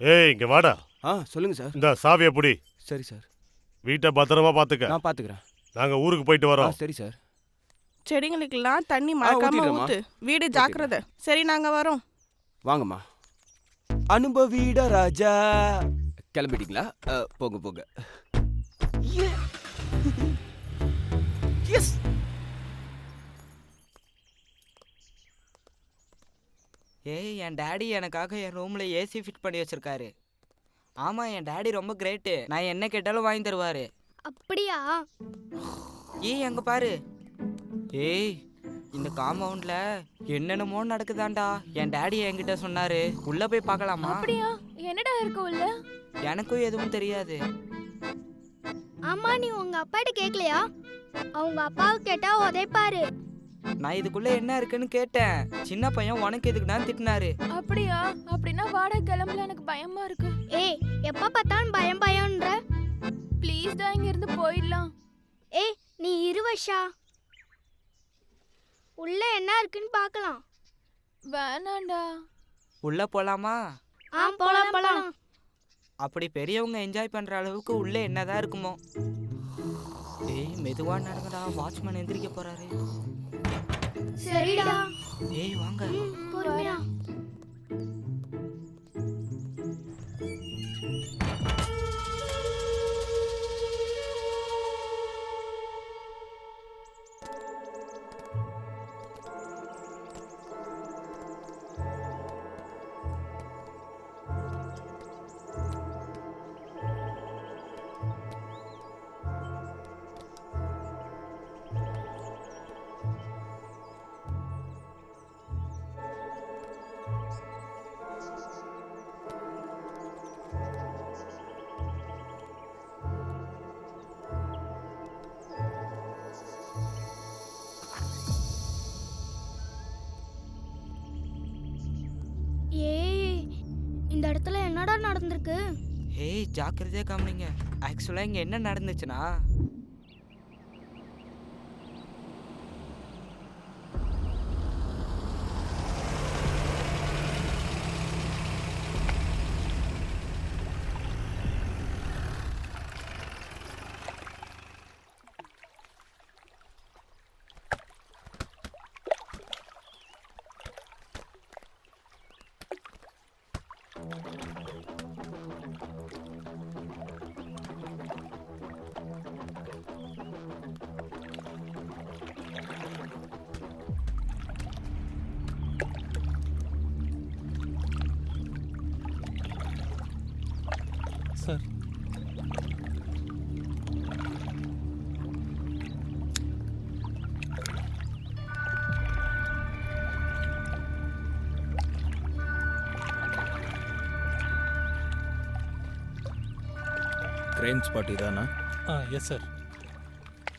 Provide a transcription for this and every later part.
ஏய் இங்க வாடா. சொல்லுங்க சார். இந்த சாவியை புடி. சரி சார். வீட்டை பத்திரமா பாத்துக்க. நான் பாத்துக்கிறேன். நாங்க ஊருக்கு போயிட்டு வரோம். சரி சார். செடிங்களுக்கெல்லாம் தண்ணி மறக்காம ஊத்து. வீடு ஜாக்கிரதை. சரி நாங்க வரோம். வாங்கம்மா. அனுபவீட ராஜா. கிளம்பிட்டீங்களா? போங்க போங்க. எஸ். ஏய் என் டாடி எனக்காக என் ரூம்ல ஏசி ஃபிட் பண்ணி வச்சிருக்காரு. ஆமா என் டாடி ரொம்ப கிரேட்டு. நான் என்ன கேட்டாலும் வாங்கி தருவாரு. அப்படியா? ஏய் அங்க பாரு. ஏய் இந்த காம்பவுண்ட்ல என்னென்னமோ நடக்குதாண்டா. என் டாடி என்கிட்ட சொன்னாரு. உள்ள போய் பார்க்கலாமா? அப்படியா? என்னடா இருக்கு உள்ள? எனக்கும் எதுவும் தெரியாது. அம்மா நீ உங்க அப்பாட்ட கேக்கலையா? அவங்க அப்பாவுக்கு கேட்டா உதைப்பாரு. நான் இதுக்குள்ள என்ன இருக்குன்னு கேட்டேன். சின்ன பையன் உனக்கு எதுக்கு தான் திட்டினாரு. அப்படியா? அப்படின்னா வாடா கிளம்பல, எனக்கு பயமா இருக்கு. ஏய் எப்ப பார்த்தாலும் பயம் பயம்ன்ற. ப்ளீஸ் டா இங்க இருந்து போயிடலாம். ஏய் நீ இரு வர்ஷா. உள்ள என்ன இருக்குன்னு பார்க்கலாம். வேணாண்டா. உள்ள போலாமா? போலாம் போலாம். அப்படி பெரியவங்க என்ஜாய் பண்ற அளவுக்கு உள்ள என்னதான் இருக்குமோ. ஏய் மெதுவா நடங்கடா, வாட்ச்மேன் எந்திரிக்க போறாரு. சரிடா. ஏய் வாங்க. பொறுமையா. ஏய் இந்த இடத்துல என்னடா நடந்திருக்கு? ஏய் ஜாக்கிரதையா கவனிங்க. ஆக்சுவலா இங்க என்ன நடந்துச்சுன்னா, சார் கிரைம் ஸ்பாட் இதானா? Yes sir.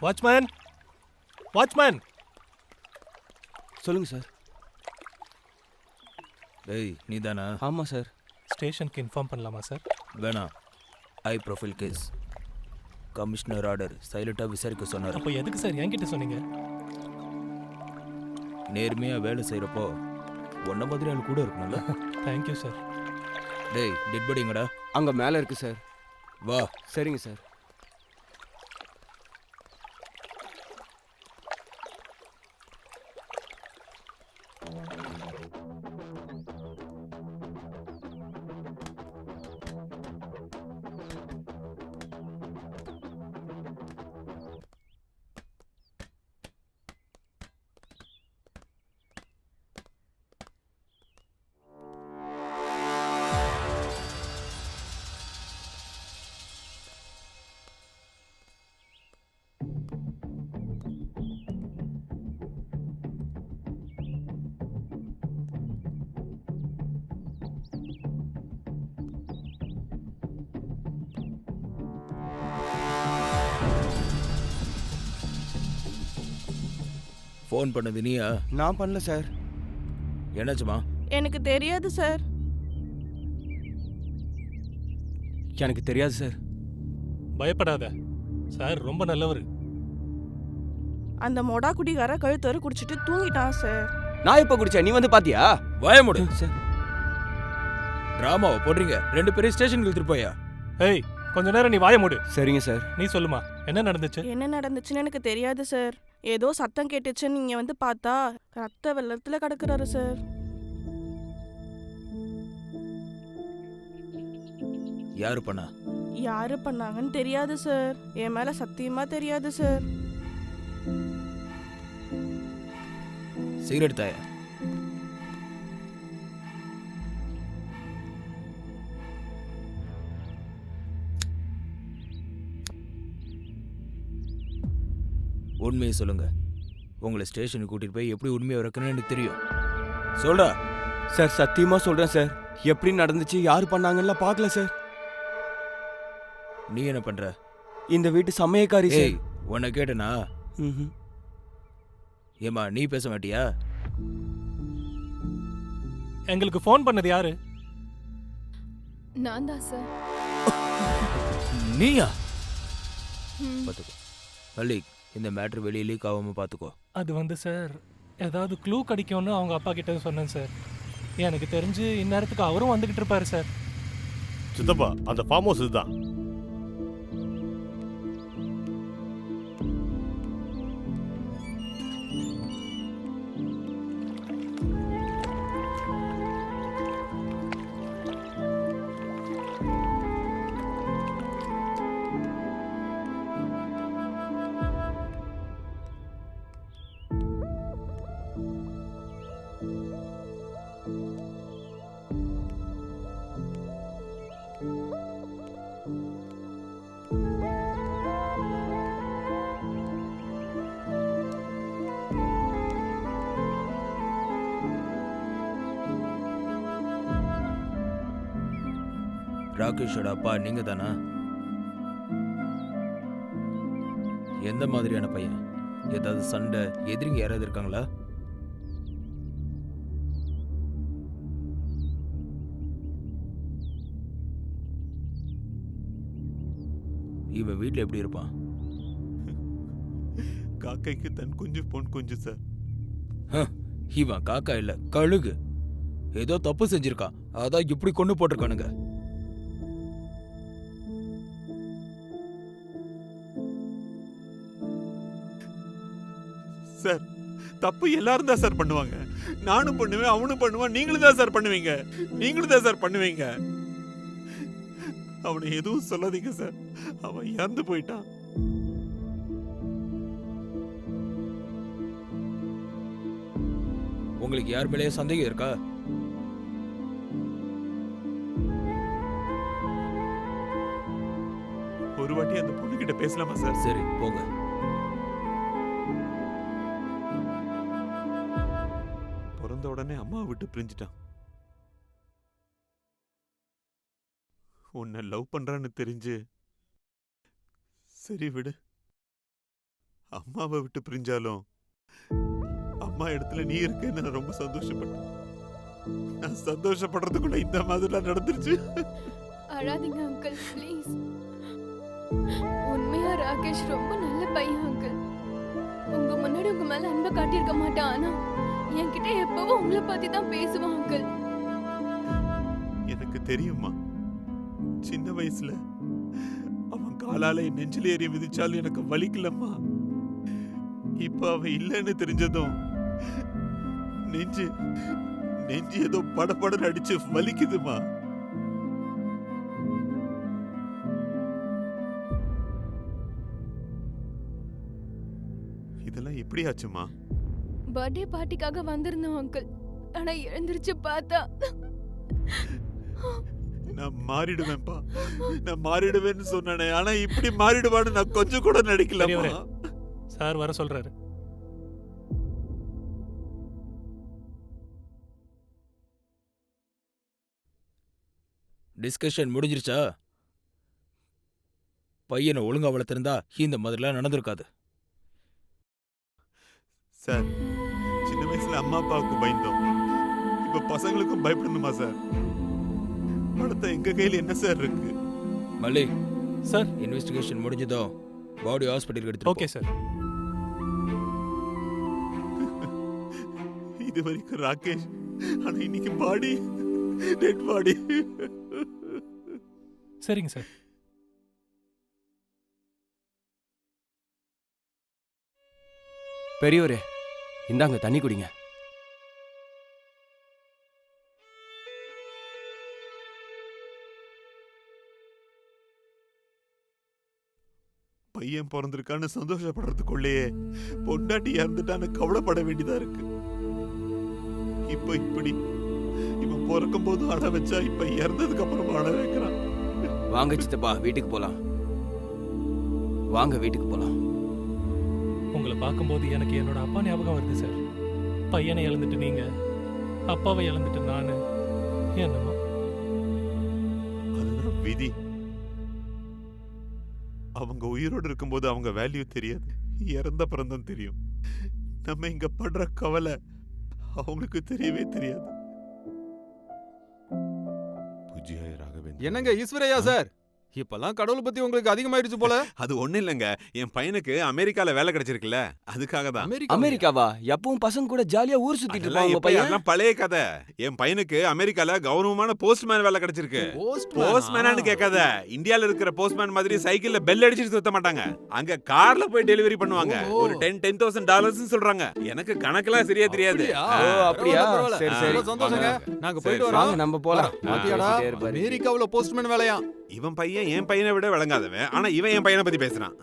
Watchman, watchman. சொல்லுங்க சார். டேய் நீதானா? ஆமா சார். ஸ்டேஷனுக்கு இன்ஃபார்ம் பண்ணலாமா சார்? வேணாம், high profile case. Commissioner order, சைலண்டாக விசாரிக்க சொன்னார். அப்போ எதுக்கு சார் என்கிட்ட சொன்னீங்க? நேர்மையாக வேலை செய்கிறப்போ ஒன்றை மாதிரி ஆள் கூட இருக்கணும்ல. Thank you sir. டேய் டெட் பாடிங்கடா. அங்க மேல இருக்கு சார். வா. சரிங்க சார். ஃபோன் பண்ணது நீயா? நான் பண்ணல சார். என்னாச்சுமா? எனக்கு தெரியாது சார். எனக்கு தெரியாது சார். பயப்படாத சார், ரொம்ப நல்லவர். அந்த மொடா குடிகார கழுத்தறு குடிச்சிட்டு தூங்கிட்டான் சார். நான் எப்ப குடிச்சேன்? நீ வந்து பாத்தியா? பயமுடு சார். டிராமாவை போடுறீங்க. 2 பேரையும் ஸ்டேஷனுக்கு இழுத்துட்டு போயா? ஏய் கொஞ்ச நேரம் நீ வாய மூடு. சரிங்க சார். நீ சொல்லுமா என்ன நடந்துச்சு? என்ன நடந்துச்சுன்னு எனக்கு தெரியாது சார். ஏதோ சத்தம் கேட்டுச்சுன்னு நீங்க வந்து பார்த்தா ரத்த வெள்ளத்துல கிடக்குறாரு சார். யாரு பண்ணா? யாரு பண்ணாங்கன்னு தெரியாது சார். என் மேல சத்தியமா தெரியாது சார். சிகரெட் தாயா? உண்மையை சொல்லுங்க. உங்களை ஸ்டேஷனுக்கு கூட்டிட்டு போய் எப்படி உண்மையை வைக்கணும்னு எனக்கு தெரியும். சொல்றா. சார் சத்தியமா சொல்றேன் சார். எப்படி நடந்துச்சு யாரு பண்ணாங்கன்னு பார்க்கல சார். நீ என்ன பண்ற? இந்த வீட்டு சமயக்காரி சார். ஏய் உன்னை கேட்டனா? ம்ஹும். ஏமா நீ பேச மாட்டியா? எங்களுக்கு ஃபோன் பண்ணது யாரு? நான் தான் சார். நீயா? பாத்துக்கோ மல்லிக், இந்த மேட்ரு வெளியே லீக் ஆகாம பாத்துக்கோ. அது வந்து சார் ஏதாவது க்ளூ கிடைக்கும்னு அவங்க அப்பா கிட்ட சொன்னேன் சார். எனக்கு தெரிஞ்சு இந்நேரத்துக்கு அவரும் வந்துகிட்டு இருப்பாரு சார். சித்தப்பா அந்த ஃபார்ம் ஹவுஸ் இதுதான். ராகேஷோட அப்பா நீங்க தானா? எந்த மாதிரியான பையன்? ஏதாவது சண்டை எதிரிங்க யாராவது இருக்காங்களா? இவன் வீட்டில் எப்படி இருப்பான்? காக்கைக்கு தன் குஞ்சு பொன் குஞ்சு சார். இவன் காக்கா இல்ல கழுகு. ஏதோ தப்பு செஞ்சிருக்கான், அதான் இப்படி கொண்டு போட்டிருக்கானுங்க. சார் தப்பு எல்லாரும் தான் சார் பண்ணுவாங்க. நானும் பண்ணுவேன், அவனும் பண்ணுவான், நீங்களும் தான் சார் பண்ணுவீங்க. நீங்களும் தான் சார் பண்ணுவீங்க. அவனை எதுவும் சொல்லாதீங்க சார். அவன் இறந்து போயிட்டான். உங்களுக்கு யார் மேலேயே சந்தேகம் இருக்கா? ஒரு வாட்டி அந்த பொண்ணு கிட்ட பேசலாமா சார்? சரி போங்க. பிறந்த உடனே அம்மாவை விட்டு பிரிஞ்சிட்டான். உன்னை லவ் பண்றான்னு தெரிஞ்சு சரி விடு. அம்மாவை விட்டு பிரிஞ்சாலும் அம்மா இடத்துல நீ இருக்கேன்னு நான் ரொம்ப சந்தோஷப்பட்டேன். நான் சந்தோஷப்படுறதுக்குள்ள இந்த மாதிரிலாம் நடந்துருச்சு. அழாதீங்க அங்கிள் ப்ளீஸ். உண்மையா ராகேஷ் ரொம்ப நல்ல பையன் அங்கிள். உங்க முன்னாடி உங்க மேல அன்பை காட்டியிருக்க மாட்டான். ஆனா என்கிட்ட எப்பவும் உங்களை பத்தி தான் பேசுவான் அங்கிள். எனக்கு தெரியுமா, சின்ன வயசுல அவன் காலால என் நெஞ்சில ஏறி விதிச்சாலும் எனக்கு வலிக்கலம்மா. இப்ப அவன் இல்லைன்னு தெரிஞ்சதும் நெஞ்சு நெஞ்சு ஏதோ படபடன்னு அடிச்சு வலிக்குதுமா. இதெல்லாம் எப்படி ஆச்சுமா? பர்த்டே பார்ட்டிக்காக வந்திருந்தோம் அங்கிள். ஆனா எழுந்திருச்சு பார்த்தா நான் மாறிடுவேன்பா, நான் மாறிடுவேன்னு சொன்னேனே. ஆனா இப்படி மாறிடுவான்னு நான் கொஞ்சம் கூட நினைக்கலமா. சார் வர சொல்றாரு. டிஸ்கஷன் முடிஞ்சிருச்சா? பையனை ஒழுங்கா வளர்த்திருந்தா இந்த மாதிரிலாம் நடந்திருக்காது. சார், சின்ன வயசுல அம்மா அப்பாவுக்கு பயந்தோம், இப்ப பசங்களுக்கும் பயப்படணுமா சார்? படத்தை எங்க கையில என்ன சார் இருக்கு? மல்லி சார் இன்வெஸ்டிகேஷன் முடிஞ்சதும் பாடி ஹாஸ்பிட்டலுக்கு எடுத்து. Okay sir. இது வரைக்கும் ராகேஷ், ஆனா இன்னைக்கு பாடி. Dead body. சரிங்க சார். பெரியவரே, இந்தாங்க தண்ணி குடிங்க. பையன் பிறந்திருக்கான்னு சந்தோஷப்படுறதுக்குள்ளேயே பொண்டாட்டி இறந்துட்டான்னு கவலைப்பட வேண்டியதா இருக்கு. இப்ப இப்படி இவன் பிறக்கும் போது அட வச்சா இப்ப இறந்ததுக்கு அப்புறமா அட வைக்கிறான். வாங்க சித்தப்பா, வீட்டுக்கு போலாம். வாங்க வீட்டுக்கு போலாம். உங்களை பார்க்கும்போது எனக்கு என்னோட அப்பா ஞாபகம் வருது சார். பையனை இழந்துட்டு நீங்க, அப்பாவை இழந்துட்டு நானு. என்னமோ அதுதான் விதி. அவங்க உயிரோடு இருக்கும்போது அவங்க வேல்யூ தெரியாது, இறந்த பிறந்தான் தெரியும். நம்ம இங்க படுற கவலை அவங்களுக்கு தெரியவே தெரியாது. பூஜ்யாய ராகவேந்திர. என்னங்க ஈஸ்வரையா சார், இப்பெல்லாம் கடவுள் பத்தி உங்களுக்கு அதிகமாயிடுச்சு போல. அது ஒண்ணு இல்லங்க, என் பையனுக்கு அமெரிக்கால வேலை கிடைச்சிருக்குல்ல, அதுக்காக தான். அமெரிக்காவா? எப்பவும் பசங்க கூட ஜாலியா ஊர் சுத்திட்டு இருப்பாங்க பையன். அதெல்லாம் பழைய கதை. என் பையனுக்கு அமெரிக்கால கௌரவமான போஸ்ட்மேன் வேலை கிடைச்சிருக்கு. போஸ்ட்மேனான்னு கேட்காத, இந்தியால இருக்கிற போஸ்ட்மேன் மாதிரி சைக்கிள்ல பெல் அடிச்சிட்டு சுத்த மாட்டாங்க. அங்க கார்ல போய் டெலிவரி பண்ணுவாங்க. ஒரு $10,000 சொல்றாங்க. எனக்கு கணக்கெல்லாம் சரியா தெரியாது. அப்படியா? சரி சரி, சந்தோஷங்க. நாங்க போயிட்டு வரோம். வாங்க நம்ம போலாம். பாத்தியாடா, அமெரிக்காவுல போஸ்ட்மேன் வேலையா? இவன் பையன் என் பையனை விட விளங்காதவன், ஆனா இவன் என் பையனை பத்தி பேசுறான்.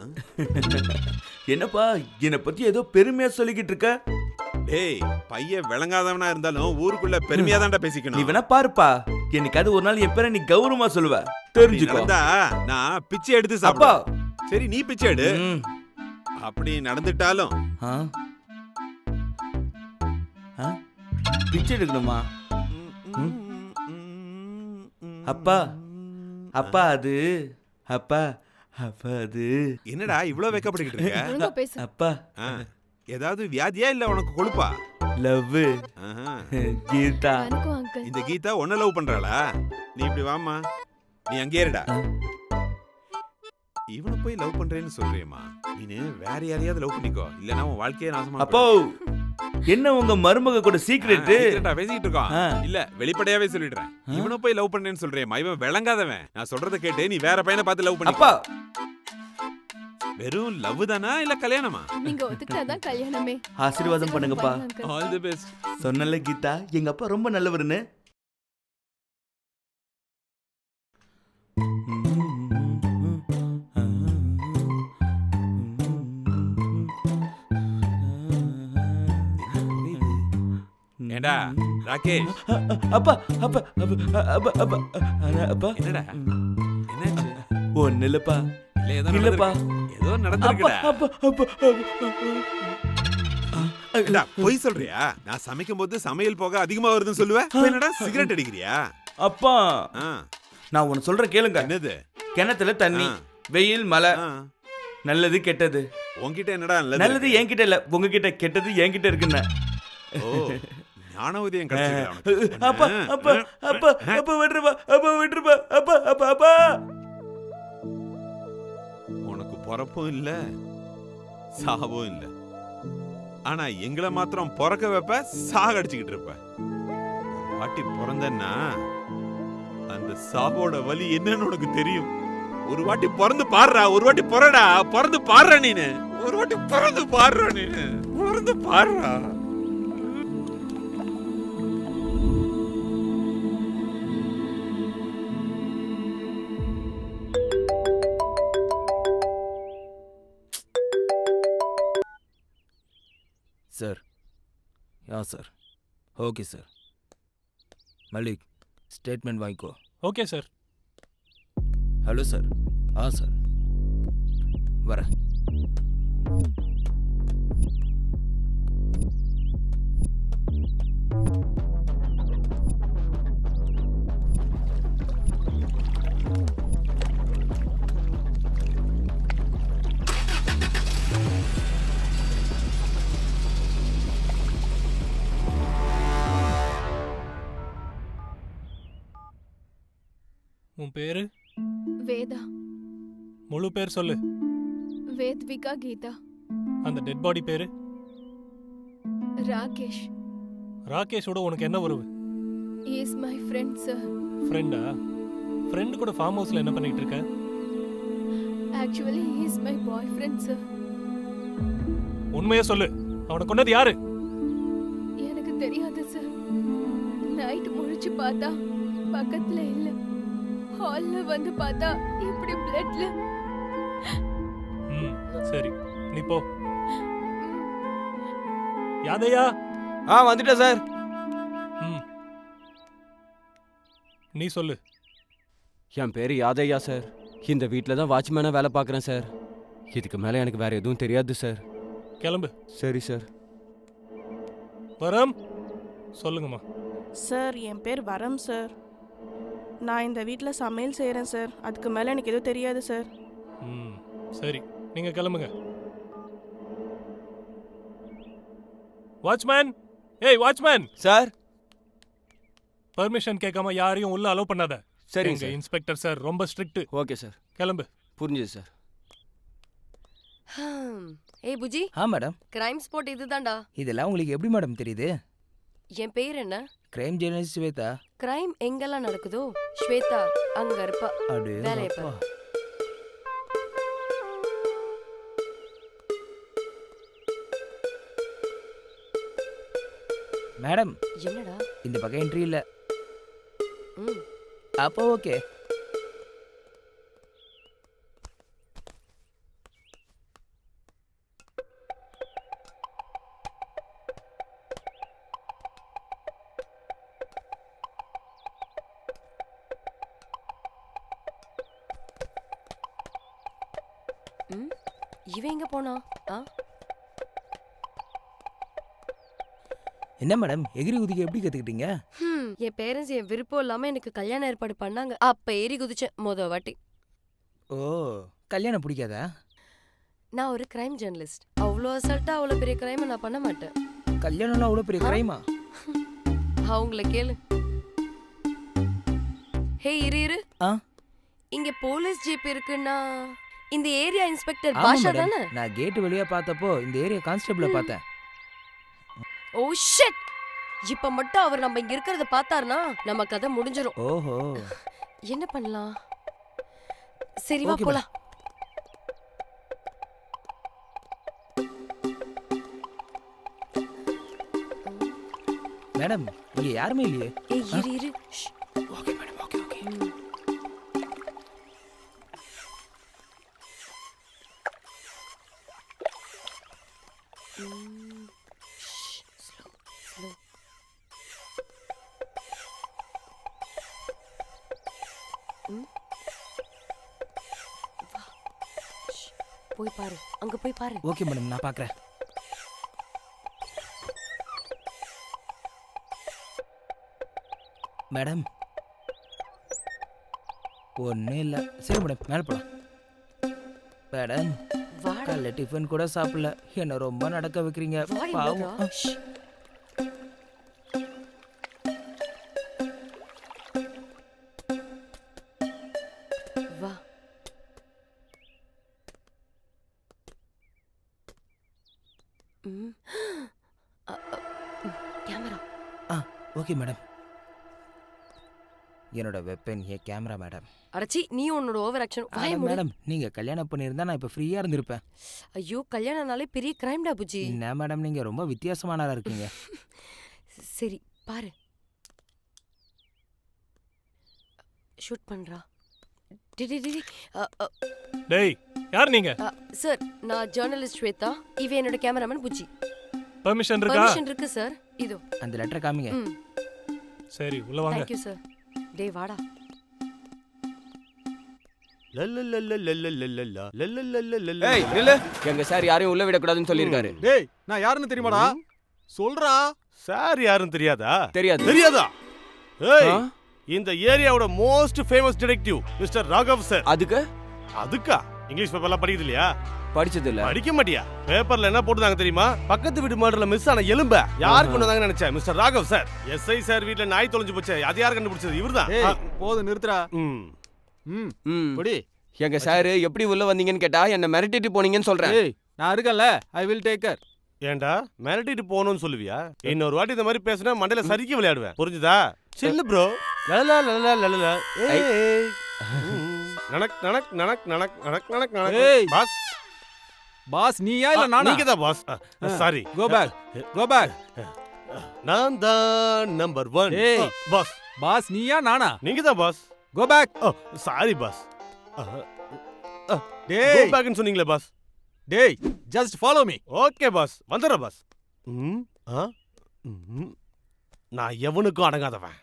என்னப்பா என்னை பத்தி ஏதோ பெருமையா சொல்லிக்கிட்டு இருக்க? டேய், பையன் விளங்காதவனா இருந்தாலும் ஊருக்குள்ள பெருமையா தான்டா பேசிக்கணும். நீ வேணா பாருப்பா, என்னைக்காவது ஒரு நாள் என் பேரை நீ கௌரவமா சொல்லுவ, தெரிஞ்சுக்கோ. நான் பிச்சை எடுத்து சாப்பிடுவா. சரி நீ பிச்சை எடு. அப்படி நடந்துட்டாலும் பிச்சை எடுக்கணுமா? அப்பா அப்பா அது அப்பா அப்பா அது என்னடா இவ்ளோ வெக்கப்பட்டுக்கிட்டு இருக்க? அப்பா ஏதாவது வியாதியா இல்ல உனக்கு கொழுப்பா? லவ் கீதா. இந்த கீதா உன்ன லவ் பண்றாளா? நீ இப்படி வாமா, நீ அங்கே இருடா. இவனை போய் லவ் பண்றேன்னு சொல்றியேம்மா, நீ வேற யாரையாவது லவ் பண்ணிக்கோ, இல்லனா உன் வாழ்க்கையே நாசமா. அப்போ என்ன உங்க மருமக கூட சீக்ரெட் பேசிட்டு இருக்கோம்? இல்ல வெளிப்படையாவே சொல்லிடுறேன். இவனை போய் லவ் பண்றேன்னு சொல்றியேம்மா, இவன் விளங்காதவன். நான் சொல்றத கேட்டு நீ வேற பையனை பார்த்து லவ் பண்ணி. அப்பா வெறும் லவ் தானா இல்ல கல்யாணமா? நீங்க ஒத்துக்கிட்டாதான் கல்யாணமே. ஆசீர்வாதம் பண்ணுங்கப்பா. All the best. சொன்னல கீதா, எங்க அப்பா ரொம்ப நல்லவர்னு. ஏண்டா ராகேஷ்? அப்பா அப்பா அப்பா அப்பா அப்பா என்னடா என்னாச்சு? ஒண்ணு இல்லப்பா. இல்லப்பா, ஏதோ நடந்துருக்குடா. ஏண்டா பொய் சொல்றியா? நான் சமைக்கும் போது சமையல் போக அதிகமா வருதுன்னு சொல்லுவேன். என்னடா சிகரெட் அடிக்கிறியா? அப்பா நான் ஒன்னு சொல்றேன் கேளுங்க. என்னது? கிணத்துல தண்ணி, வெயில், மழை, நல்லது கெட்டது. உன்கிட்ட என்னடா நல்லது என்கிட்ட இல்ல, உங்ககிட்ட. கெட்டது என்கிட்ட இருக்குன்னு. ஞான உதயம் கிடைச்சிருக்கு. அப்பா அப்பா அப்பா அப்பா விட்டுருப்பா, அப்பா விட்டுருப்பா, அப்பா அப்பா அப்பா. உனக்கு பொறப்பும் இல்ல சாவும் இல்ல, ஆனா எங்களை மாத்திரம் பிறக்க வைப்ப, சாகடிச்சுக்கிட்டு இருப்ப. வாட்டி பிறந்தன்னா அந்த சாவோட வலி என்னன்னு உனக்கு தெரியும். ஒரு வாட்டி பிறந்து பாடுறா, ஒரு வாட்டி பிறடா, பிறந்து பாடுற நீனு, ஒரு வாட்டி பிறந்து பாடுற நீனு, பிறந்து பாடுறா. Sir sir okay sir. Malik statement வாங்கிக்கோ. Okay sir. Hello sir. Sir வரேன். உன் பேரு? வேதா. முழு பேர் சொல்லு. வேத்விகா கீதா. அந்த டெட் பாடி பேரு? ராகேஷ். ராகேஷோட உனக்கு என்ன உறவு? Is my friend sir. ஃப்ரெண்டா? ஃப்ரெண்ட் கூட ஃபார்ம் ஹவுஸ்ல என்ன பண்ணிட்டு இருக்க? Actually is my boy friend sir. உண்மையா சொல்லு, அவனை கொண்டது யாரு? எனக்கு தெரியாது சார். நைட் முழிச்சு பார்த்தா பக்கத்துல இல்ல. ஹால்ல வந்து பார்த்தா இப்படி பிளட்ல. சரி, நீ போ. யாதையா? வந்துட்டேன் சார். நீ சொல்லு. என் பேரு யாதையா சார். இந்த வீட்டில் தான் வாட்ச்மேனாக வேலை பார்க்குறேன் சார். இதுக்கு மேலே எனக்கு வேற எதுவும் தெரியாது சார். கிளம்பு. சரி சார். வரம், சொல்லுங்கம்மா. சார் என் பேர் வரம் சார். நான் இந்த வீட்டில் சமையல் செய்கிறேன் சார். அதுக்கு மேலே எனக்கு எதுவும் தெரியாது சார். சரி, நீங்க கிளம்புங்க. வாட்ச்மேன், ஏய் வாட்ச்மேன். சார். பர்மிஷன் கேட்காம யாரையும் உள்ள அலோவ் பண்ணாத. சரிங்க சார். இன்ஸ்பெக்டர் சார் ரொம்ப ஸ்ட்ரிக்ட். Okay sir. கிளம்பு. புரிஞ்சுது சார். ஏய் புஜி. மேடம். கிரைம் ஸ்பாட் இதுதான்டா. இதெல்லாம் உங்களுக்கு எப்படி மேடம் தெரியுது? என் பேர் என்ன? Crime journalist Shweta. கிரைம் எங்கெல்லாம் நடக்குதோ ஸ்வேதா அங்க இருப்பா. வேலையை பாரு. மேடம். என்னடா? இந்த பக்கம் என்ட்ரி இல்ல. அப்போ ஓகே. இவன் எங்க போனா? என்ன மேடம் எகிரி குதிக்க எப்படி கத்துக்கிட்டீங்க? என் பேரண்ட்ஸ் என் விருப்பம் இல்லாம எனக்கு கல்யாணம் ஏற்பாடு பண்ணாங்க. அப்ப ஏறி குதிச்சேன் மொத வாட்டி. ஓ, கல்யாணம் பிடிக்காதா? நான் ஒரு கிரைம் ஜேர்னலிஸ்ட். அவ்வளோ அசால்ட்டா அவ்வளோ பெரிய கிரைமை நான் பண்ண மாட்டேன். கல்யாணம்னா அவ்வளோ பெரிய கிரைமா? அவங்கள கேளு. ஹே இரு. இங்க போலீஸ் ஜீப் இருக்குன்னா இந்த ஏரியா இன்ஸ்பெக்டர் பாஷா தானே? நான் கேட் வெளியே பார்த்தப்போ இந்த ஏரியா கான்ஸ்டபிளை பார்த்தேன். Oh shit. இப்ப மட்டும் அவர் நம்ம இங்க இருக்கிறத பார்த்தாருனா நம்ம கதை முடிஞ்சிரும். ஓஹோ. என்ன பண்ணலாம்? சரி வா போலாம். மேடம் இங்க யாருமே இல்லையே. ஏய் இரு. Okay madam, okay okay. போய் பாரு, அங்க போய் பாரு. ஓகே மேடம், நான் பார்க்கறேன். மேடம் ஒன்றும் இல்லை. சரி மேடம், மேலே போகலாம். மேடம் காலைல டிஃபன் கூட சாப்பிடல. என்ன ரொம்ப நடக்க வைக்கிறீங்க. பாவம். வா. கேமரா. Okay madam. என்னோட வெப்பன் என் கேமரா மேடம். அரச்சி நீ உன்னோட ஓவர் ஆக்ஷன். மேடம் நீங்க கல்யாணம் பண்ணியிருந்தா நான் இப்ப ஃப்ரீயா இருந்திருப்பேன். ஐயோ கல்யாணம்னாலே பெரிய கிரைம்டா புஜி. என்ன மேடம் நீங்க ரொம்ப வித்தியாசமானவரா இருக்கீங்க. சரி பாரு. ஷூட் பண்றா. டேய் யார் நீங்க? சார் நான் ஜர்னலிஸ்ட் ஸ்வேதா. இவ என்னோட கேமராமேன் புஜி. பெர்மிஷன் இருக்கா? பெர்மிஷன் இருக்கு சார். இதோ அந்த லெட்டர் காமிங்க. சரி உள்ள வாங்க. Thank you sir. டேய் வாடா. ஏய் நில்லு. எங்க சார் யாரையும் உள்ள விட கூடாதுன்னு சொல்லிருக்காரு. டேய் நான் யாருன்னு தெரியுமாடா? சொல்றா. சார் யாருன்னு தெரியாதா? தெரியாதா? ஏய் இந்த ஏரியாவோட most famous detective mister Raghav sir. அதுக்கா இங்கிலீஷ் பேப்பர்லாம் படிக்கிறது இல்லையா? படிச்சது இல்ல. படிக்க மாட்டியா? பேப்பர்ல என்ன போட்டுதாங்க தெரியுமா? பக்கத்து வீட்டு மர்டர்ல மிஸ் ஆன எலும்ப யார் கொண்டு வந்தாங்கன்னு நினைச்சேன். Mister Raghav sir. SI sir வீட்ல நாய் தொலைஞ்சு போச்சு. அது யார் கண்டுபிடிச்சது? இவர்தான். போது நிறுத்துடா. பொடி. எங்க சார் எப்படி உள்ள வந்தீங்கன்னு கேட்டா என்ன மிரட்டிட்டு போனீங்கன்னு சொல்றேன். நான் இருக்கேன்ல. I will take care. ஏன்டா மிரட்டிட்டு போகணும்னு சொல்லுவியா? இன்னொரு வாட்டி இந்த மாதிரி பேசினா மண்டையில சரிக்கி விளையாடுவேன். புரிஞ்சுதா? சில்லு ப்ரோ. லலலா லலலா லலலா. ஏய். நனக் நனக் நனக் நனக் நனக் நனக் நனக். ஏய். பாஸ். பாஸ் நீயா இல்ல நானா? நீங்க தான் boss. Sorry. Go back. Go back. நான் தான் நம்பர் 1. ஏய். பாஸ். பாஸ் நீயா நானா? நீங்க தான் boss. Go back. Sorry boss. Go டேய். பேக்னு சொன்னீங்களே பாஸ். டேய், just follow me. Okay boss. வந்துடுறேன் பாஸ். நான் எவனுக்கும் அடங்காதவன்.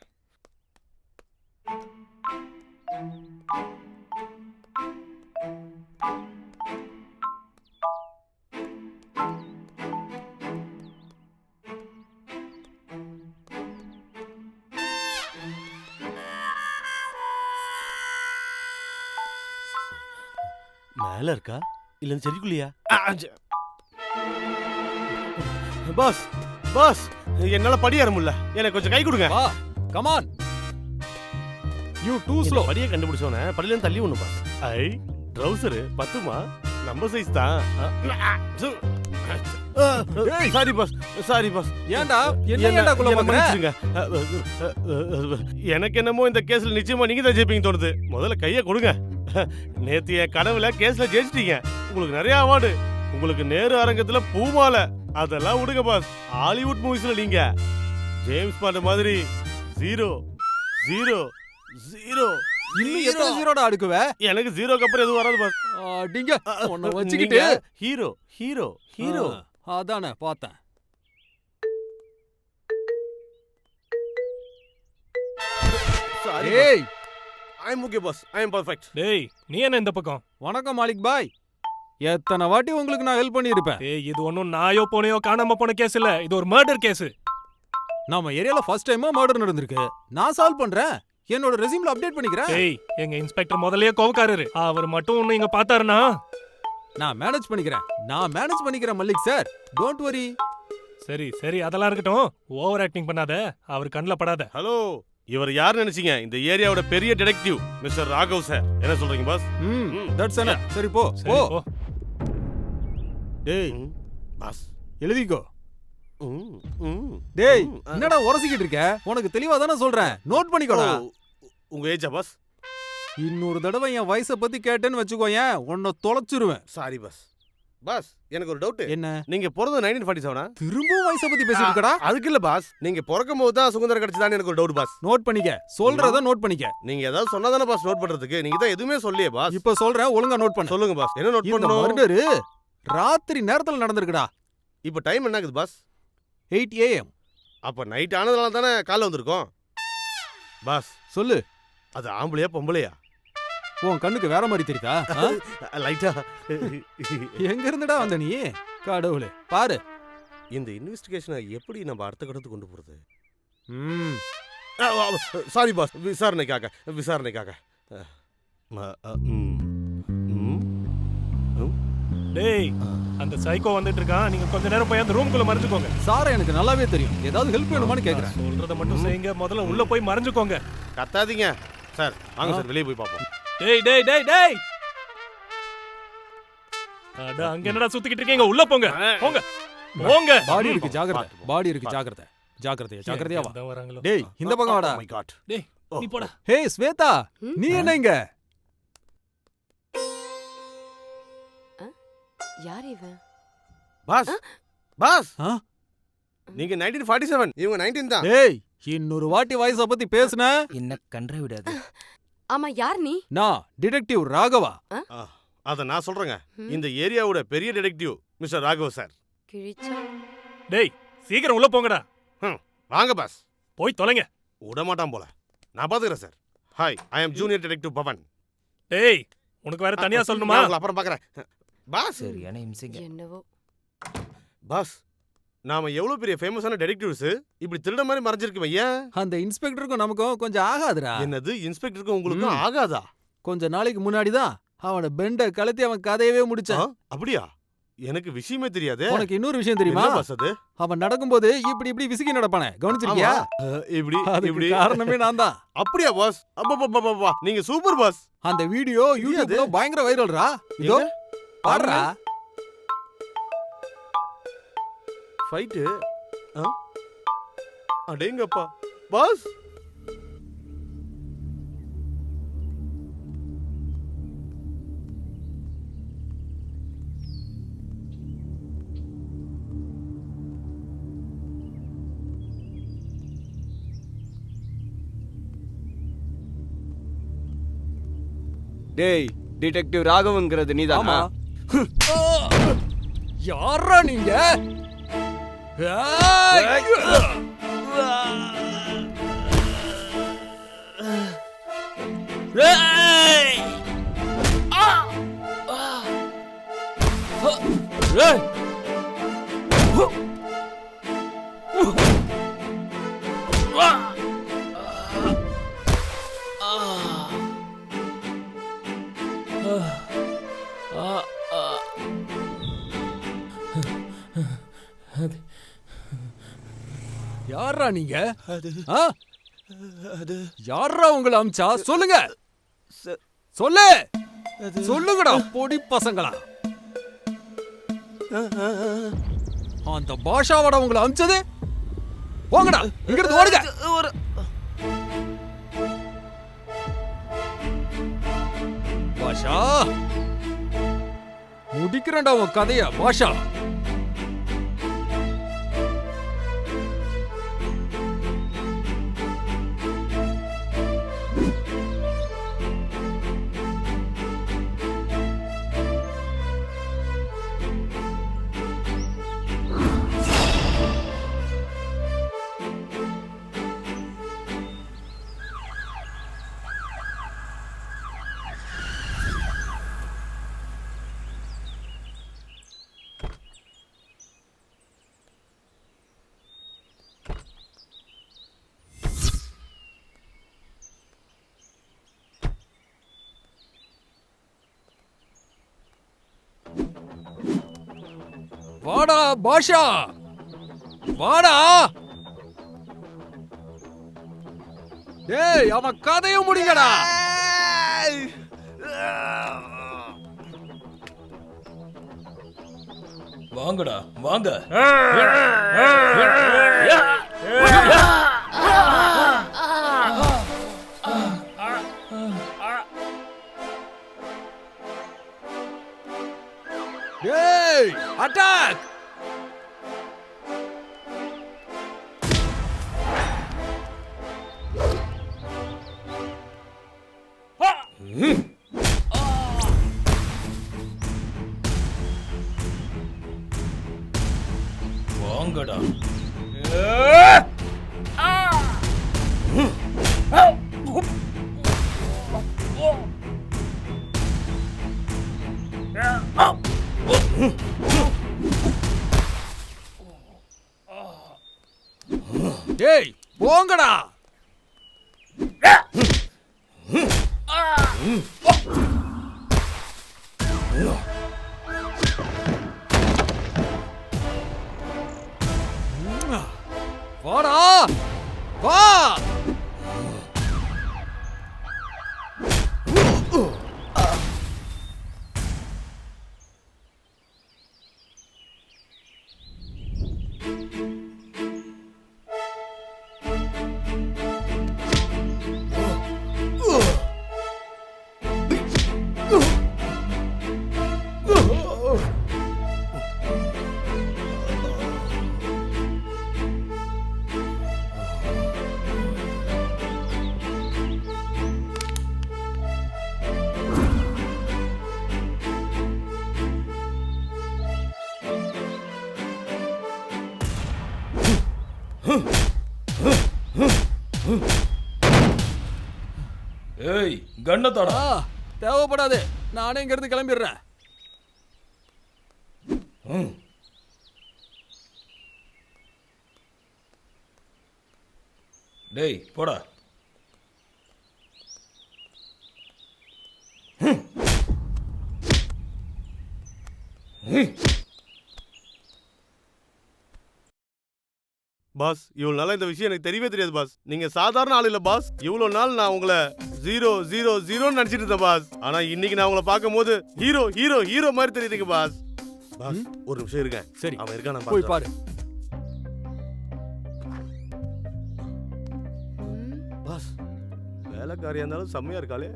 மேல இருக்கா இல்ல செடிக்குள்ளியா? பாஸ் பாஸ் என்னால படி ஏற முடியல. எனக்கு கொஞ்சம் கை கொடுங்க. வா, come on. You too slow. படியை கண்டுபிடிச்சோனே படியில இருந்து தள்ளி ஒண்ணு பாஸ். ஐ ட்ரவுசர் பத்துமா? நம்ம சைஸ் தான். Sorry boss, sorry boss. ஏன்டா என்ன குள்ள பண்ற? எனக்கு என்னமோ இந்த கேஸ்ல நிச்சயமா நீங்க தான் ஜெயிப்பீங்க தோணுது. முதல்ல கைய கொடுங்க. நேத்து என் கனவுல கேஸ்ல ஜெயிச்சிட்டீங்க. உங்களுக்கு நிறைய அவார்டு. உங்களுக்கு நேரு அரங்கத்துல பூமாலை. அதெல்லாம் விடுங்க பாஸ். ஹாலிவுட் மூவிஸ்ல நீங்க ஜேம்ஸ் பாண்ட் மாதிரி 0 0 0 இன்னும் எத்தனை ஜீரோடா அடுக்குவ? எனக்கு 0க்கு அப்புறம் எதுவும் வராது பாஸ். அடிங்க உன்னை வச்சிக்கிட்டு ஹீரோ ஹீரோ ஹீரோ. அதானே பார்த்தேன். சாரி ஏய், ஐ அம் okay pass. I am perfect. டேய் நீ என்ன இந்த பக்கம்? வணக்கம் மாலிக் பாய். எத்தனை வாட்டி உங்களுக்கு நான் ஹெல்ப் பண்ணியிருப்பேன். டேய் இது ஒன்னும் நாயோ போனையோ காணாம போன கேஸ் இல்ல. இது ஒரு மர்டர் கேஸ். நம்ம ஏரியால ஃபர்ஸ்ட் டைமா மர்டர் நடந்திருக்கு. நான் சால்வ் பண்றேன். என்னோட ரெஸ்யூம்ல அப்டேட் பண்ணிக்கிறேன். டேய் எங்க இன்ஸ்பெக்டர் முதல்லயே கோவக்காரரு. அவர் மட்டும் ஒன்னு இங்க பார்த்தாருனா நான் மேனேஜ் பண்ணிக்கிறேன் மல்லிக் சார். Don't worry. சரி சரி அதெல்லாம் இருக்கட்டும். ஓவர் ஆக்டிங் பண்ணாத. அவர் கண்ணுல படாத. ஹலோ, இவர் யார் நினைச்சீங்க? இந்த ஏரியாவோட பெரிய டிடெக்டிவ் மிஸ்டர் ராகவ் சார். என்ன சொல்றீங்க பாஸ்? தட்ஸ் என. சரி போ சரி, போ. டேய் பாஸ் எழுதிக்கோ. டேய் என்னடா உரசிக்கிட்டு இருக்க? உனக்கு தெளிவா தானே சொல்றேன். நோட் பண்ணிக்கோடா. உங்க ஏஜா பாஸ்? இன்னொரு தடவை என் வயசை பத்தி கேட்டேன்னு வச்சுக்கோயேன், உன்னை தொலைச்சிருவேன். Sorry boss. பாஸ் எனக்கு ஒரு டவுட். என்ன? நீங்க பிறந்தது 1947? திரும்பவும் வயசை பத்தி பேசிட்டு இருக்கடா? அதுக்கு இல்ல பாஸ், நீங்க பிறக்கும் போது தான் சுதந்திரம் கிடைச்சதான்னு எனக்கு ஒரு டவுட் பாஸ். நோட் பண்ணிக்க. சொல்றத நோட் பண்ணிக்க. நீங்க ஏதாவது சொன்னாதானே பாஸ் நோட் பண்றதுக்கு. நீங்க தான் எதுவுமே சொல்லியே பாஸ். இப்ப சொல்றேன், ஒழுங்கா நோட் பண்ணு. சொல்லுங்க பாஸ். என்ன நோட் இந்த பண்ணணும்? மர்டர் ராத்திரி நேரத்துல நடந்திருக்குடா. இப்ப டைம் என்ன ஆகுது பாஸ்? 8 AM. அப்ப நைட் ஆனதுனால தானே காலைல வந்திருக்கோம் பாஸ். சொல்லு, அது ஆம்பளையா பொம்பளையா? உன் கண்ணுக்கு வேற மாதிரி தெரியுதா? லைட்டா. எங்க இருந்துடா வந்த நீ? கடவுளே பாரு. இந்த இன்வெஸ்டிகேஷனை எப்படி நம்ம அடுத்த கட்டத்துக்கு கொண்டு போறது? ம் சாரி பாஸ், விசாரணைக்காக. டேய் அந்த சைக்கோ வந்துட்டு இருக்கான். நீங்க கொஞ்ச நேரம் போய் அந்த ரூம்குள்ள மறைஞ்சுக்கோங்க. சார் எனக்கு நல்லாவே தெரியும். ஏதாவது ஹெல்ப் வேணுமான்னு கேக்குறேன். சொல்றத மட்டும் செய்யுங்க. முதல்ல உள்ள போய் மறைஞ்சுக்கோங்க. கத்தாதீங்க சார். வாங்க சார், வெளியே போய் பார்ப்போம். டேய் டேய் டேய் டேய். அட அங்க என்னடா சுத்திக்கிட்டு இருக்கீங்க? உள்ள போங்க. போங்க. போங்க. பாடி இருக்கு ஜாக்கிரதை. பாடி இருக்கு ஜாக்கிரதை. ஜாக்கிரதையா வா. அதான் வராங்களோ. டேய் இந்த பக்கம் வாடா. Oh my God. டேய் நீ போடா. ஹே ஸ்வேதா, நீ என்ன இங்க? யார் இவன்? பாஸ் பாஸ், ஆ? நீங்க 1947, இவங்க 19 தான். டேய் இன்னொரு வாட்டி வயசை பத்தி பேசுன என்ன கன்ற விடாது. ஆமா யார் நீ? நான் டிடெக்டிவ் ராகவா. அத நான் சொல்றேங்க. இந்த ஏரியாவோட பெரிய டிடெக்டிவ் மிஸ்டர் ராகவ் சார். கிழிச்சா. டேய் சீக்கிரம் உள்ள போங்கடா. வாங்க பாஸ். போய் தொலைங்க. விட மாட்டான் போல. நான் பாத்துக்கிறேன் சார். ஹாய், ஐ அம் ஜூனியர் டிடெக்டிவ் பவன். டேய் உனக்கு வேற தனியா சொல்லணுமா? நான் உங்களை அப்புறம் பாக்குறேன் பாஸ். சரியான இம்சிங்க. என்னவோ. பாஸ், நாம எவ்வளவு பெரிய ஃபேமஸான டிடெக்டிவ்ஸ் இப்படி திருட மாதிரி மறைஞ்சிருக்கு ஐயா. அந்த இன்ஸ்பெக்டருக்கும் நமக்கும் கொஞ்சம் ஆகாதுடா. என்னது இன்ஸ்பெக்டருக்கும் உங்களுக்கும் ஆகாதா? கொஞ்ச நாளைக்கு முன்னாடி தான் அவன பெண்ட கலத்தி அவன் கதையவே முடிச்சான். அப்படியா? எனக்கு விஷயமே தெரியாது. உனக்கு இன்னொரு விஷயம் தெரியுமா? என்ன பாஸ் அது? அவன் நடக்கும்போது இப்படி இப்படி விசிக்கி நடப்பானே, கவனிச்சிருக்கியா? இப்படி இப்படி காரணமே நான் தான். அப்படியா பாஸ்? அப்பா நீங்க சூப்பர் பாஸ். அந்த வீடியோ யூடியூப்ல பயங்கர வைரல்ரா. இதோ பாருடா. ஃபைட்டு அடேங்கப்பா பாஸ். டேய் டிடெக்டிவ் ராகவங்கிறது நீதானா? யாரா நீங்க? யாரா நீங்க? யாரா உங்களை அமிச்சா? சொல்லுங்க, சொல்லு, சொல்லுங்கடா பொடி பசங்களா. அந்த பாஷாவோட உங்களை அமிச்சது? போங்கடா, இங்கிருந்து ஓடுங்க. பாஷா, முடிக்கிறேன்டா உன் கதைய பாஷா. வாடா பாஷா, வாடா. ஏய், அவன் கதையும் முடிங்கடா. வாங்கடா வாங்க. ஏய், அட்டாக். வாங்கடா. ஏய், போங்கடா. வாடா, வா. ஏய், கண்ணத்தாடா. தேவைப்படாது, நானே இங்க இருந்து கிளம்பிடுறேன். டேய் போடா. பாஸ், இவ்வளவு நாளா இந்த விஷயம் எனக்கு தெரியவே தெரியாது பாஸ். நீங்க சாதாரண ஆள் இல்ல பாஸ். இவ்வளவு நாள் நான் உங்களை 000 நினைச்சிட்டு இருந்தேன் பாஸ். ஆனா இன்னைக்கு நான் உங்களை பார்க்கும்போது ஹீரோ ஹீரோ ஹீரோ மாதிரி தெரியுதுங்க பாஸ். பாஸ், ஒரு நிமிஷம் இருங்க. சரி, அவன் இருக்கான போய் பாரு. வேலைக்காரியா இருந்தாலும் செம்மையா இருக்காளே.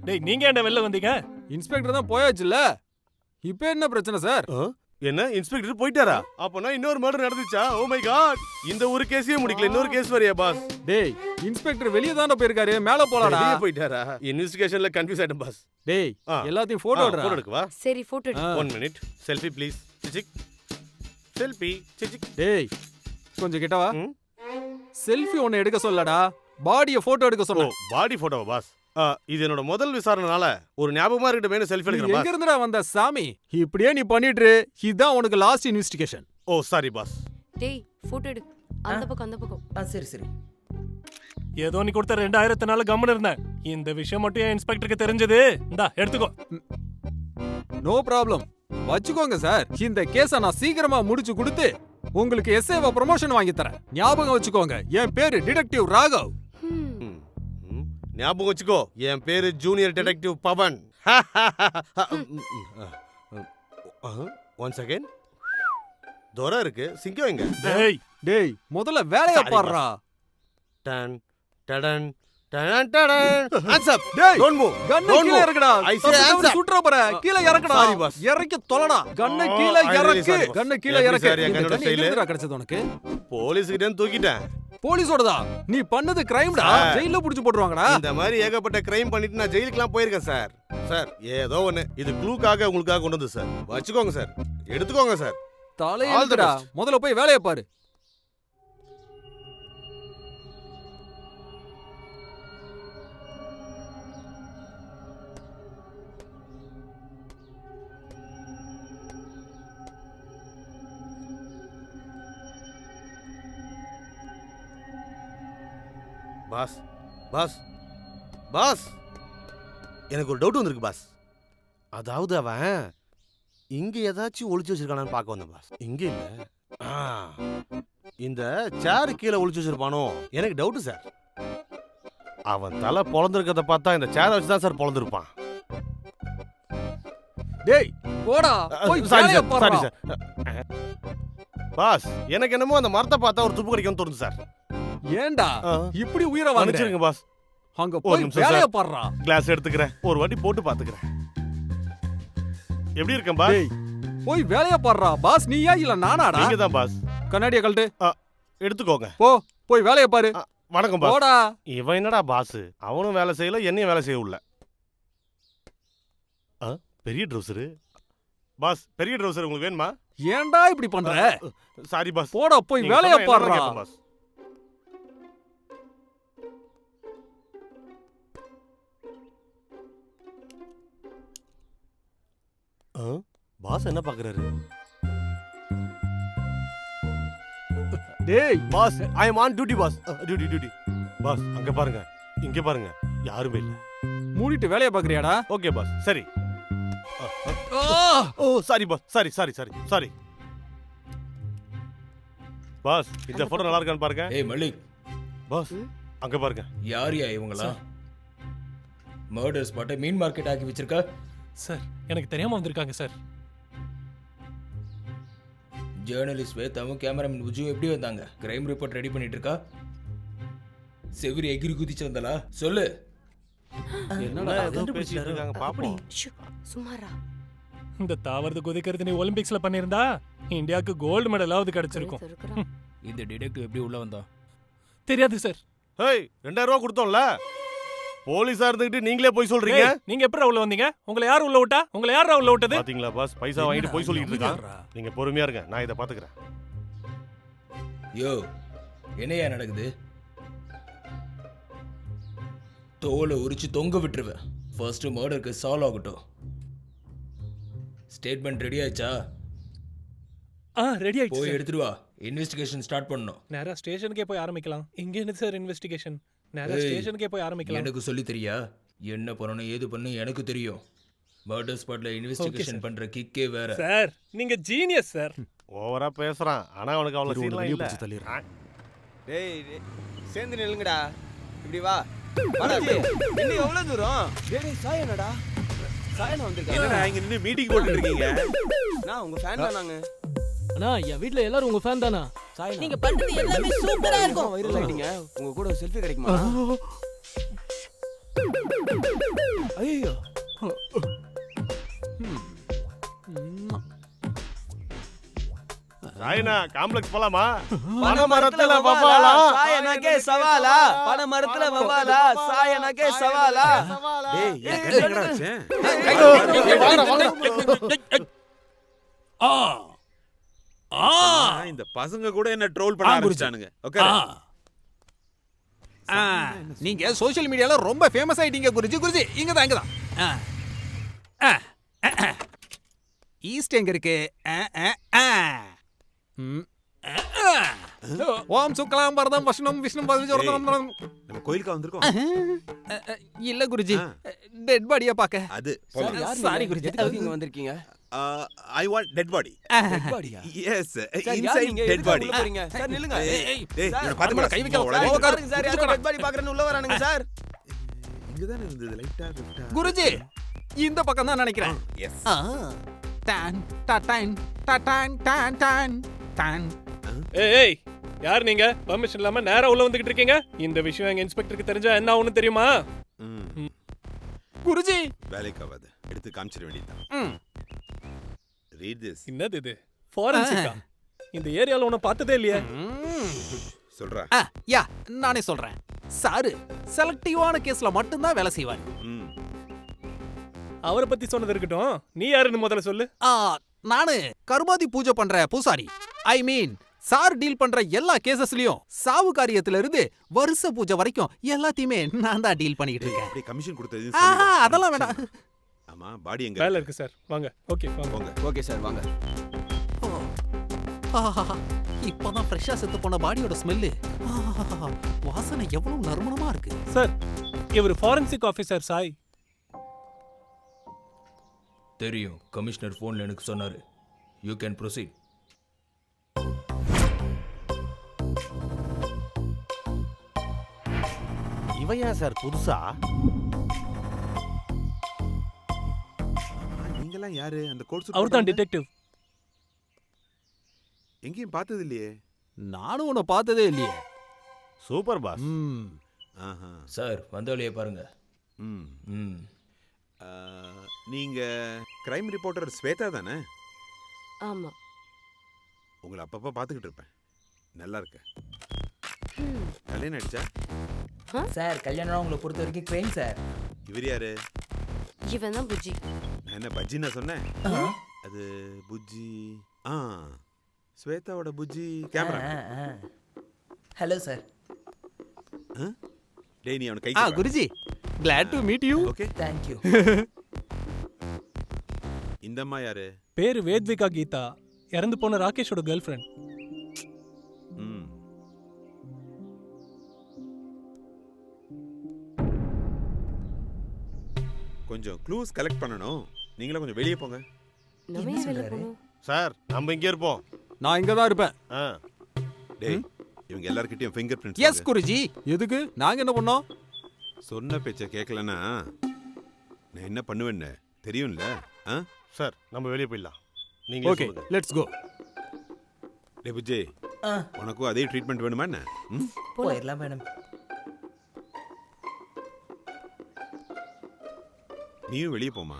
டேய் நீங்க என்ன வெளில வந்தீங்க? இன்ஸ்பெக்டர் தான் போயாச்சுல்ல, இப்போ என்ன பிரச்சனை சார்? என்ன இன்ஸ்பெக்டர் போயிட்டாரா? அப்பனா இன்னொரு மர்டர் நடந்துச்சா? ஓ மை காட், இந்த ஒரு கேஸையே முடிக்கல, இன்னொரு கேஸ் வரையா பாஸ்? டேய் இன்ஸ்பெக்டர் வெளியே தானே போயிருக்காரு, மேல போலாடா. வெளியே போயிட்டாரா? இன்வெஸ்டிகேஷன்ல கன்ஃபியூஸ் ஆயிட்டேன் பாஸ். டேய் எல்லாத்தையும் போட்டோ எடுடா. போட்டோ எடுக்கவா? சரி போட்டோ எடு. 1 மினிட். Selfie please. சிச்சிக் செல்ஃபி. சிச்சிக். டேய் கொஞ்சம் கிட்ட வா. செல்ஃபி ஒன்னு எடுக்க சொல்லடா, பாடியை போட்டோ எடுக்க சொல்ல. பாடி போட்டோவா பாஸ்? இது என்னோட முதல் விசாரணைனால ஒரு ஞாபகமா இருக்கட்டும் செல்ஃபி எடுக்கிறேன் பாஸ். எங்க இருந்துடா வந்த சாமி? இப்படியே நீ பண்ணிட்டு இதான் உனக்கு லாஸ்ட் இன்வெஸ்டிகேஷன். ஓ சாரி பாஸ். டேய் போட்டோ எடு. அந்த பக்கம். சரி. ஏதோ நீ கொடுத்த 2000 கம்முன்னு இருந்தேன். இந்த விஷயம் மட்டும் என் இன்ஸ்பெக்டருக்கு தெரிஞ்சது. இந்தா எடுத்துக்கோ. நோ ப்ராப்ளம், வச்சுக்கோங்க சார். இந்த கேஸை நான் சீக்கிரமா முடிச்சு கொடுத்து உங்களுக்கு எஸ்ஏவா ப்ரமோஷன் வாங்கி தரேன். ஞாபகம் வச்சுக்கோங்க, என் பேரு டிடெக்டிவ் ராகவ். ஞாபகம் வச்சுக்கோ, என் பேரு junior detective Pavan. One second. தோரா இருக்கு, சிங்கம் எங்க? டேய் முதல்ல வேலைய பாருடா. டன் டடன் டடன் டடன். Hands up. டேய் டோன்ட் மூவ். கண்ணு கீழ இறக்குடா. ஐ சே ஹேண்ட்ஸ் அப். சுட்றா பாரு, கீழ இறக்குடா. Sorry boss. இறக்கி தொலைடா. கண்ணு கீழ இறக்கு. கண்ணு கீழ இறக்கு. என்னோட ஸ்டைல் கிடைச்சது உனக்கு. போலீஸ் கிட்ட தூக்கிட்டேன். போலீஸோடதா? நீ பண்ணது கிரைம்டா, ஜெயில புடிச்சு போடுவாங்கடா. இந்த மாதிரி ஏகப்பட்ட கிரைம் பண்ணிட்டு நான் ஜெயிலுக்குலாம் போயிருக்கேன் சார். சார் ஏதோ ஒண்ணு, இது க்ளூக்காக உங்களுக்காக கொண்டு வந்து சார். வச்சுக்கோங்க சார், எடுத்துக்கோங்க சார். தலையெழுத்துடா, முதல்ல போய் வேலைய பாரு. பாஸ் பாஸ் பாஸ், எனக்கு ஒரு டவுட் வந்திருக்கு பாஸ். அதாவது அவன் இங்க ஏதாச்சும் ஒளிச்சு வச்சிருக்கானான்னு பார்க்க வந்தேன் பாஸ். இங்க இல்ல, இந்த சேர் கீழே ஒளிச்சு வச்சிருப்பானோ எனக்கு டவுட் சார். அவன் தலை பொழந்திருக்கிறத பார்த்தா இந்த சேரை வச்சுதான் சார் பொழந்திருப்பான். டேய் போடா, போய் சாரி வேலைய சார், பாருடா. Sorry sir. பாஸ் எனக்கு என்னமோ அந்த மரத்தை பார்த்தா ஒரு துப்பு கிடைக்கும்னு தோணுது சார். ஏன்டா இப்படி உயிரை வாங்கிச்சிருங்க பாஸ். அங்க போய் வேலைய பாருடா. கிளாஸ் எடுத்துக்கிறேன், ஒரு வாட்டி போட்டு பாத்துக்கிறேன். எப்படி இருக்கேன் பாஸ்? போய் வேலைய பாருடா. பாஸ் நீயா இல்ல நானாடா? நீங்க தான் பாஸ். கண்ணாடிய கழட்டு. எடுத்துக்கோங்க. போய் வேலைய பாரு. வணக்கம் பாஸ். போடா. இவன் என்னடா பாஸ், அவனும் வேலை செய்யல, என்னையும் வேலை செய்ய உள்ள. பெரிய ட்ரௌசர் பாஸ், பெரிய ட்ரௌசர் உங்களுக்கு வேணுமா? ஏன்டா இப்படி பண்ற? Sorry boss. போடா, போய் வேலைய பாருடா. பாஸ் பாஸ் என்ன பாக்குறாரு? டேய் boss, I am on duty boss. Duty boss. அங்க பாருங்க, இங்க பாருங்க, யாருமே இல்ல. மூடிட்டு வேலைய பாக்குறியாடா? ஓகே பாஸ், சரி. Oh sorry boss, sorry sorry sorry sorry boss. இந்த போட்டோ நல்லா இருக்கான்னு பாருங்க. ஏய் மல்லிக் பாஸ், அங்க பாருங்க. யாரியா இவங்களா? மர்டர் ஸ்பாட்டை மீன் மார்க்கெட் ஆக்கி வச்சிருக்க சார். எனக்கு தெரியாம வந்திருக்காங்க சார். ஜேர்னலிஸ்ட் வேதாவும் கேமராமேன் விஜயும் எப்படி வந்தாங்க? கிரைம் ரிப்போர்ட் ரெடி பண்ணிட்டு இருக்கா? செவிரி எகிரி குதிச்சு வந்தாளா? சொல்லு. என்னடா ஏதோ பேசிட்டு இருக்காங்க, பாப்போம். சுமாரா இந்த தாவரது குதிக்கிறது நீ ஒலிம்பிக்ஸ்ல பண்ணிருந்தா இந்தியாவுக்கு கோல்டு மெடலாவது கிடைச்சிருக்கும். இந்த டிடெக்டிவ் எப்படி உள்ள வந்தா? தெரியாது சார். ஹேய், 2000 ரூபாய் கொடுத்தோம்ல, போலீஸா இருந்துகிட்டு நீங்களே போய் சொல்றீங்க. நீங்க எப்படி உள்ள வந்தீங்க? உங்களை யார் உள்ள விட்டா? உங்களை யாரா உள்ள விட்டது? பாத்தீங்களா பாஸ், பைசா வாங்கிட்டு போய் சொல்லிட்டு இருக்கான். நீங்க பொறுமையா இருங்க, நான் இத பாத்துக்கறேன். யோ, என்னையா நடக்குது? தோலை உரிச்சு தொங்க விட்டுருவேன். ஃபர்ஸ்ட் மர்டருக்கு சால்வ் ஆகட்டும். ஸ்டேட்மெண்ட் ரெடி ஆயிச்சா? ரெடி ஆயிடுச்சு. போய் எடுத்துட்டு வா, இன்வெஸ்டிகேஷன் ஸ்டார்ட் பண்ணனும். நேரா ஸ்டேஷனுக்கே போய் ஆரம்பிக்கலாம். இங்க என்ன சார் இன்வெஸ்டிகேஷன்? நேரா ஸ்டேஷனுக்கே போய் ஆரம்பிக்கலாம். எனக்கு சொல்லி தெரியா? என்ன பண்ணனும் ஏது பண்ணனும் எனக்கு தெரியும். மர்டர் ஸ்பாட்ல இன்வெஸ்டிகேஷன் பண்ற கிக்கே வேற. சார் நீங்க ஜீனியஸ் சார். ஓவரா பேசுறான், ஆனா அவனுக்கு அவ்வளவு சீன்லாம் இல்ல. டேய் சேர்ந்து நில்லுங்கடா. இப்படி வா. வாடா. இன்னும் எவ்வளவு தூரம்? டேய் சாயனடா. சாயன வந்திருக்காங்க. என்னடா இங்க நின்னு மீட்டிங் போட்டுட்டு இருக்கீங்க? நான் உங்க ஃபேன் தான். நாங்க அண்ணா என் வீட்ல எல்லாரும் உங்க ஃபேன் தானா? சாயன நீங்க பண்றது எல்லாமே சூப்பரா இருக்கும். வைரல் ஆயிட்டீங்க. உங்க கூட செல்ஃபி கிடைக்குமா? ஐயோ ராயனா காம்ப்ளெக்ஸ் போலாமா? பனமரத்துல வவாலா சாயனகே சவாலா பனமரத்துல வவாலா சாயனகே சவாலா. டேய் என் கண்ணு எங்கடா வச்சேன்? இந்த பசங்க கூட என்ன ட்ரோல் பண்ண ஆரம்பிச்சானுங்க. ஓகே நீங்க சோஷியல் மீடியால ரொம்ப ஃபேமஸ் ஆயிட்டீங்க குருஜி. குருஜி இங்கதான் ஈஸ்ட் எங்க இருக்கு? ஓம் சுக்லாம் பரதம் வஷ்ணம் விஷ்ணு பதவிஜோரம். நம்ம கோயிலுக்கு வந்திருக்கோம். இல்ல குருஜி, டெட் பாடியா பாக்க. அது சாரி குருஜி, எதுக்கு இங்க வந்திருக்கீங்க? I want dead body. Dead பாடியா? Yes, சார், inside நீங்க dead body. உள்ள போறீங்க? சார் நில்லுங்க. டேய் சார், பாத்து கை வைக்க பாருங்க சார், யாரோ டெட் பாடி பாக்குறேன்னு உள்ள வரானுங்க சார். இங்க தான் இருந்தது லைட்டா விட்டா. குருஜி இந்த பக்கம் தான் நினைக்கிறேன். எஸ். டான் டான் டான் டான் டான் டான். ஏய் யார் நீங்க? பர்மிஷன் இல்லாம நேரா உள்ள வந்துகிட்டு இருக்கீங்க. இந்த விஷயம் எங்க இன்ஸ்பெக்டருக்கு தெரிஞ்சா என்ன ஆகும்னு தெரியுமா? குருஜி வேலைக்கு ஆகாது, எடுத்து காமிச்சிட வேண்டியதுதான். Read this. என்னது இது? ஃபாரன்சிக்கா? இந்த ஏரியால உன்னை பார்த்ததே இல்லையே. சொல்றா. யா நானே சொல்றேன். சாரு செலக்டிவான கேஸ்ல மட்டும் தான் வேலை செய்வாரு. அவரை பத்தி சொன்னது இருக்கட்டும், நீ யாருன்னு முதல்ல சொல்லு. நானு கருமாதி பூஜை பண்ற பூசாரி. ஐ மீன் சார் டீல் பண்ற எல்லா கேசஸ்லயும் சாவு காரியத்துல இருந்து வருஷ பூஜை வரைக்கும் எல்லாத்தையுமே நான் தான் டீல் பண்ணிட்டு இருக்கேன். அப்படியே கமிஷன் கொடுத்தது. அதெல்லாம் வேண்டாம். ஆமா பாடி எங்க? வேலை இருக்கு சார், வாங்க. ஓகே வாங்க. ஓகே சார் வாங்க. இப்பதான் ஃப்ரெஷ்ஷா செத்து போன பாடியோட ஸ்மெல்லு. வாசனை எவ்வளவு நறுமணமா இருக்கு. சார் இவர் ஃபாரன்சிக் ஆபீசர் சாய். தெரியும், கமிஷனர் ஃபோன்ல எனக்கு சொன்னாரு. You can proceed. இவன் ஏன் சார் புதுசா? நீங்கலாம் யாரு? அந்த கோட் அவர்தான் டிடெக்டிவ். எங்கேயும் பார்த்தது இல்லையே. நானும் உன்னை பார்த்ததே இல்லையே. Super pass. சார் வந்த வழியே பாருங்க. நீங்க கிரைம் ரிப்போர்ட்டர் ஸ்வேதா தானே? ஆமா. உங்களை அப்பப்ப பார்த்துக்கிட்டு இருப்பேன். நல்லா இருக்க. கல்யாணம் ஆயிடுச்சா? சார் கல்யாணம் உங்களை பொறுத்த வரைக்கும் கிரைம் சார். இவர் யாரு? இவன் தான் புஜ்ஜி. நான் என்ன பஜ்ஜின்னு சொன்னேன்? அது புஜ்ஜி. ஸ்வேதாவோட புஜ்ஜி கேமரா. Hello sir. டேய் நீ அவன கை Guruji glad to meet you. ஓகே தேங்க் யூ. இந்தம்மா யாரு? பேரு வேத்விகா கீதா, இறந்து போன ராகேஷோட கேர்ள் ஃப்ரெண்ட். கொஞ்சம் க்ளூஸ் கலெக்ட் பண்ணனும். நீங்களே கொஞ்சம் வெளியே போங்க. நம்ம வெளிய போறோம். சார் நம்ம இங்க இருப்போம். நான் இங்க தான் இருப்பேன். டேய் இவங்க எல்லார்கிட்டயும் ஃபிங்கர் பிரிண்ட்ஸ். எஸ் குருஜி. எதுக்கு? நாங்க என்ன பண்ணோம்? சொன்ன பேச்ச கேட்கலனா நான் என்ன பண்ணுவேன்னு தெரியும்ல. சார் நம்ம வெளியே போயிடலாம். நீங்க ஓகே லெட்ஸ் கோ. டேய் புஜ்ஜி, உனக்கு அதே ட்ரீட்மெண்ட் வேணுமா என்ன? போயிடலாம் மேடம். நீயும் வெளியே போமா.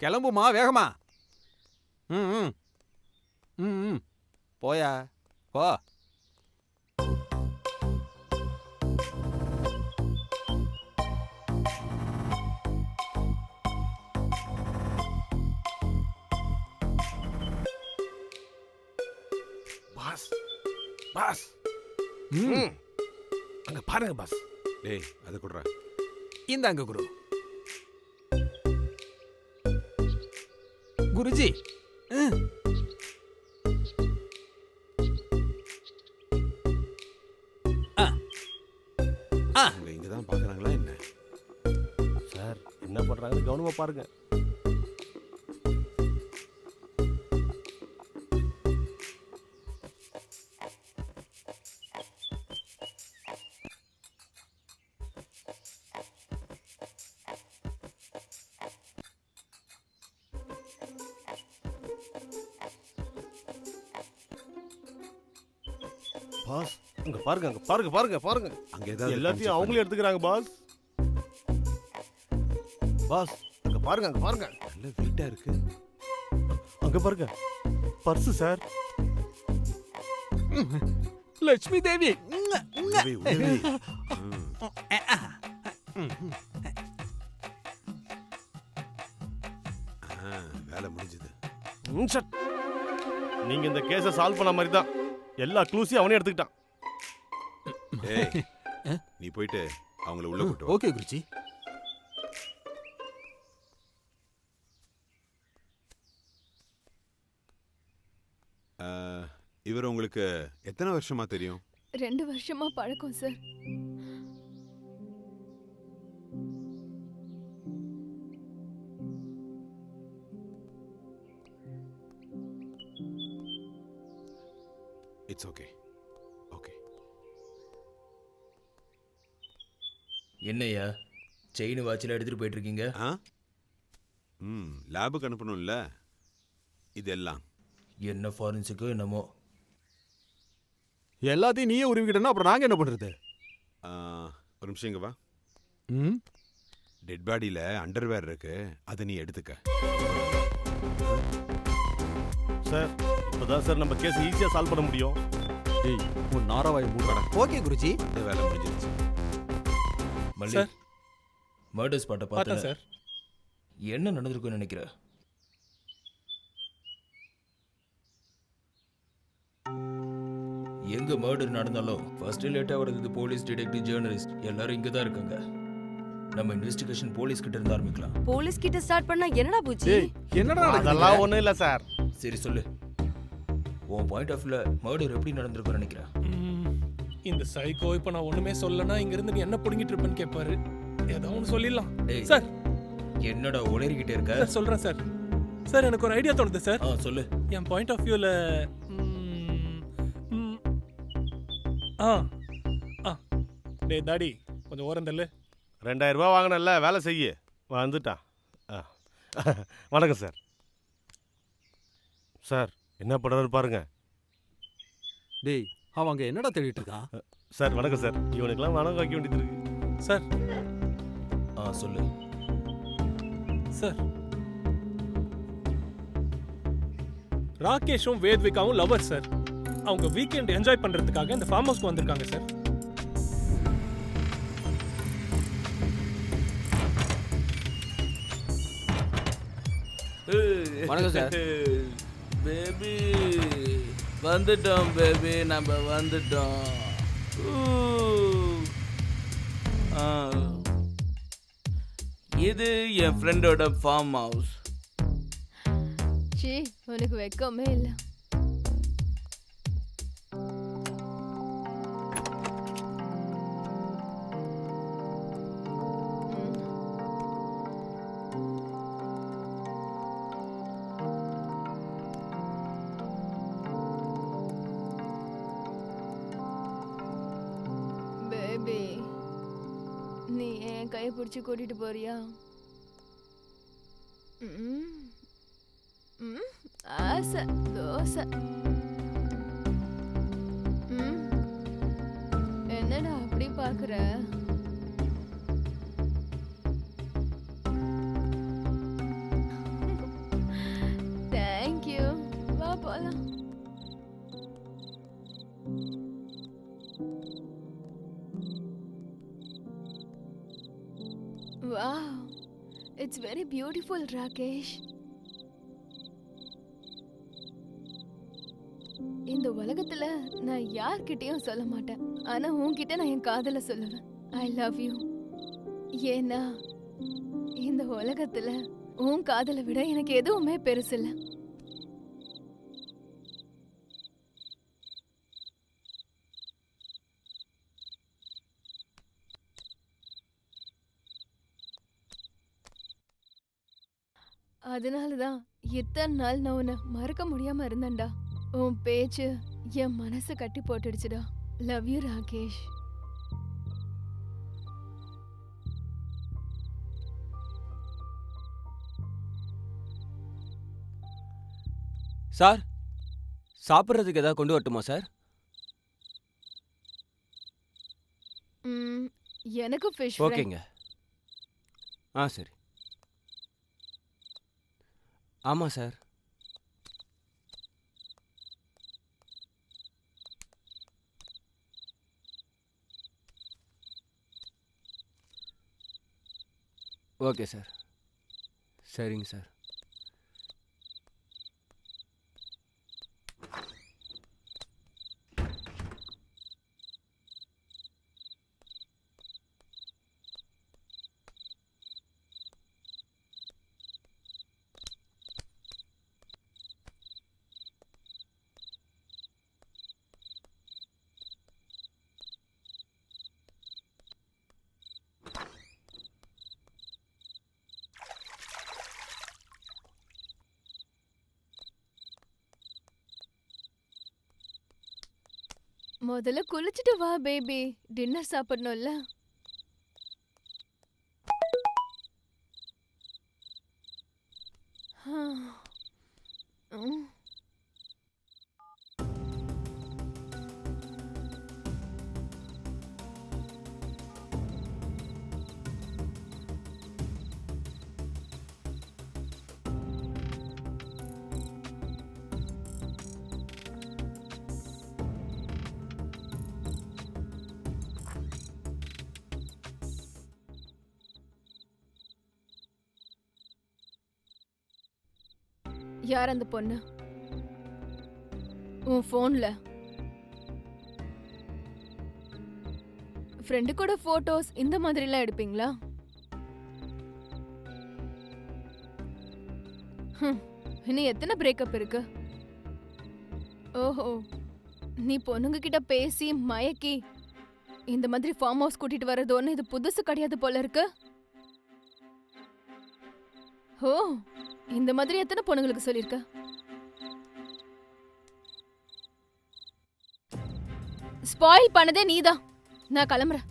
கிளம்புமா வேகமா. போயா போ. Boss boss. அங்க பாருங்க பாஸ். டேய் அத குடுறா. இந்தாங்க குரு. குருஜி இங்க தான் பாக்குறாங்களா என்ன? சார் என்ன பண்றாங்கன்னு கவனமா பாருங்க. பாஸ் அங்க பாருங்க அங்க பாருங்க பாருங்க பாருங்க அங்க ஏதாவது எல்லாத்தையும் அவங்களே எடுத்துக்கிறாங்க பாஸ். பாஸ் அங்க பாருங்க அங்க பாருங்க. நல்ல வெயிட்டா இருக்கு. அங்க பாருங்க பர்ஸ் சார். லட்சுமி தேவி உதவி, உதவி. வேலை முடிஞ்சது. நீங்க இந்த கேஸை சால்வ் பண்ண மாதிரி தான் எல்லா க்ளூஸையும் அவனே எடுத்துக்கிட்டான். ஏய், நீ போயிட்டு அவங்கள உள்ள கூட்டு வா. ஓகே குருஜி. இவர் உங்களுக்கு எத்தனை வருஷமா தெரியும்? 2 வருஷமா பழக்கம் சார். It's okay. ஓகே. என்னையா செயின் வாட்சில் எடுத்துட்டு போயிட்டு இருக்கீங்க? லேபுக்கு அனுப்பணும்ல இதெல்லாம். என்ன ஃபாரன்ஸுக்கு என்னமோ. எல்லாத்தையும் நீயே உருவிக்கிட்டனா அப்புறம் நாங்க என்ன பண்றது? ஒரு நிமிஷம் இங்க வா. டெட் பாடியில அண்டர்வேர் இருக்கு, அதை நீ எடுத்துக்க. சார் இப்போதான் சார் நம்ம கேஸ் ஈஸியா சால்வ் பண்ண முடியும். ஏய் உன் நாராவாய் மூடடா. ஓகே குருஜி. இந்த வேலை முடிஞ்சிருச்சு. மல்லி சார். மர்டர் ஸ்பாட்டை பார்த்தா பார்த்தேன் சார். என்ன நடந்திருக்குன்னு நினைக்கிற? எங்க மர்டர் நடந்தாலும் ஃபர்ஸ்ட் லேட்டா வருது போலீஸ், டிடெக்டிவ், ஜேர்னலிஸ்ட் எல்லாரும் இங்க தான் இருக்காங்க. நம்ம இன்வெஸ்டிகேஷன் போலீஸ் கிட்ட இருந்து ஆரம்பிக்கலாம். போலீஸ் கிட்ட ஸ்டார்ட் பண்ணா என்னடா பூச்சி? என்னடா அதெல்லாம் ஒண்ணும் இல்ல சார். சரி சொல்லு, உன் பாயிண்ட் ஆஃப் வியூல மர்டர் எப்படி நடந்திருக்குன்னு நினைக்கிற? இந்த சைக்கோ இப்ப நான் ஒண்ணுமே சொல்லனா இங்க இருந்து நீ என்ன புடுங்கிட்டு இருப்பேன்னு கேட்பாரு. ஏதோ ஒன்று சொல்லிடலாம் டேய், சார். என்னடா உளறிக்கிட்டே இருக்க? சார் சொல்றேன் சார். சார் எனக்கு ஒரு ஐடியா தோணுது சார். சொல்லு. என் பாயிண்ட் ஆஃப் வியூல டேய் தாடி கொஞ்சம் ஓரம் தள்ளு. 2000 ரூபாய் வாங்கினல்ல, வேலை செய்ய வந்துட்டான். வணக்கம் சார். சார் என்ன பண்ணுறாரு பாருங்க. டேய் அவன் அங்க என்னடா தேடிட்டு இருக்கான்? சார் வணக்கம் சார். இவனுக்கெல்லாம் வணக்கம் வைக்க வேண்டியது இருக்கு சார். சொல்லு சார். ராகேஷும் வேத்விகாவும் லவர் சார். அவங்க வீக்கெண்ட் என்ஜாய் பண்றதுக்காக இந்த ஃபார்ம் ஹவுஸ்க்கு வந்திருக்காங்க சார். வணக்கம் சார். பேபி வந்துட்டோம் பேபி, நம்ம வந்துட்டோம். இது என் ஃப்ரெண்டோட ஃபார்ம் ஹவுஸ். சீ, உனக்கு வெக்கமே இல்ல. பேபி, நீ என் கையை பிடிச்சி கூட்டிட்டு போறியா? ஆசை தோசை. என்னடா அப்படி பாக்குற? தேங்க்யூ. வா போலாம். Wow, it's very beautiful, Rakesh. இந்த உலகத்துல நான் யார்கிட்டயும் சொல்ல மாட்டேன், ஆனா உன்கிட்ட நான் என் காதல சொல்லுவேன். I love you. ஏன்னா இந்த உலகத்துல உன் காதலை விட எனக்கு எதுவுமே பெருசில்ல. அதனாலதான் இத்தனை நாள் நான் உன்னை மறக்க முடியாம இருந்தேன்டா. உன் பேச்சு என் மனசை கட்டி போட்டுடுச்சுடா. Love you Rakesh. சார், சாப்பிட்றதுக்கு ஏதாவது கொண்டு வரட்டுமா சார்? எனக்கு ஃபிஷ் ஓகேங்க. ஆ சரி. ஆமா சார். Okay sir. சரிங்க சார். முதல்ல குளிச்சுட்டு வா பேபி, டின்னர் சாப்பிடணும்ல. ம். யார் அந்த பொண்ணு? உன் போன்ல ஃப்ரெண்டு கூட போட்டோஸ் இந்த மாதிரிலாம் எடுப்பீங்களா? இன்னும் எத்தனை பிரேக்கப் இருக்கு? ஓஹோ, நீ பொண்ணுங்க கிட்ட பேசி மயக்கி இந்த மாதிரி ஃபார்ம் ஹவுஸ் கூட்டிட்டு வர்றது ஒண்ணு இது புதுசு கிடையாது போல இருக்கு. ஓ, இந்த மாதிரி எத்தனை பொண்ணுங்களுக்கு சொல்லிருக்க? ஸ்பாயில் பண்ணதே நீதான். நான் கிளம்புறேன்.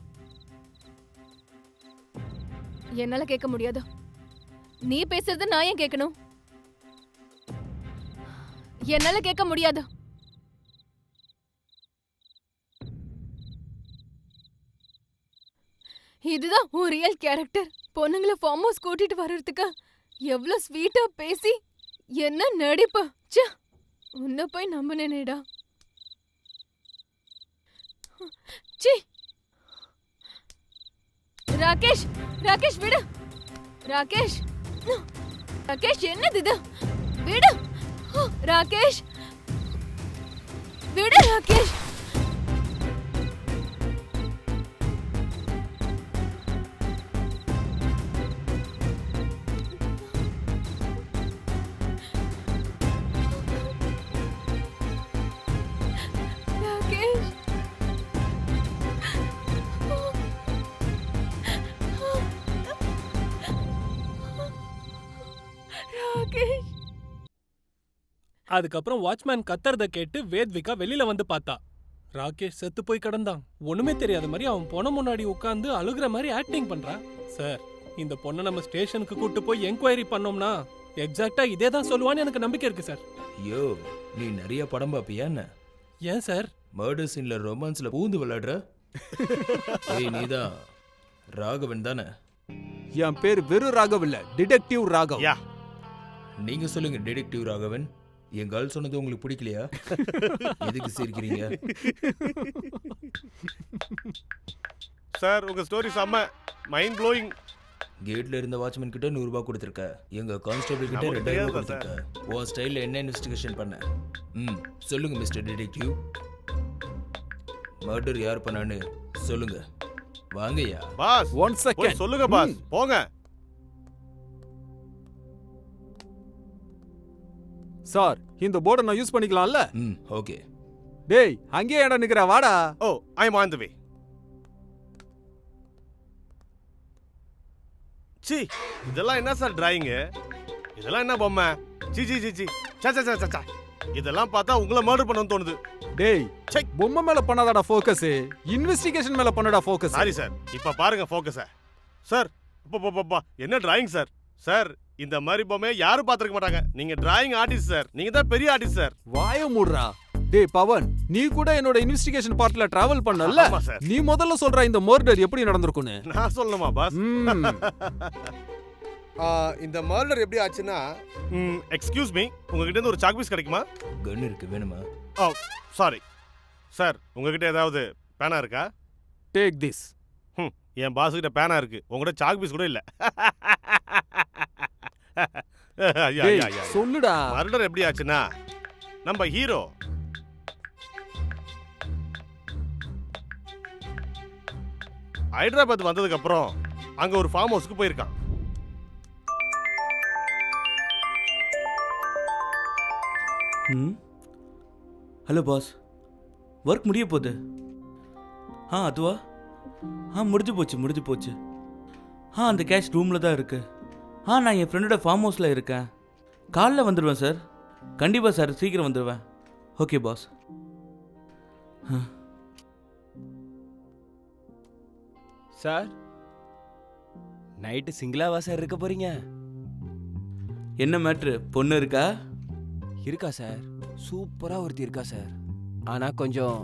என்னால கேட்க முடியாது. நீ பேசுறது நான் ஏன் கேட்கணும்? என்னால கேட்க முடியாது. இதுதான் உன் ரியல் கேரக்டர். பொண்ணுங்களை ஃபார்ம் ஹவுஸ் கூட்டிட்டு வர்றதுக்கு எவ்வளவு ஸ்வீட்டா பேசி என்ன நடிப்பு. ச்சே, உன்னை போய் நம்பினேடா. ச்சீ. ராகேஷ், ராகேஷ் விடு. ராகேஷ், ராகேஷ் என்னது இது? விடு ராகேஷ், விடு ராகேஷ். அதுக்கப்புறம் வாட்ச்மேன் கத்துறத கேட்டு வேத்விகா வெளியில வந்து பார்த்தா. ராகேஷ் செத்து போய் கிடந்தான். ஒண்ணுமே தெரியாத மாதிரி அவன் பொண்ணு முன்னாடி உட்கார்ந்து அழுகுற மாதிரி ஆக்டிங் பண்றான். சார், இந்த பொண்ணை நம்ம ஸ்டேஷனுக்கு கூட்டு போய் என்கொயரி பண்ணோம்னா எக்ஸாக்ட்டா இதே தான் சொல்லுவான்னு எனக்கு நம்பிக்கை இருக்கு சார். ஐயோ, நீ நிறைய படம் பாப்பியா என்ன? ஏன் சார்? மர்டர் சீன்ல ரொமான்ஸ்ல பூந்து விளையாடுற? ஏய், நீதான் ராகவன் தானே? என் பேர் வெறும் ராகவ் இல்ல, டிடெக்டிவ் ராகவ். நீங்க சொல்லுங்க டிடெக்டிவ் ராகவன். என் கேர்ள் சொன்னது உங்களுக்கு பிடிக்கலையா? எதுக்கு சிரிக்கிறீங்க? சார், உங்க ஸ்டோரி செம்ம மைண்ட் ப்ளோயிங். கேட்ல இருந்த வாட்ச்மேன் கிட்ட 100 ரூபாய் கொடுத்திருக்க. எங்க கான்ஸ்டபிள் கிட்ட 2000 ரூபாய் கொடுத்திருக்க. உன் ஸ்டைல்ல என்ன இன்வெஸ்டிகேஷன் பண்ண? சொல்லுங்க மிஸ்டர் டிடெக்டிவ். மர்டர் யார் பண்ணான்னு சொல்லுங்க. வாங்கய்யா. பாஸ், 1 செகண்ட் சொல்லுங்க பாஸ். போங்க சார். இந்த போர்டை நான் யூஸ் பண்ணிக்கலாம்ல? ஓகே. டேய், அங்கேயே ஏடா நிக்கிற? வாடா. ஓ, ஐ am on the way. C, இதெல்லாம் என்ன சார் டிராயிங்? இதெல்லாம் என்ன பொம்மை? C C C C. சச்ச. இதெல்லாம் பார்த்தா உங்களை மர்டர் பண்ணனும் தோணுது. டேய், பொம்மை மேல பண்ணாதடா ஃபோக்கஸ். இன்வெஸ்டிகேஷன் மேல பண்ணடா ஃபோக்கஸ். சாரி சார், இப்ப பாருங்க ஃபோக்கஸ. சார், என்ன டிராயிங் சார்? சார், இந்த மாதிரி பொம்மையை யாரும் பார்த்திருக்க மாட்டாங்க. நீங்க டிராயிங் ஆர்டிஸ்ட் சார். நீங்க தான் பெரிய ஆர்டிஸ்ட் சார். வாய மூடுறா. டேய் பவன், நீ கூட என்னோட இன்வெஸ்டிகேஷன் பார்ட்ல டிராவல் பண்ணல. ஆமா சார். நீ முதல்ல சொல்ற இந்த மர்டர் எப்படி நடந்திருக்குன்னு. நான் சொல்லணுமா பாஸ்? இந்த மர்டர் எப்படி ஆச்சுன்னா, எக்ஸ்கியூஸ் மீ, உங்ககிட்ட இருந்து ஒரு சாக்பீஸ் கிடைக்குமா? கன் இருக்கு, வேணுமா? ஓ சாரி சார், உங்ககிட்ட ஏதாவது பேனா இருக்கா? Take this. என் பாஸ் கிட்ட பேனா இருக்கு, உங்ககிட்ட சாக்பீஸ் கூட இல்ல. சொல்லுடா. மர்டர் எப்படி ஆச்சுன்னா, நம்ம ஹீரோ ஹைதராபாத் வந்ததுக்கு அப்புறம் அங்க ஒரு ஃபார்ம் ஹவுஸ்க்கு போயிருக்கான். ஹலோ பாஸ், ஒர்க் முடிய போகுது. அதுவா? முடிஞ்சு போச்சு. அந்த கேஷ் ரூமில் தான் இருக்கு. நான் என் ஃப்ரெண்டோட ஃபார்ம் ஹவுஸில் இருக்கேன். காலைல வந்துடுவேன் சார். கண்டிப்பாக சார், சீக்கிரம் வந்துடுவேன். Okay boss. சார், நைட்டு சிங்கிளாவா சார் இருக்க போறீங்க? என்ன மேட்ரு, பொண்ணு இருக்கா? இருக்கா சார், சூப்பரா ஒருத்தி இருக்கா சார். ஆனா கொஞ்சம்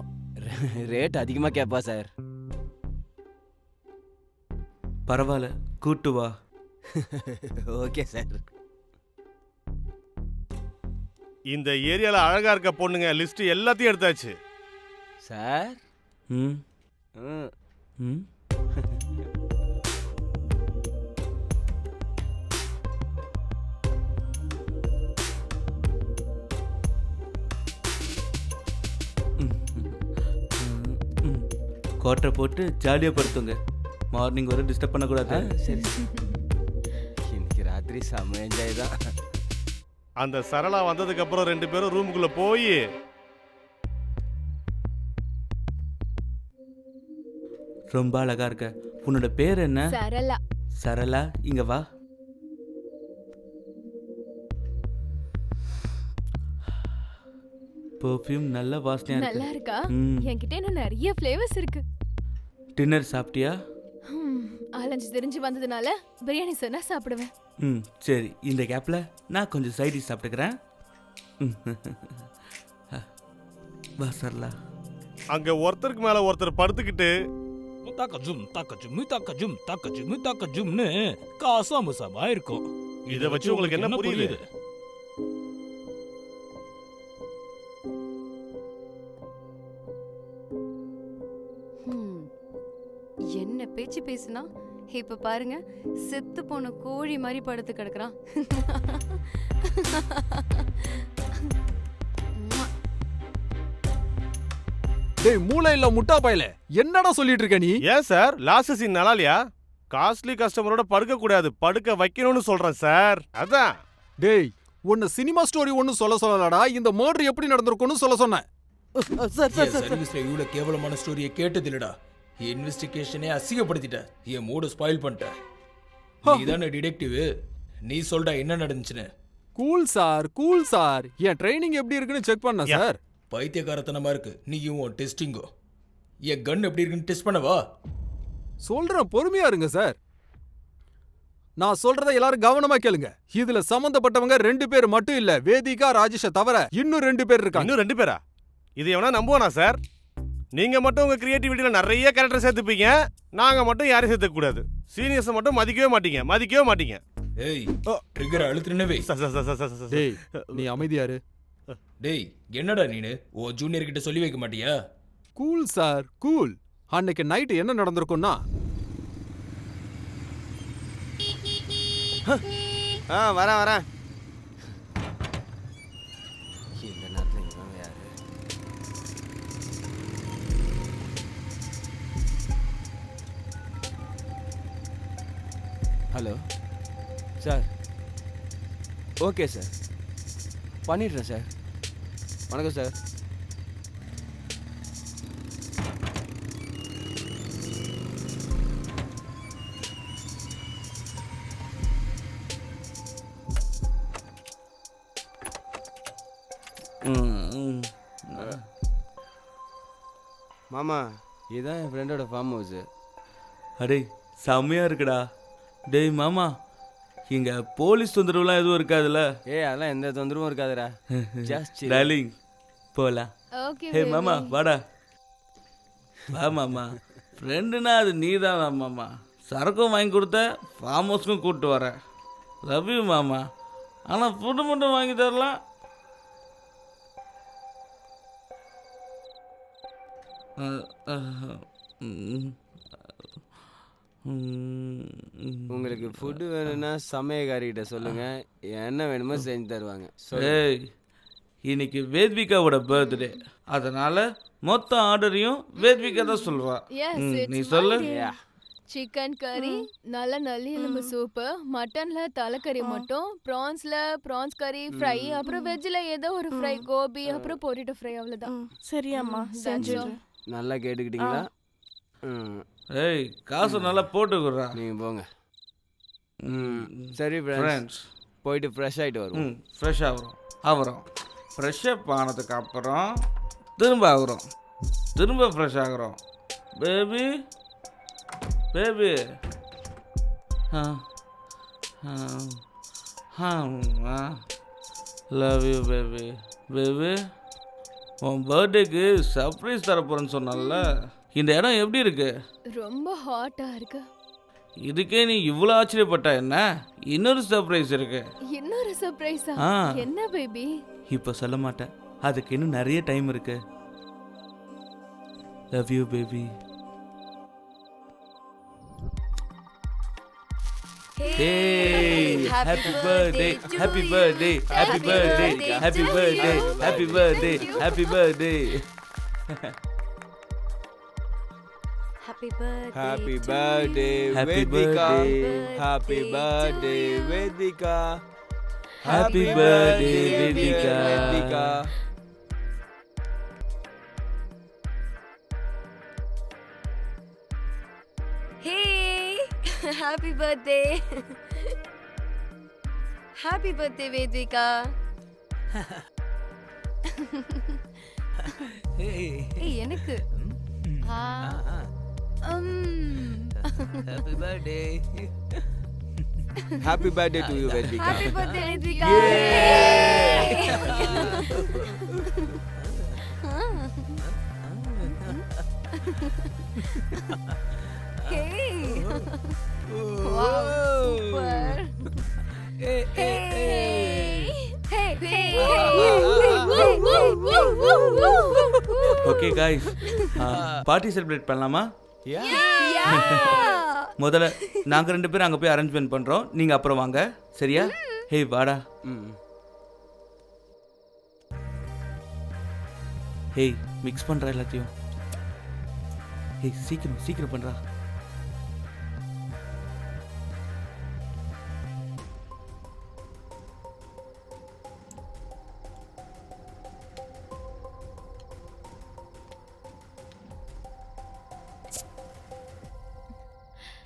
ரேட் அதிகமா கேட்பா சார். பரவாயில்ல, கூட்டு வா. Okay sir. இந்த ஏரியால அழகா இருக்க பொண்ணுங்க லிஸ்ட் எல்லாத்தையும் எடுத்தாச்சு சார். கோட்டை போட்டு ஜாலியாக படுத்துங்க. மார்னிங் வரை டிஸ்டர்ப் பண்ணக்கூடாது. சரி, இன்னைக்கு ராத்திரி செம்ம என்ஜாய் தான். அந்த சரளா வந்ததுக்கு அப்புறம் 2 பேரும் ரூமுக்குள்ள போய் ரொம்ப அழகா இருக்க. உன்னோட பேர் என்ன? சரளா. சரளா, இங்க வா. பெர்ஃப்யூம் நல்ல வாசனையா இருக்கு. நல்லா இருக்கா? என்கிட்ட இன்னும் நிறைய ஃப்ளேவர்ஸ் இருக்கு. டின்னர் சாப்பிட்டியா? ஆலஞ்சு தெரிஞ்சு வந்ததுனால பிரியாணி சொன்னா சாப்பிடுவேன். சரி, இந்த கேப்ல நான் கொஞ்சம் சைடி சாப்பிட்டுக்கிறேன். வா சரளா. அங்க ஒருத்தருக்கு மேல ஒருத்தர் படுத்துக்கிட்டு தாக்கஜும்னு காசா முசாபா இருக்கும். இதை வச்சு உங்களுக்கு என்ன புரியுது? என்ன பேச்சு பேசுனா, இப்ப பாருங்க செத்து போன கோழி மாதிரி படுத்து கிடக்குறான். டேய் மூளை இல்ல முட்டா பயல, என்னடா சொல்லிட்டு இருக்க நீ? ஏன் சார், லாஸ்ட் சீன் நல்லா இல்லையா? காஸ்ட்லி கஸ்டமரோட படுக்க கூடாது, படுக்க வைக்கணும்னு சொல்றேன் சார். அதான். டேய், உன்ன சினிமா ஸ்டோரி ஒன்னு சொல்லலடா, இந்த மர்டர் எப்படி நடந்திருக்கும்னு சொல்ல சொன்னேன். சர்வீஸ்ல இவ்வளவு கேவலமான ஸ்டோரியை கேட்டது இல்லடா. இன்வெஸ்டிகேஷனே அசிங்கப்படுத்திட்ட, என் மூட ஸ்பாயில் பண்ணிட்ட. நீதானே டிடெக்டிவ், நீ சொல்ற என்ன நடந்துச்சுன்னு. கூல் சார், என் ட்ரைனிங் எப்படி இருக்குன்னு செக் பண்ண சார். பைத்தியக்காரத்தனமா இருக்கு நீயும் உன் டெஸ்டிங்கோ. என் கன் எப்படி இருக்குன்னு டெஸ்ட் பண்ணவா? சொல்றேன், பொறுமையா இருங்க சார். நான் சொல்றத எல்லாரும் கவனமா கேளுங்க. இதுல சம்பந்தப்பட்டவங்க 2 பேர் மட்டும் இல்ல, வேதிகா ராஜேஷ தவிர இன்னும் 2 பேர் இருக்காங்க. இன்னும் 2 பேரா? இது எவனா நம்புவானா சார்? நீங்க மட்டும் உங்க கிரியேட்டிவிட்டியில நிறைய கேரக்டர் சேர்த்துப்பீங்க, நாங்க மட்டும் யாரையும் சேர்த்துக்க கூடாது. சீனியர்ஸை மட்டும் மதிக்கவே மாட்டீங்க. ஏய், ட்ரிகர் அழுத்துறனவே. டேய், நீ அமைதியா இரு. டேய், என்னடா நீனு ஓ ஜூனியர் கிட்ட சொல்லி வைக்க மாட்டியா? Cool sir, cool. அன்னைக்கு நைட் என்ன நடந்திருக்கும்னா, வரேன். இந்த நேரத்துல இவன் யாரு? Hello sir. ஓகே சார், பண்ணிடுறேன் சார். வணக்கம் சார். மாமா, இதுதான் என் ஃப்ரெண்டோட ஃபார்ம் ஹவுஸ். அடே செம்மையா இருக்குடா. டேய் மாமா, இங்க போலீஸ் தொந்தரவுலாம் எதுவும் இருக்காதுல்ல? அதெல்லாம் எந்த தொந்தரவும் இருக்காதுடா. டார்லிங், போலாம். ஓகே ஹே மாமா வாடா. வா மாமா. ஃப்ரெண்டுனா அது நீ தான் மாமா. சரக்கும் வாங்கி கொடுத்த, ஃபார்ம் ஹவுஸ்க்கும் கூப்பிட்டு வரேன். லவ் யூ மாமா. ஆனால் ஃபுட்டு மட்டும் வாங்கி தரலாம். உங்களுக்கு ஃபுட்டு வேணும்னா சமையக்காரிகிட்ட சொல்லுங்க, என்ன வேணுமோ செஞ்சு தருவாங்க. ஏய், இன்னைக்கு வேத்விகாவோட பர்த்டே, அதனால மொத்த ஆர்டரையும் வேத்விகா தான் சொல்லுவா. நீ சொல்லு. சிக்கன் கறி, நல்ல நல்லி எலும்பு சூப்பு, மட்டன்ல தலைக்கறி மட்டும், ப்ரான்ஸ் கறி ஃப்ரை, அப்புறம் வெஜ்ல ஏதோ ஒரு ஃப்ரை, கோபி, அப்புறம் பொரிட்டோ ஃப்ரை, அவ்வளவுதான். சரியாம்மா, செஞ்சிடுறேன். நல்லா கேட்டுக்கிட்டீங்களா? ஏய், காசு நல்லா போட்டுக்குறா. நீங்க போங்க. சரி ஃப்ரெண்ட்ஸ், போயிட்டு ஃப்ரெஷ் ஆகிட்டு வரும். ஃப்ரெஷ் ஆகிறோம். ஃப்ரெஷ் அப் ஆனதுக்கு அப்புறம் திரும்ப ஃப்ரெஷ் ஆகிறோம். Baby love you baby. உன் பர்த்டேக்கு சர்ப்ரைஸ் தரப்போறேன்னு சொன்னல, இந்த இடம் எப்படி இருக்கு? ரொம்ப ஹாட்டா இருக்கு. இதுக்கே நீ இவ்வளோ ஆச்சரியப்பட்ட என்ன? இன்னொரு சர்ப்ரைஸ் இருக்கு. இன்னொரு சர்ப்ரைஸா? என்ன பேபி? இப்போ சொல்ல மாட்டேன், அதுக்கு இன்னும் நிறைய டைம் இருக்கு. Love you baby. Hey, happy birthday, happy birthday, happy birthday, happy birthday, happy birthday, happy birthday. Happy birthday. Happy birthday, Happy Vedika. birthday. Happy birthday, Vedika. Happy birthday, Vedika. Hey, happy birthday. Happy birthday, Vedika. ஏய் எனக்கு Happy birthday. Happy birthday to you, Vedika. Happy birthday, Vedika. Hey. Wow, super. Hey, hey, Hey, hey, Okay guys, party celebrate பண்ணலாமா? முதல்ல நாங்க ரெண்டு பேரும் அங்க போய் arrangement பண்றோம், நீங்க அப்புறம் வாங்க, சரியா? ஹே வாடா. ஹே மிக்ஸ் பண்ற எல்லாத்தையும். ஹே சீக்கிரம் பண்றா.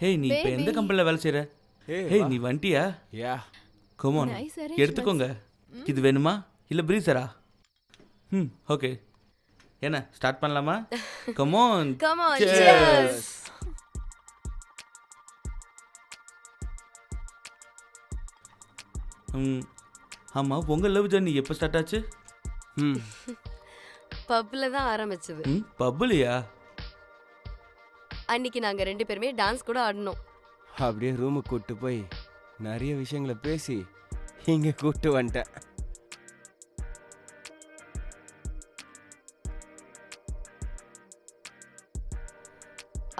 ஹே நீ இப்போ எந்த கம்பெனியில் வேலை செய்கிற? ஹே நீ வந்துட்டியா? கமான் எடுத்துக்கோங்க. இது வேணுமா இல்லை ப்ரீசரா? ஓகே, என்ன ஸ்டார்ட் பண்ணலாமா? கமான். Cheers. ஆமாம், உங்கள் லவ் ஜர்னி எப்போ ஸ்டார்ட் ஆச்சு? பப்ல தான் ஆரம்பிச்சது. பப்லையா? அன்னைக்கு நாங்க ரெண்டு பேருமே டான்ஸ் கூட ஆடணும். அப்படியே ரூமுக்கு கூப்பிட்டு போய் நிறைய விஷயங்களை பேசி இங்கே கூப்பிட்டு வந்துட்டேன்.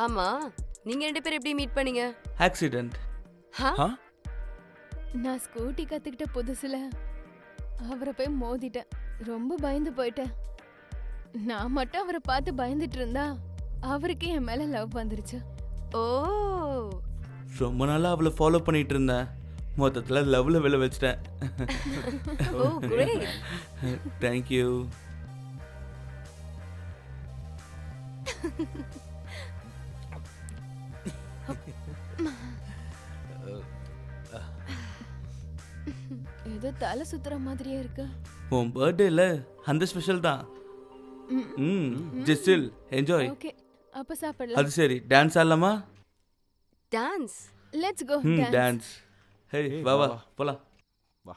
ஆமா, நீங்க ரெண்டு பேரும் எப்படி மீட் பண்ணீங்க? ஆக்சிடென்ட். நான் ஸ்கூட்டி கத்துக்கிட்ட புதுசுல அவரை போய் மோதிட்டேன். ரொம்ப பயந்து போயிட்டேன். நான் மட்டும் அவரை பார்த்து பயந்துட்டு இருந்தா அவருக்கு என் மேல லவ் வந்துருச்சு. ஓ, ரொம்ப நாளாக அவளை ஃபாலோ பண்ணிட்டு இருந்தேன். மொத்தத்தில் லவ்ல விழ வச்சிட்டேன். ஓ கிரேட். தேங்க்யூ. ஏதோ தலை சுத்துற மாதிரியே இருக்கு. உன் பர்த்டேல அந்த ஸ்பெஷல் தான். Just enjoy. ஓகே, அப்ப சாப்பிடலாம். அது சரி, டான்ஸ் ஆடலாமா? Dance? Let's go dance. Hey வா வா போலாம். வா.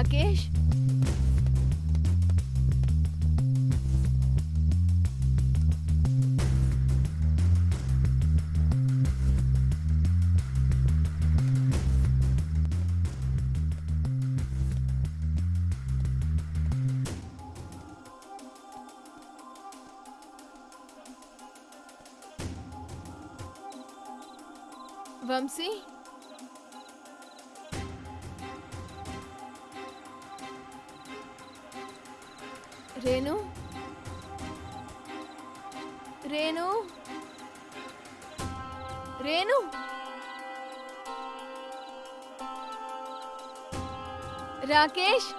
ராகேஷ் வம்சி ரேணு ரேணு ரேணு ராகேஷ்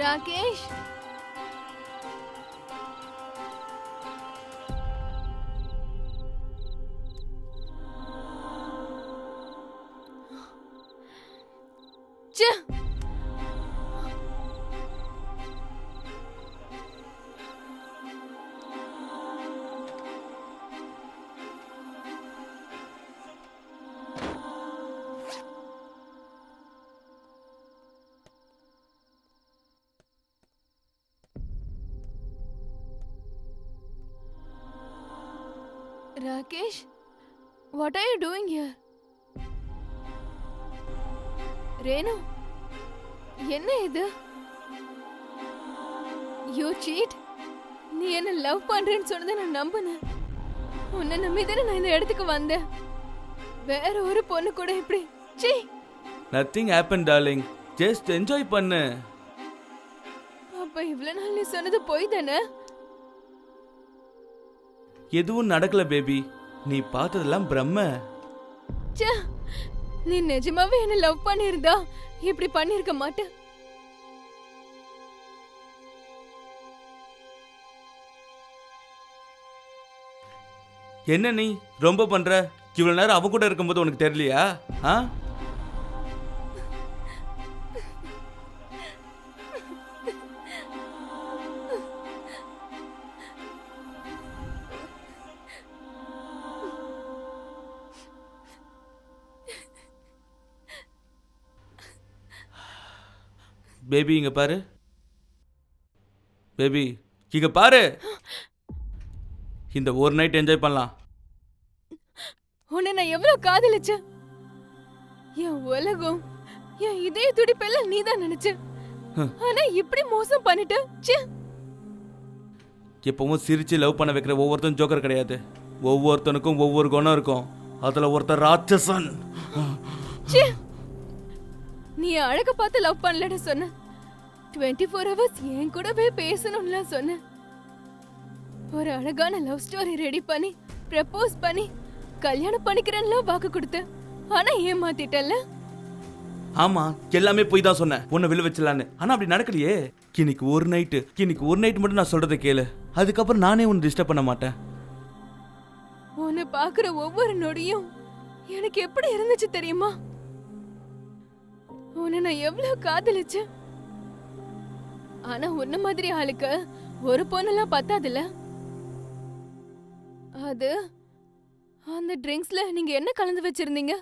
ராகேஷ் ச்சே Rakesh, what are you doing here? Renu, என்ன இது? You cheat? நீ என்ன லவ் பண்றேன்னு சொன்னதை நான் நம்பினேன். உன்னை நம்பிதானே நான் இந்த இடத்துக்கு வந்தேன். வேற ஒரு பொண்ணு கூட இப்படி சீ. Nothing happen darling, just enjoy பண்ணு. அப்ப இவ்வளவு நாள் நீ சொன்னது போய் தானே? எதுவும் நடக்கல பேபி, நீ பார்த்ததெல்லாம் பிரம்ம. ச்சே, நீ நிஜமாவே என்ன லவ் பண்ணிருந்தா இப்படி பண்ணிருக்க மாட்ட. என்ன நீ ரொம்ப பண்ற? இவ்வளவு நேரம் அவ கூட இருக்கும்போது உனக்கு தெரியலையா? பேபி இங்க பாரு, பேபி இங்க பாரு. இந்த ஒரு நைட் என்ஜாய் பண்ணலாம். உன்னை நான் எவ்வளவு காதலிச்சேன். என் உலகம், என் இதய துடிப்பெல்லாம் நீதான் நினைச்ச. ஆனா இப்படி மோசம் பண்ணிட்ட. எப்பவும் சிரிச்சு லவ் பண்ண வைக்கிற ஒவ்வொருத்தரும் ஜோக்கர் கிடையாது. ஒவ்வொருத்தனுக்கும் ஒவ்வொரு குணம் இருக்கும். அதுல ஒருத்தர் ராட்சசன். நீ அழக பார்த்து லவ் பண்ணலன்னு சொன்ன. 24 hours என் கூடவே பேசணும்ல சொன்ன. ஒரு அழகான லவ் ஸ்டோரி ரெடி பண்ணி ப்ரப்போஸ் பண்ணி கல்யாணம் பண்ணிக்கிறேன்ல வாக்கு கொடுத்த. ஆனா ஏமாத்திட்டல்ல. ஆமா, எல்லாமே போய் தான் சொன்னேன் உன்னை விழ வச்சலான்னு. ஆனா அப்படி நடக்கலையே. இன்னைக்கு ஒரு நைட்டு மட்டும் நான் சொல்றதை கேளு. அதுக்கப்புறம் நானே உன்னை டிஸ்டர்ப் பண்ண மாட்டேன். உன்னை பாக்குற ஒவ்வொரு நொடியும் எனக்கு எப்படி இருந்துச்சு தெரியுமா? உன்னை நான் எவ்வளவு காதலிச்சேன். ஆனா உன்ன மாதிரி ஆளுக்கு ஒரு பொண்ணெல்லாம் பத்தாதுல்ல. அது அந்த ட்ரிங்க்ஸ்ல நீங்க என்ன கலந்து வச்சிருந்தீங்க?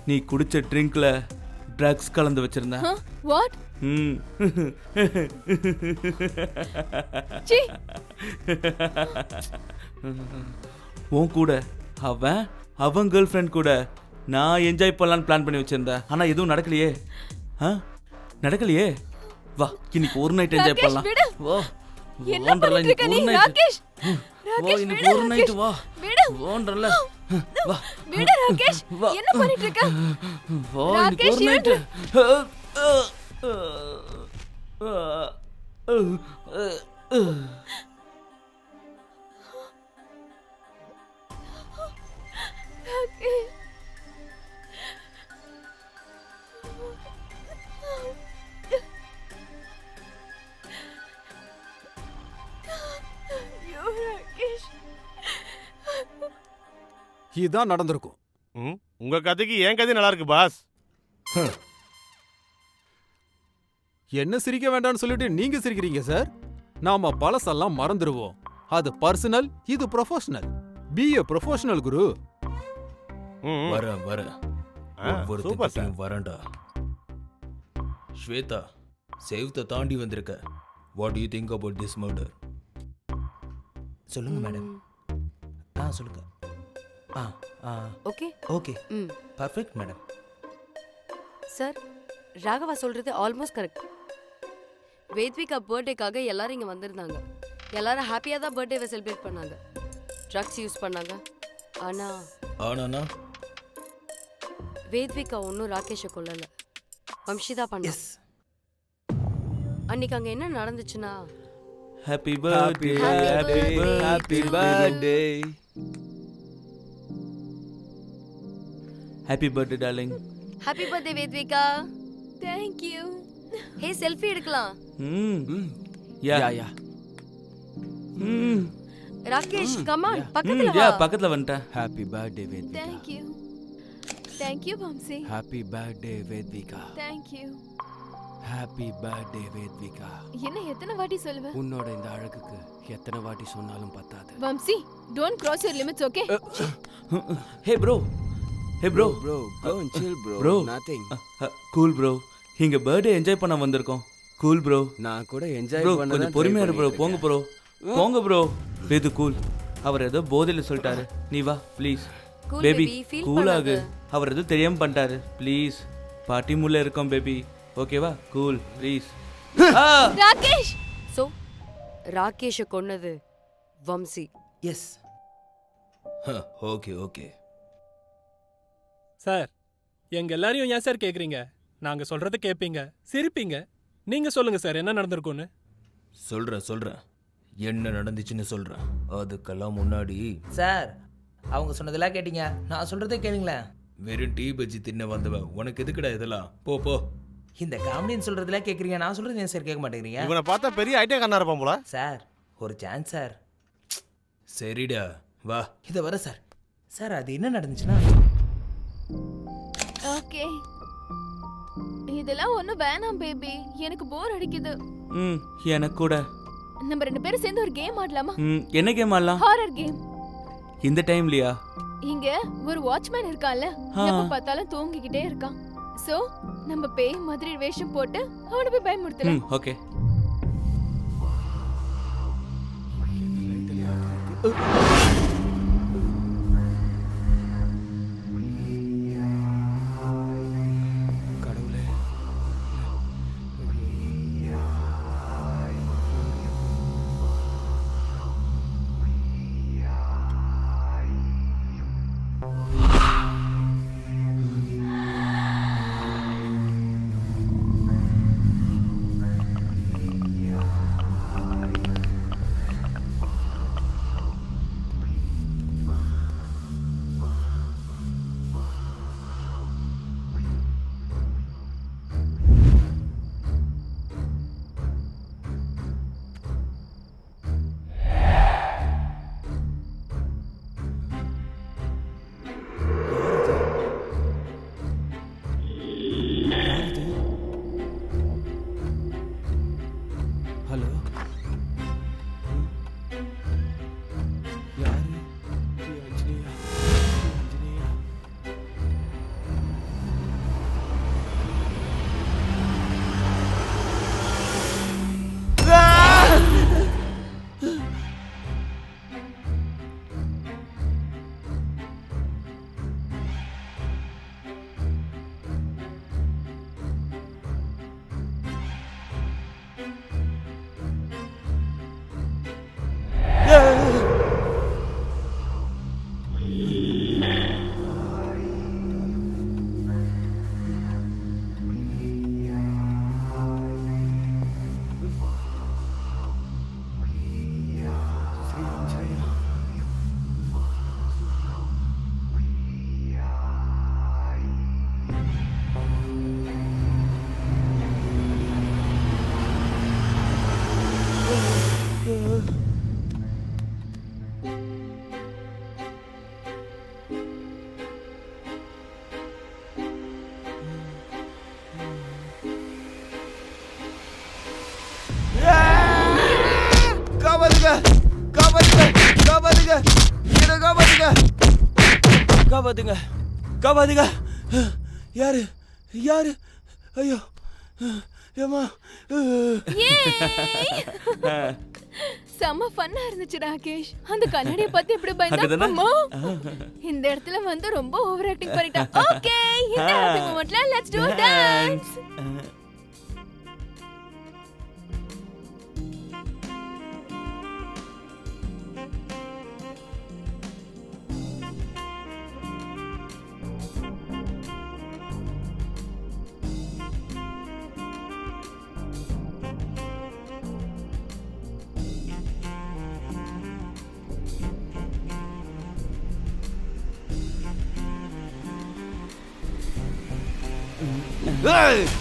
நீ குடிச்ச ட்ரிங்க்ல ட்ரக்ஸ் கலந்து வச்சிருந்த. வாட்? உன் கூட அவன் கேர்ள் ஃப்ரெண்ட் கூட நான் என்ஜாய் பண்ணலான்னு பிளான் பண்ணி வச்சிருந்தேன். ஆனா எதுவும் நடக்கலையே. நடக்கலையே. வா, இன்னைக்கு ஒரு நைட் என்ஜாய் பண்ணலாம். வா, என்ன பண்ணிட்டு இருக்க நீ ராகேஷ்? ராகேஷ் இன்னைக்கு ஒரு நைட் வா. ஓன்றல. வா. விடு ராகேஷ். என்ன பண்ணிட்டு இருக்க? வா, இன்னைக்கு ஒரு நைட். இதான் நடந்திருக்கும். உங்க கதைக்கு என் கதை நல்லா இருக்கு பாஸ். என்ன சிரிக்க வேண்டாம்னு சொல்லிட்டு நீங்க சிரிக்கிறீங்க சார். நாம பழசெல்லாம் மறந்துடுவோம். அது பர்சனல், இது ப்ரொஃபஷனல். பி எ ப்ரொஃபஷனல் குரு. வரேன் சூப்பர் சார். வரேன்டா. ஸ்வேதா, சேவத்தை தாண்டி வந்திருக்க. What to you think about this murder? சொல்லுங்க மேடம். சொல்லுங்க. Okay okay perfect madam. Sir, Raghava சொல்றது ஆல்மோஸ்ட் கரெக்ட். வேத்விகா பர்த்டேக்காக எல்லாரும் இங்க வந்திருந்தாங்க. எல்லாரும் ஹாப்பியா தான் பர்த்டேவை செலிப்ரேட் பண்ணாங்க. ட்ரக்ஸ் யூஸ் பண்ணாங்க. ஆனா வேத்விகா ஒன்றும் ராகேஷை கொல்லல, வம்ஷிதா பண்ணா. அன்னைக்கு அங்க என்ன நடந்துச்சுன்னா, happy birthday happy birthday happy birthday darling. Happy birthday வேத்விகா. Thank you. Hey, selfie எடுக்கலாம். யா ராகேஷ், கம் ஆன், பக்கத்துல வா. பக்கத்துல வந்துட்டேன். Happy birthday வேத்விகா. Thank you. Thank you Vamsi. Happy birthday வேத்விகா. Thank you. Happy birthday Vedvika. என்ன எத்தனை வாட்டி சொல்லுவ? உன்னோட இந்த அழகுக்கு எத்தனை வாட்டி சொன்னாலும் பத்தாது. Vamsi, don't cross your limits, okay? Hey bro Bro, go and chill bro. Bro. Nothing. Cool bro. இங்க பர்த்டே என்ஜாய் பண்ண வந்திருக்கோம். Cool bro. நான் கூட என்ஜாய் ப்ரோ பண்ண கொஞ்சம் பொறுமையா இரு ப்ரோ. போங்க ப்ரோ. வேது கூல். அவர் ஏதோ போதையில சொல்லிட்டாரு. நீ வா please. Cool baby baby, feel cool ஆகு. பண்ணாத. அவர் ஏதோ தெரியாம பண்ணிட்டாரு. ப்ளீஸ். பார்ட்டி மூட்ல இருக்கோம் பேபி. ஓகேவா? Cool please. ராகேஷ். சோ ராகேஷை கொன்னது வம்சி. எஸ். ஓகே. சார், எங்க எல்லாரையும் ஏன் சார் கேக்குறீங்க? நாங்க சொல்றத கேட்பீங்க, சிரிப்பீங்க. நீங்க சொல்லுங்க சார், என்ன நடந்திருக்கும்னு. சொல்றேன். என்ன நடந்துச்சுன்னு சொல்றேன். அதுக்கெல்லாம் முன்னாடி சார், அவங்க சொன்னதெல்லாம் கேட்டீங்க. நான் சொல்றதே கேளுங்களேன். வெறும் டீ பஜ்ஜி தின்ன வந்தவ உனக்கு எதுக்குடா இதெல்லாம்? போ. இந்த காமெடின்னு சொல்றதெல்லாம் கேட்குறீங்க. நான் சொல்றது ஏன் சார் கேட்க மாட்டேங்கிறீங்க? இவனை பார்த்தா பெரிய ஐடியா கண்ணா இருப்பான் போல. சார், ஒரு சான்ஸ் சார். சரிடா வா. இதை வர சார். சார், அது என்ன நடந்துச்சுன்னா, ஓகே, இதெல்லாம் ஒன்றும் வேணாம் பேபி. எனக்கு போர் அடிக்குது. எனக்கு கூட. நம்ம 2 பேரும் சேர்ந்து ஒரு கேம் ஆடலாமா? என்ன கேம் ஆடலாம்? Horror game. இந்த டைம்லயா? இங்க ஒரு வாட்ச்மேன் இருக்கான்ல, எப்ப பார்த்தாலும் தூங்கிக்கிட்டே இருக்கான். சோ நம்ம பேய் மாதிரி வேஷம் போட்டு அவனை போய் பயமுறுத்தலாம். ஓகே. காப்பாத்துங்க என்ன காப்பாத்துங்க காப்பாத்துங்க காப்பாத்துங்க யாரு யாரு ஐயோ ஏமா செம்ம ஃபன்னா இருந்துச்சு ராகேஷ். அந்த கண்ணாடியை பத்தி எப்படி பயந்தா அங்கதானே? அம்மா. இந்த இடத்துல வந்து ரொம்ப ஓவர் ஆக்டிங் பண்ணிட்டா. ஓகே இந்த ஹாப்பி மொமெண்ட்ல லெட்ஸ் டு டான்ஸ்.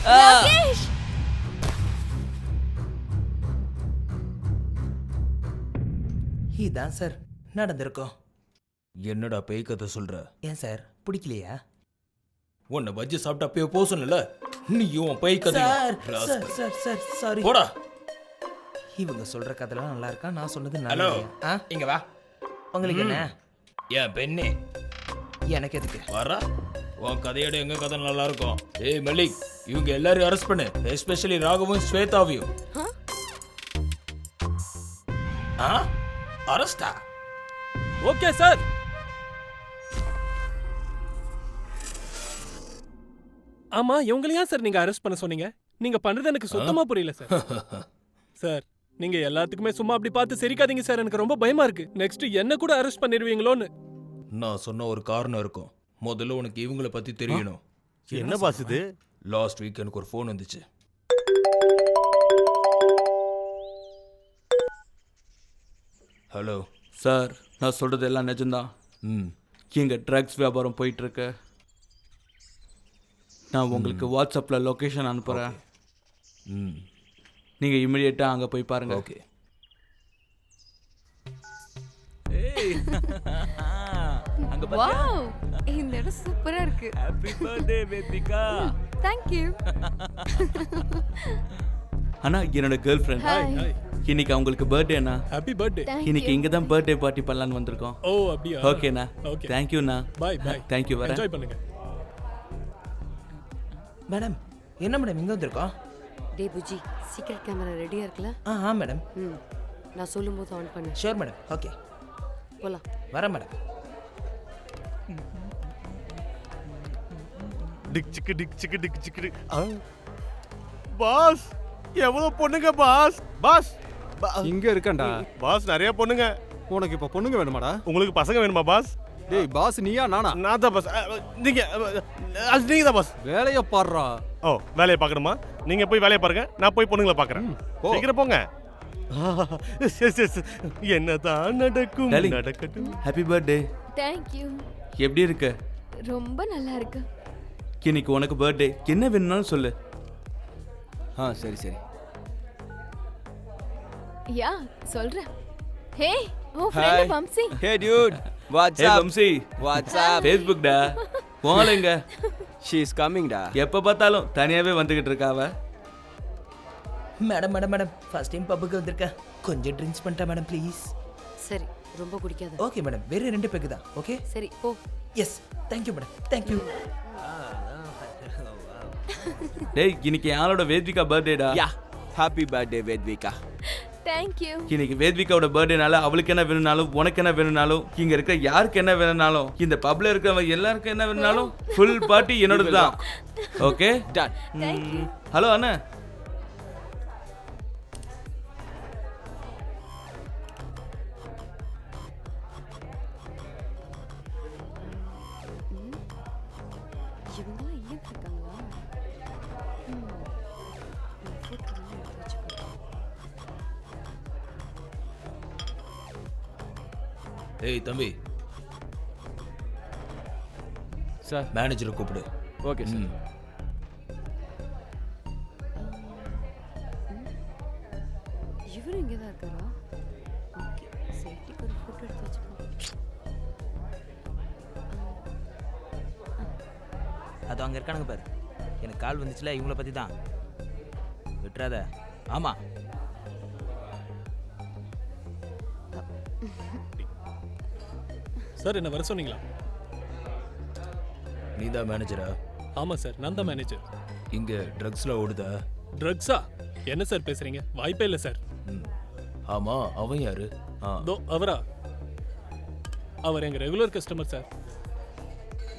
ராகேஷ் இதான் சார் நடந்திருக்கும். என்னடா பேய் கதை சொல்ற? ஏன் சார் பிடிக்கலையா? உன்னை பஜ்ஜி சாப்பிட்டு அப்பயே போ சொன்னல, நீயும் உன் பேய் கதை. Sir sir sir sir sorry. போடா. இவங்க சொல்ற கதைலாம் நல்லா இருக்கா? நான் சொன்னது ஹலோ, நல்லா இங்க வா. உங்களுக்கு என்ன? ஏன் பெண்ணே எனக்கு எதுக்கு வரா? உன் கதையோட எங்க கதை நல்லா இருக்கும். ஏய் மலிக், இவங்க எல்லாரையும் அரெஸ்ட் பண்ணு, எஸ்பெஷலி ராகவும் ஸ்வேதாவையும். அரெஸ்டா? Okay sir. ஆமா, இவங்கள ஏன் சார் நீங்க அரெஸ்ட் பண்ண சொன்னீங்க? நீங்க பண்றது எனக்கு சுத்தமா புரியல சார். சார், நீங்க எல்லாத்துக்குமே சும்மா அப்படி பார்த்து சிரிக்காதீங்க சார். எனக்கு ரொம்ப பயமா இருக்கு. நெக்ஸ்ட் என்ன கூட அரெஸ்ட் பண்ணிடுவீங்களோன்னு. நான் சொன்ன ஒரு காரணம் இருக்கும். முதல்ல உனக்கு இவங்கள பத்தி தெரியணும். என்ன பாஸ் இது? லாஸ்ட் வீக் எனக்கு ஒரு ஃபோன் வந்துச்சு. ஹலோ சார், நான் சொல்றது எல்லாம் நிஜம்தான். இங்க ட்ரக்ஸ் வியாபாரம் போயிட்டு இருக்கு. நான் உங்களுக்கு வாட்ஸ்அப்பில் லொக்கேஷன் அனுப்புகிறேன். நீங்கள் இமிடியேட்டாக அங்கே போய் பாருங்க. ஓகே. அங்கே வாவ், இந்த இடம் சூப்பரா இருக்கு. Happy birthday வேத்விகா. Thank you. அண்ணா, என்னோட கேர்ள் ஃப்ரெண்ட். இன்னைக்கு அவங்களுக்கு பர்த்டேண்ணா. Happy birthday. இன்னைக்கு இங்க தான் பர்த்டே பார்ட்டி பண்ணலாம்னு வந்திருக்கோம். ஓ அப்படியா? ஓகேண்ணா. ஓகே. தேங்க் யூண்ணா. Bye bye. Thank you. வரேன். என்ஜாய் பண்ணுங்க. மேடம் என்ன மேடம் இங்கே வந்திருக்கோம்? டே புஜி, சீக்ரெட் கேமரா ரெடியா இருக்குல்ல? ஆ மேடம். நான் சொல்லும்போது ஆன் பண்ணு. Sure madam. ஓகே போலாம். வரேன் மேடம். டிக் சிக்கு டிக் சிக்கு டிக் சிக்கு. பாஸ், எவ்வளவு பொண்ணுங்க பாஸ். பாஸ் இங்க இருக்கேன்டா. பாஸ் நிறைய பொண்ணுங்க. உனக்கு இப்ப பொண்ணுங்க வேணுமாடா? உங்களுக்கு பசங்க வேணுமா பாஸ்? டேய் பாஸ், நீயா நானா? நான் தான் பாஸ். நீங்க தான் பாஸ். வேலைய பாருடா. ஓ, வேலையை பார்க்கணுமா? நீங்க போய் வேலையை பாருங்க, நான் போய் பொண்ணுங்களை பார்க்கறேன். சீக்கிரம் போங்க. என்னதான் நடக்கும் நடக்கட்டும். Happy birthday. Thank you. எப்படி இருக்க? ரொம்ப நல்லா இருக்கு. இன்னைக்கு உனக்கு பர்த்டே. என்ன வேணும்னாலும் சொல்லு. சரி சரி. யா சொல்றேன். Hey, oh friend Vamsi. Hey dude, what's Hey up? Vamsi. What's up? Facebook டா. போலங்க. ஷீ இஸ் கமிங் டா. எப்ப பார்த்தாலும் தனியாவே வந்துகிட்டு இருக்காவ. Madam madam madam first time பப்புக்கு வந்திருக்கேன். கொஞ்சம் ட்ரிங்க்ஸ் பண்ணிட்டா மேடம் ப்ளீஸ். சரி, ரொம்ப குடிக்காத. ஓகே மேடம், வேற 2 பேக்கு தான். ஓகே சரி போ. Yes, thank you madam. Thank you. டேய், இன்னைக்கு யாரோட வேத்விகா பர்த்டேடா? Yeah, happy birthday வேத்விகா. Thank you. இன்னைக்கு வேத்விகாவோட பர்த்டேனால அவளுக்கு என்ன வேணும்னாலும், உனக்கு என்ன வேணும்னாலும், இங்க இருக்க யாருக்கு என்ன வேணும்னாலும், இந்த பப்ல இருக்கிறவங்க எல்லாருக்கும் என்ன வேணும்னாலும் ஃபுல் பார்ட்டி என்னோட தான். Okay done. Thank you. Hello அண்ணா. இவங்கெல்லாம் இங்கே இருக்காங்களா? ஏய் தம்பி, சார் மேனேஜரை கூப்பிடு. Okay sir. இவரு இங்கே தான் இருக்காரா? ஓகே, சேஃப்டிக்கு ஒரு ஃபோட்டோ எடுத்து வச்சுக்கோ. அது அங்கே இருக்கானுங்க பாரு. எனக்கு கால் வந்துச்சுல, இவங்கள பற்றி தான். விட்டுறாத. ஆமாம் சார் என்ன வர சொன்னீங்களா? நீ தான் மேனேஜரா? ஆமா சார், நான் தான் மேனேஜர். இங்க ட்ரக்ஸ்லாம் ஓடுதா? ட்ரக்ஸா? என்ன சார் பேசுறீங்க? வாய்ப்பே இல்லை சார். ஆமா, அவன் யாரு? தோ அவரா? அவர் எங்க ரெகுலர் கஸ்டமர் சார்.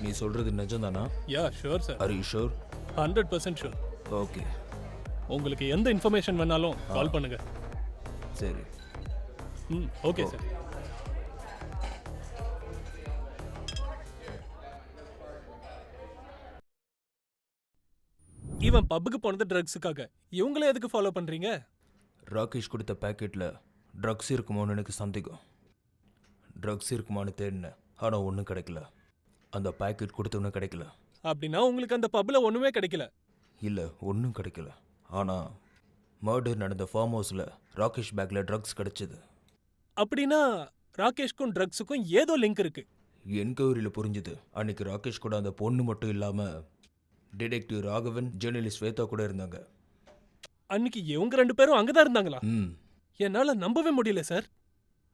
நீ சொல்றது நிஜம்தானா? Yeah sure sir. Are you sure? 100% sure. Okay. உங்களுக்கு எந்த இன்ஃபர்மேஷன் வேணாலும் கால் பண்ணுங்க. சரி. Okay sir. இவன் பப்புக்கு போனது ட்ரக்ஸுக்காக. இவங்களே எதுக்கு ஃபாலோ பண்றீங்க? ராகேஷ் கொடுத்த பேக்கெட்ல ட்ரக்ஸ் இருக்குமோன்னு எனக்கு சந்தேகம். ட்ரக்ஸ் இருக்குமான்னு தேடினேன், ஆனால் ஒன்றும் கிடைக்கல. அந்த பேக்கெட் கொடுத்தவனும் கிடைக்கல. அப்படின்னா உங்களுக்கு அந்த பப்ல ஒண்ணுமே கிடைக்கல? இல்லை, ஒன்றும் கிடைக்கல. ஆனால் மர்டர் நடந்த ஃபார்ம் ஹவுஸில் ராகேஷ் பேக்கில் ட்ரக்ஸ் கிடைச்சது. அப்படின்னா ராகேஷ்க்கும் ட்ரக்ஸுக்கும் ஏதோ லிங்க் இருக்கு. என்கொயரியில் புரிஞ்சுது. அன்னைக்கு ராகேஷ் கூட அந்த பொண்ணு மட்டும் இல்லாமல் டிடெக்டிவ் ராகவன், ஜேர்னலிஸ்ட் ஸ்வேதா கூட இருந்தாங்க. அன்னைக்கு இவங்க 2 பேரும் அங்கதான் இருந்தாங்களா? என்னால நம்பவே முடியல சார்.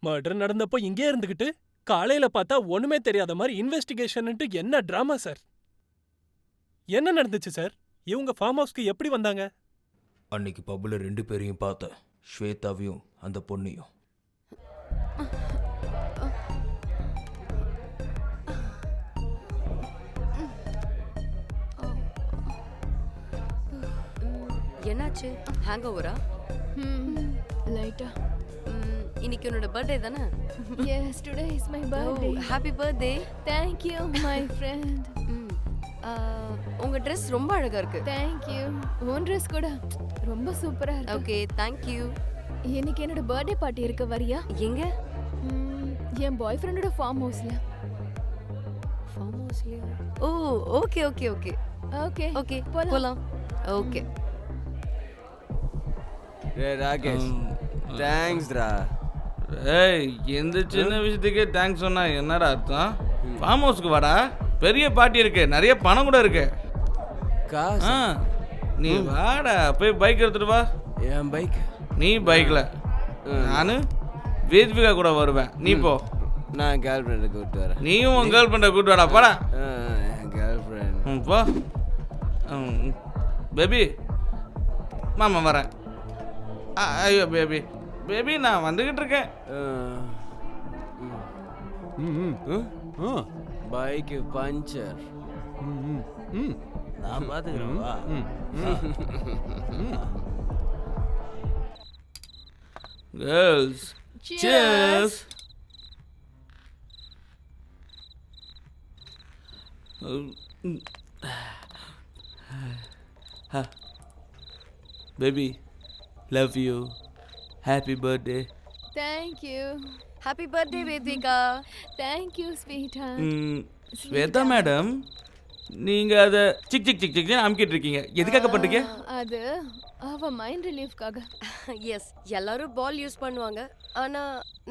மர்டர் நடந்தப்போ இங்கே இருந்துகிட்டு காலையில பார்த்தா ஒண்ணுமே தெரியாத மாதிரி இன்வெஸ்டிகேஷன் என்ன டிராமா சார்? என்ன நடந்துச்சு சார்? இவங்க ஃபார்ம் ஹவுஸ்க்கு எப்படி வந்தாங்க? அன்னைக்கு பப்ல 2 பேரையும் பார்த்தேன், ஸ்வேதாவையும் அந்த பொண்ணையும். என்னாச்சு? ஹேங் ஓவரா? லைட்டா. இன்னைக்கு உன்னோட பர்த்டே தானே? Yes, today is my birthday. Happy birthday. Thank you, my friend. உங்க Dress ரொம்ப அழகா இருக்கு. Thank you. உன் Dress கூட ரொம்ப சூப்பரா இருக்கு. Okay, thank you. இன்னைக்கு என்னோட பர்த்டே பார்ட்டி இருக்கு, வரியா? எங்க? என் பாய் ஃப்ரெண்டோட ஃபார்ம் ஹவுஸ்ல. ஃபார்ம் ஹவுஸ்லயா? Oh, okay okay okay. Okay okay, போலாம். ஓகே. ராகேஷ், தேங்க்ஸ்டா. ஏய், இந்த சின்ன விஷயத்துக்கே தேங்க்ஸ் சொன்னா என்னடா அர்த்தம்? ஃபார்ம் ஹவுஸ்க்கு வாடா, பெரிய பார்ட்டி இருக்கு, நிறைய பணம் கூட இருக்கு. நீ வாடா, போய் பைக் எடுத்துட்டு வா. என் பைக்? நீ பைக்ல, நானு வேத்விகா கூட வருவேன். நீ போ. நான் கேர்ள் ஃப்ரெண்டை கூப்பிட்டு வரேன். நீயும் உன் கேர்ள் ஃப்ரெண்டை கூப்பிட்டு வாடா, போடா. கேர்ள் ஃப்ரெண்ட் போ. பேபி, மாமா வரேன். ஐயோ பேபி, பேபி நான் வந்துகிட்டு இருக்கேன். Bike puncture. நான் பார்த்துக்கிறேன். வா. Girls, cheers. Baby, love you. Happy birthday. Thank you. Happy birthday, Vedvika. Thank you, sweetheart. Shweta madam, நீங்க அத சிக் சிக் சிக் சிக் அமுக்கிட்டு இருக்கீங்க. எதுக்காக பண்றீங்க? அது அவ மைண்ட் ரிலீஃப்காக. எஸ், எல்லாரும் பால் யூஸ் பண்ணுவாங்க, ஆனா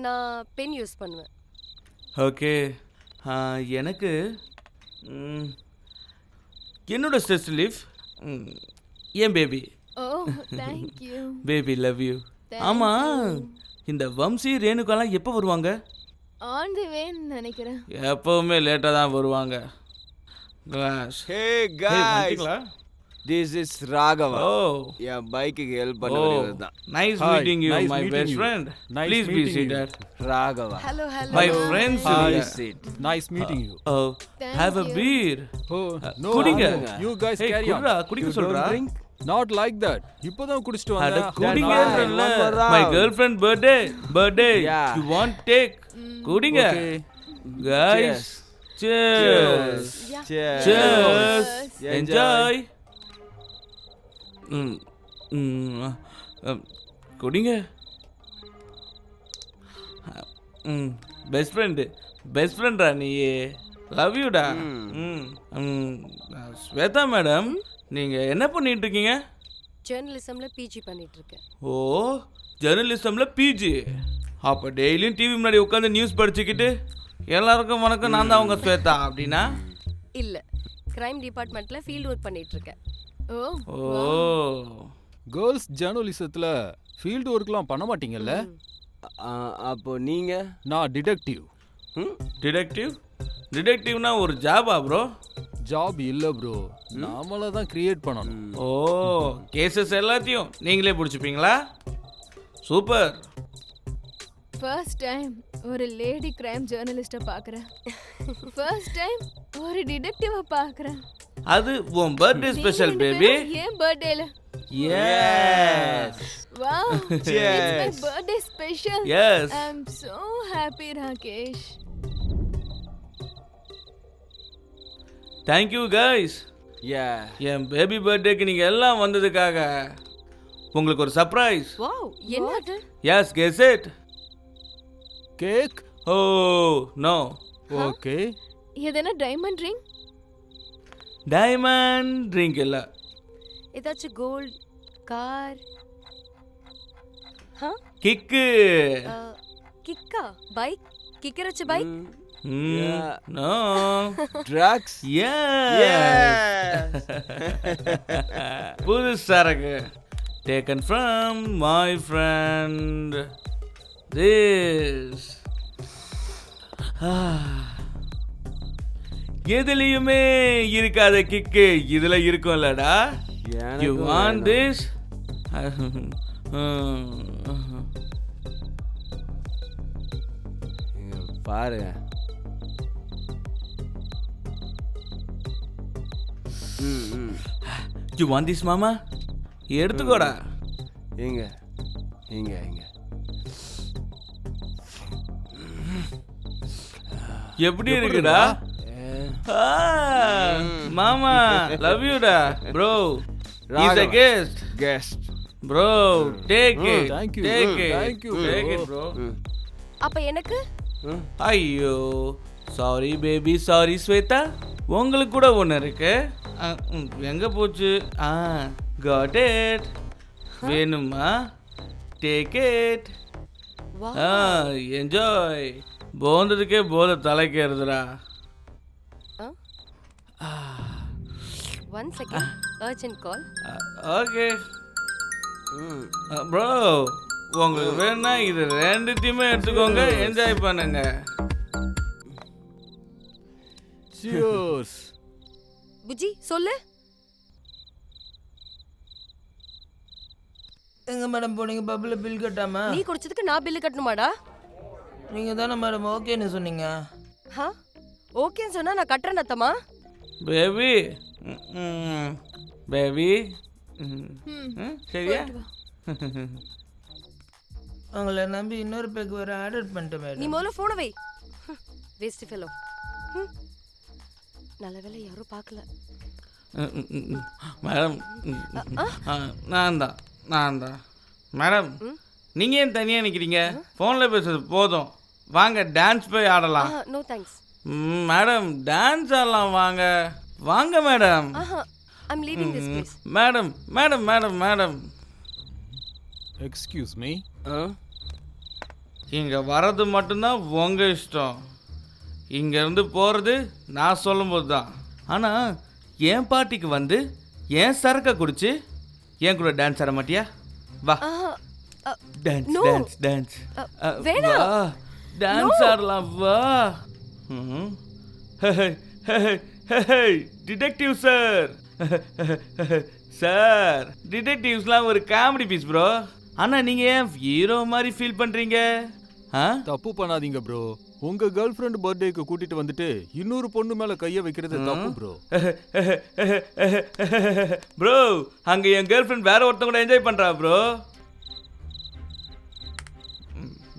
நான் பென் யூஸ் பண்ணுவேன். ஓகே. எனக்கு என்னோட ஸ்ட்ரெஸ் ரிலீஃப் என் baby. Oh, thank you. Baby, love you. ஆமா, இந்த வம்சி ரேணுகாலாம் எப்போ வருவாங்க? ஆன் தி வே நினைக்கிறேன். எப்பவுமே லேட்டாக தான் வருவாங்க. Hey guys, this is Raghava. Oh, என் பைக்குக்கு ஹெல்ப் பண்ணவர் தான். Nice meeting you, my best friend. Please be seated. Raghava. Hello, hello. My friends. Nice meeting you. Oh, have a beer. Oh, no. குடிங்க. You guys Hey, carry on. குடிடா, குடிக்க சொல்றா. Not like that. இப்போதான் குடிச்சிட்டு அட வந்தேன். குடிங்கன்றல. My girlfriend birthday. Yeah. You want take? குடிங்க. Guys, cheers. Cheers. Enjoy. குடிங்க. Best ஃப்ரெண்டா நீ. லவ் யூடா. ஸ்வேதா மேடம், நீங்க என்ன பண்ணிட்டு இருக்கீங்க? ஜேர்னலிசம்ல பிஜி பண்ணிட்டு இருக்கேன். ஓ, ஜேர்னலிசம்ல பிஜி. அப்போ டெய்லியும் டிவி முன்னாடி உட்காந்து நியூஸ் படிச்சுக்கிட்டு எல்லாருக்கும் வணக்கம், நான் தான் உங்க ஸ்வேதா அப்படின்னா? இல்ல, கிரைம் டிபார்ட்மெண்ட்ல ஃபீல்ட் ஒர்க் பண்ணிட்டு இருக்கேன். ஓ, கேர்ள்ஸ் ஜேர்னலிசத்துல ஃபீல்ட் ஒர்க்லாம் பண்ண மாட்டீங்கல்ல? அப்போ நீங்க? நான் டிடெக்டிவ். டிடெக்டிவ் டிடெக்டிவ்னா ஒரு ஜாபா ப்ரோ? ஜாப் இல்ல ப்ரோ, நாமளா தான் கிரியேட் பண்ணணும். ஓ, கேசஸ் எல்லாத்தையும் நீங்களே பிடிச்சிப்பீங்களா? சூப்பர். ஃபர்ஸ்ட் டைம் ஒரு லேடி கிரைம் ஜேர்னலிஸ்ட பார்க்கறேன். ஃபர்ஸ்ட் டைம் ஒரு டிடெக்டிவ பார்க்கறேன். அது உன் பர்த்டே ஸ்பெஷல் பேபி. ஏன் பர்த்டேல? S. Wow. It's my birthday special. Yes. I'm so happy, Rakesh. Thank you guys. என் பேபி பர்த்டேக்கு நீங்க எல்லாம் வந்ததுக்காக உங்களுக்கு ஒரு சர்ப்ரைஸ். வாவ், என்னது? Yes, guess it. Cake? Oh no. Okay. எதனா டைமண்ட் ரிங்? டைமண்ட் ரிங் இல்ல. ஏதாச்சும் கோல்ட் கார்? கிக்கு. கிக்கா? பைக்? கிக்கரச்சு பைக்? நோ. ட்ரக்ஸ்? எஸ். புது சரக்கு. Taken from my friend. This. எதுலயுமே இருக்காத கிக்கு இதுல இருக்கும்லடா. You want this? பாருங்க. You want this மாமா? எடுத்துக்கோடா. இங்க இங்க இங்க. எப்படி இருக்குடா? மாமா லவ் யூ டா bro. Is a guest bro. take it. Thank you. Take it. Thank you. Take it bro. அப்ப எனக்கு? ஐயோ சாரி பேபி, சாரி ஸ்வேதா. உங்களுக்கு கூட ஒன்று இருக்கு. எங்க போச்சு? got it. வேணுமா? take it. என்ஜாய். போந்ததுக்கே போத தலைக்கிறதுடா. One second. Urgent call. Okay bro, உங்களுக்கு வேணா இது ரெண்டுத்தையுமே எடுத்துக்கோங்க, என்ஜாய் பண்ணுங்க. Cheers. புஜி சொல்லு. எங்க மேடம் போனீங்க பப்ல பில் கட்டாம? நீ குடிச்சதுக்கு நான் பில் கட்டணுமாடா? நீங்க தானே மேடம் ஓகேன்னு சொன்னீங்க. ஓகேன்னு சொன்னா நான் கட்டுறேன் அத்தமா. பேபி பேபி சரியா? உங்களை நம்பி இன்னொரு பேக் வேற ஆர்டர் பண்ணிட்டேன் நீ மேடம். முதல்ல போன வை. Waste fellow. நல்ல வேளை யாரும் பார்க்கல. மேடம் நான் தான் மேடம். நீங்க ஏன் தனியா நிக்கிறீங்க? போன்ல பேசுறது போதும், வாங்க டான்ஸ் போய் ஆடலாம். நோ தேங்க்ஸ் மேடம், டான்ஸ் ஆடலாம், வாங்க வாங்க madam. I'm leaving this place. Madam madam madam madam excuse me. இங்க வர்றது மட்டும்தான் உங்க இஷ்டம். இங்க இருந்து போறது நான் சொல்லும்போது தான். ஆனா என் பார்ட்டிக்கு வந்து என் சரக்க குடிச்சு என் கூட டான்ஸ் ஆட மாட்டியா? வா டான்ஸ் டான்ஸ் டான்ஸ். வேணாம். டான்ஸ் ஆடலாம், வா. Detective sir. சார், டிடெக்டிவ்ஸ்லாம் ஒரு காமெடி பீஸ் ப்ரோ. ஆனா நீங்க ஏன் ஹீரோ மாதிரி ஃபீல் பண்றீங்க? தப்பு பண்ணாதீங்க ப்ரோ. உங்க கேர்ள் ஃப்ரெண்ட் பர்த்டேக்கு கூட்டிட்டு வந்துட்டு இன்னொரு பொண்ணு மேல கைய வைக்கிறது தப்பு ப்ரோ. ப்ரோ, அங்க என் கேர்ள் ஃப்ரெண்ட் வேற ஒருத்தங்க கூட என்ஜாய் பண்றா ப்ரோ.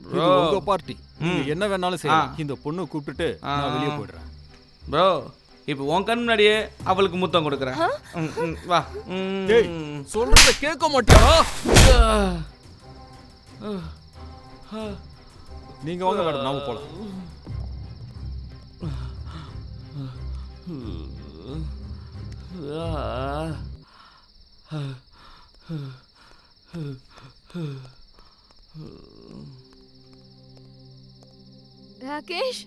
இது உங்க பார்ட்டி, நீங்க என்ன வேணாலும் செய்யலாம். இந்த பொண்ணு கூப்பிட்டுட்டு நான் வெளியே போயிடுறேன். ப்ரோ, இப்போ உன் கண் முன்னாடியே அவளுக்கு முத்தம் கொடுக்குறேன். வா. டேய், சொல்றத கேட்க மாட்டியா? நீங்க வாங்க மேடம், நாம போலாம். ராகேஷ்,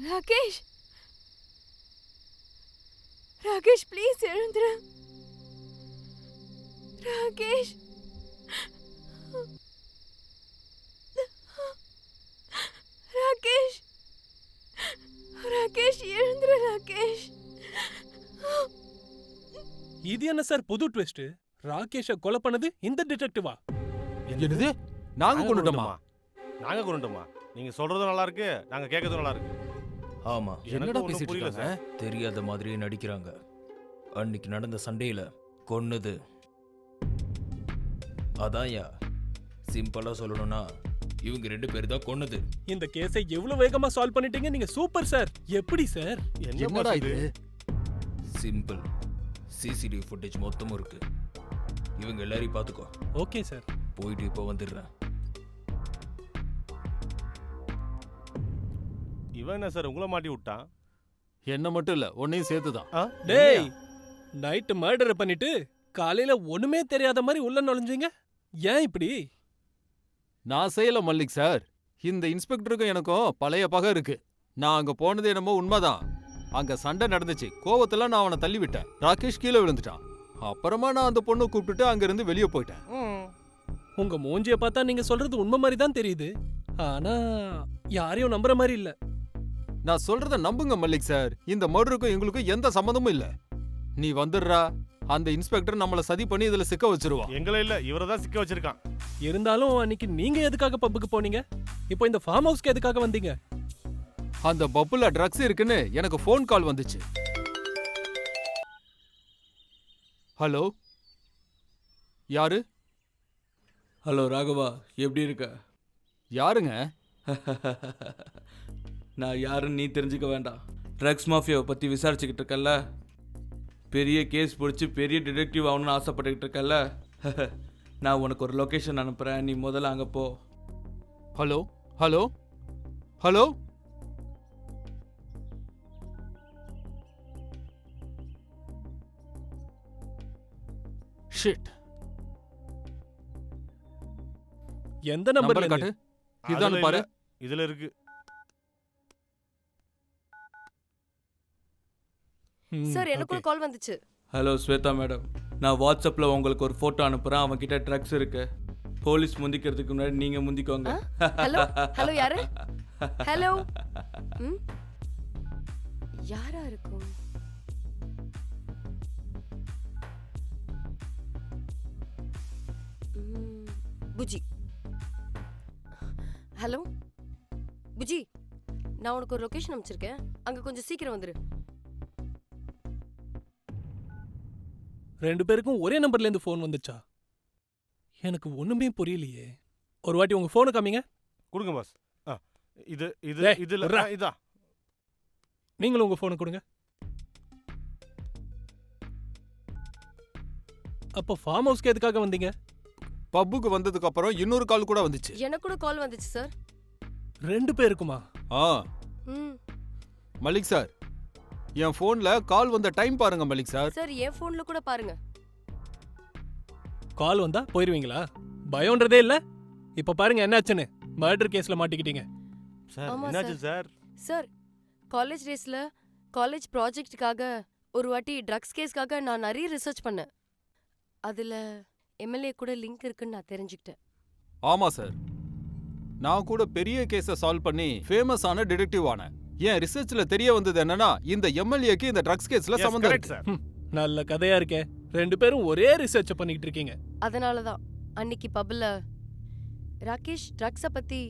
ராகேஷ், ராகேஷ் ப்ளீஸ் எழுந்துரு. ராகேஷ், ராகேஷ் ராகேஷ் எழுந்துரு ராகேஷ். இது என்ன சார் புது ட்விஸ்ட்? ராகேஷை கொலை பண்ணது இந்த டிடெக்டிவா? என்னது? நாங்க கொண்டுட்டோமா? நாங்க கொண்டுட்டோமா? நீங்க சொல்றது நல்லா இருக்கு, நாங்க கேட்கறது நல்லா இருக்கு. ஆமா, என்னடா ஒண்ணும் பேசிட்டு புரியல இருக்காங்க? சார். தெரியாத மாதிரியே நடிக்கிறாங்க. அன்னைக்கு நடந்த சண்டையில கொன்னது அதான்யா. சிம்பிளா சொல்லணும்னா இவங்க 2 பேர் தான் கொன்னது. இந்த கேஸை எவ்வளவு வேகமா சால்வ் பண்ணிட்டீங்க நீங்க. Super sir. எப்படி சார்? என்னடா இது? சிம்பிள். சிசிடிவி ஃபுட்டேஜ் மொத்தமும் இருக்கு. இவங்க எல்லாரையும் பார்த்துக்கோ. Okay sir. போயிட்டு இப்போ வந்துடுறேன். இவன் என்ன சார் உங்களை மாட்டி விட்டான்? என்ன மட்டும் இல்ல, உன்னையும் சேர்த்துதான். டேய், நைட் மர்டர் பண்ணிட்டு காலையில ஒண்ணுமே தெரியாத மாதிரி உள்ள நுழைஞ்சீங்க. ஏன் இப்படி? நான் செய்யல மல்லிக் சார். இந்த இன்ஸ்பெக்டருக்கும் எனக்கும் பழைய பகை இருக்கு. நான் அங்க போனது என்னமோ உண்மைதான். அங்க சண்டை நடந்துச்சு. கோவத்துல நான் அவனை தள்ளி விட்டேன். ராகேஷ் கீழே விழுந்துட்டான். அப்புறமா நான் அந்த பொண்ணை கூப்பிட்டுட்டு அங்க இருந்து வெளியே போயிட்டேன். உங்க மூஞ்சிய பார்த்தா நீங்க சொல்றது உண்மை மாதிரி தான் தெரியுது. ஆனா யாரையும் நம்புற மாதிரி இல்ல. நான் சொல்றத நம்புங்க மல்லிக் சார். இந்த மர்டருக்கும் எங்களுக்கும் எந்த சம்மந்தமும் இல்ல. நீ வந்துடுறா. அந்த இன்ஸ்பெக்டர் நம்மள சதி பண்ணி இதுல சிக்க வச்சிருவான். எங்களை இல்ல, இவரை தான் சிக்க வச்சிருக்கான். இருந்தாலும் அன்னைக்கு நீங்க எதுக்காக பப்புக்கு போனீங்க? இப்போ இந்த ஃபார்ம் ஹவுஸ்க்கு எதுக்காக வந்தீங்க? அந்த பப்புல ட்ரக்ஸ் இருக்குன்னு எனக்கு ஃபோன் கால் வந்துச்சு. ஹலோ, யாரு? ஹலோ ராகவா, எப்படி இருக்க? யாருங்க? நான் யாருன்னு நீ தெரிஞ்சுக்க வேண்டாம். ட்ரக்ஸ் மாஃபியாவை பற்றி விசாரிச்சுக்கிட்டு இருக்கல்ல, பெரிய கேஸ் பிடிச்சி பெரிய டிடெக்டிவ் ஆகணும்னு ஆசைப்பட்டுக்கிட்டு இருக்கல்ல, நான் உனக்கு ஒரு லொக்கேஷன் அனுப்புகிறேன். நீ முதல்ல அங்கே போ. Hello hello hello. ஷிட். எந்த நம்பர்ல காட்டு? இதான் அதுல பாரு. இல்ல, இதுல இருக்கு. சார் எனக்கு ஒரு கால் வந்துச்சு. ஹலோ ஸ்வேதா மேடம், நான் வாட்ஸ்அப்பில் உங்களுக்கு ஒரு ஃபோட்டோ அனுப்புகிறேன். அவன்கிட்ட ட்ரக்ஸ் இருக்கு. போலீஸ் முந்திக்கிறதுக்கு முன்னாடி நீங்கள் முந்திக்கோங்க. ஹலோ ஹலோ யாரு? ஹலோ. யாரா இருக்கும்? புஜி. ஹலோ புஜி, நான் உனக்கு ஒரு லொகேஷன் அனுப்பிச்சிருக்கேன். அங்க கொஞ்சம் சீக்கிரம் வந்துரு. 2 பேருக்கும் ஒரே நம்பர்ல இருந்து ஃபோன் வந்துச்சா? எனக்கு ஒண்ணுமே புரியலையே. ஒரு வாட்டி உங்க போனை காமிங்க. கொடுங்க பாஸ். இது இது டேய், இதுல விட்றா. இதா. நீங்களும் உங்க போனை கொடுங்க. அப்போ ஃபார்ம் ஹவுஸ்க்கு எதுக்காக வந்தீங்க? பப்புக்கு வந்ததுக்கு அப்புறம் இன்னொரு கால் கூட வந்துச்சு. எனக்கு கூட கால் வந்துச்சு சார். 2 பேருக்குமா? ம் மலிக் சார், என் போன்ல கால் வந்த டைம் பாருங்க மலிக் சார். சார் என் போன்ல கூட பாருங்க. கால் வந்தா போயிருவீங்களா? பயம்ன்றதே இல்ல. இப்ப பாருங்க என்னாச்சுன்னு. மர்டர் கேஸ்ல மாட்டிக்கிட்டீங்க. சார் ஆமா என்னாச்சு சார்? சார் காலேஜ் டேஸ்ல காலேஜ் ப்ராஜெக்ட்டுக்காக ஒரு வாட்டி ட்ரக்ஸ் கேஸ்க்காக நான் நிறைய ரிசர்ச் பண்ணேன். அதுல எம்எல்ஏ கூட லிங்க் இருக்குன்னு நான் தெரிஞ்சுக்கிட்டேன். ஆமா சார், நான் கூட பெரிய கேஸை சால்வ் பண்ணி ஃபேமஸான டிடெக்டிவ் ஆனேன். என் ரிசர்ச்ல தெரிய வந்தது என்னன்னா, இந்த எம்எல்ஏக்கு இந்த ட்ரக்ஸ் கேஸ்ல சம்பந்தம் இருக்கு. நல்ல கதையா இருக்கே. 2 பேரும் ஒரே ரிசர்ச் பண்ணிட்டு இருக்கீங்க. அதனால தான் அன்னைக்கு பப்ல ராகேஷ் ட்ரக்ஸ பத்தி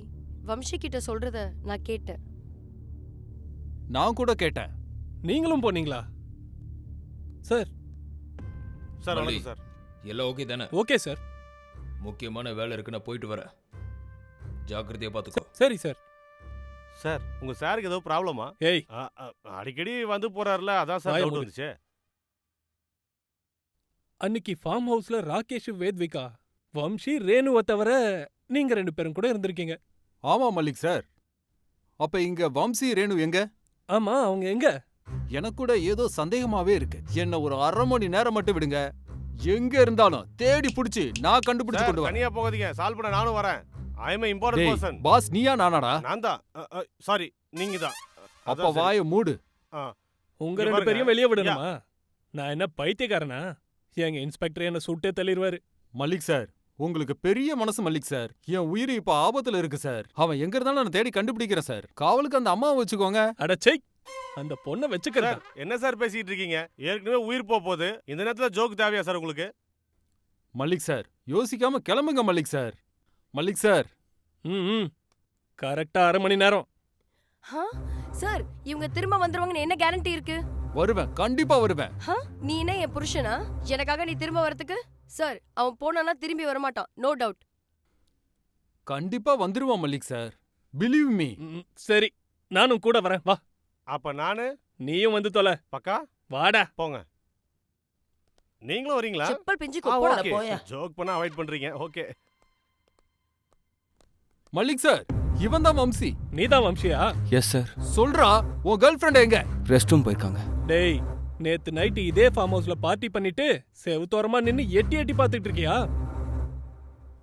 வம்சி கிட்ட சொல்றத நான் கேட்டேன். நான் கூட கேட்டேன். நீங்களும் போனீங்களா? சார் சார் மல்லி, வணக்கம் சார். எல்லாம் ஓகே தானே? Okay sir. முக்கியமான வேலை இருக்கு, நான் போயிட்டு வரேன். ஜாக்கிரதையா பார்த்துக்கோ. சரி சார். சார் உங்க சாருக்கு ஏதோ ப்ராப்ளமா? ஏய், அடிக்கடி வந்து போறாருல, அதான் சார் வாயை டவுட் மூடு. வந்துச்சு. அன்னைக்கு ஃபார்ம் ஹவுஸ்ல ராகேஷ், வேத்விகா, வம்சி, ரேணுவை தவிர நீங்க 2 பேரும் கூட இருந்திருக்கீங்க. ஆமா மலிக் சார். அப்ப இங்க வம்சி, ரேணு எங்க? ஆமா, அவங்க எங்க? எனக்கு கூட ஏதோ சந்தேகமாவே இருக்கு. என்ன ஒரு 1/2 மணி நேரம் மட்டும் விடுங்க. எங்க இருந்தாலும் தேடி புடிச்சு நான் கண்டுபிடிச்சு சார் கொண்டு வரேன். தனியா போகாதீங்க, சால்வ் பண்ண நானும் வரேன். ஐ அம் இம்பார்ட்டன்ட் டேய், பர்சன். பாஸ் நீயா நானாடா? நான் தான். சாரி, நீங்க தான். அப்ப வாயை மூடு. உங்க இங்க 2 பாருங்க. பேரையும் வெளியே விடணுமா? நான் என்ன பைத்தியக்காரனா? எங்க இன்ஸ்பெக்டர் என்ன சுட்டே தள்ளிடுவாரு. மலிக் சார், உங்களுக்கு பெரிய மனசு மல்லிக் சார். என் உயிர் இப்ப ஆபத்துல இருக்கு சார். அவன் எங்க இருந்தாலும் நான் தேடி கண்டுபிடிக்கிறேன் சார். காவலுக்கு அந்த அம்மாவை வச்சுக்கோங்க. அடச்சை, அந்த பொண்ணை வச்சுக்கிறேன். என்ன சார் பேசிட்டு இருக்கீங்க? ஏற்கனவே உயிர் போகுது. இந்த நேரத்துல ஜோக் தேவையா சார் உங்களுக்கு? மல்லிக் சார், யோசிக்காம கிளம்புங்க மல்லிக் சார். மல்லிக் சார். ம் கரெக்டா 1/2 மணி நேரம். சார், இவங்க திரும்ப வந்துருவாங்கன்னு என்ன கேரண்டி இருக்கு? வருவேன், கண்டிப்பா வருவேன். நீ என்ன என் புருஷனா? எனக்காக நீ திரும்ப வரதுக்கு? சார், அவன் போனானா திரும்பி வரமாட்டான், நோ டவுட். கண்டிப்பா வந்துருவான் மல்லிக் சார், பிலீவ் மீ. சரி, நானும் கூட வரேன், வா. அப்ப நானு நீயும் வந்து தொலை. பக்கா வாடா. போங்க. நீங்களும் வரீங்களா? செப்பல் பிஞ்சு ஓகே. ஜோக் பண்ண அவாய்ட் பண்றீங்க. ஓகே. மல்லிக் சார், இவன் தான் வம்சி. நீதான் வம்சியா? Yes sir. சொல்றா, உன் கேர்ள் ஃப்ரெண்ட் எங்க? ரெஸ்ட் ரூம் போயிருக்காங்க. டேய், நேத்து நைட்டு இதே ஃபார்ம் ஹவுஸ்ல பார்ட்டி பண்ணிட்டு செவுத்தோரமா நின்னு எட்டி எட்டி பார்த்துட்டு இருக்கியா?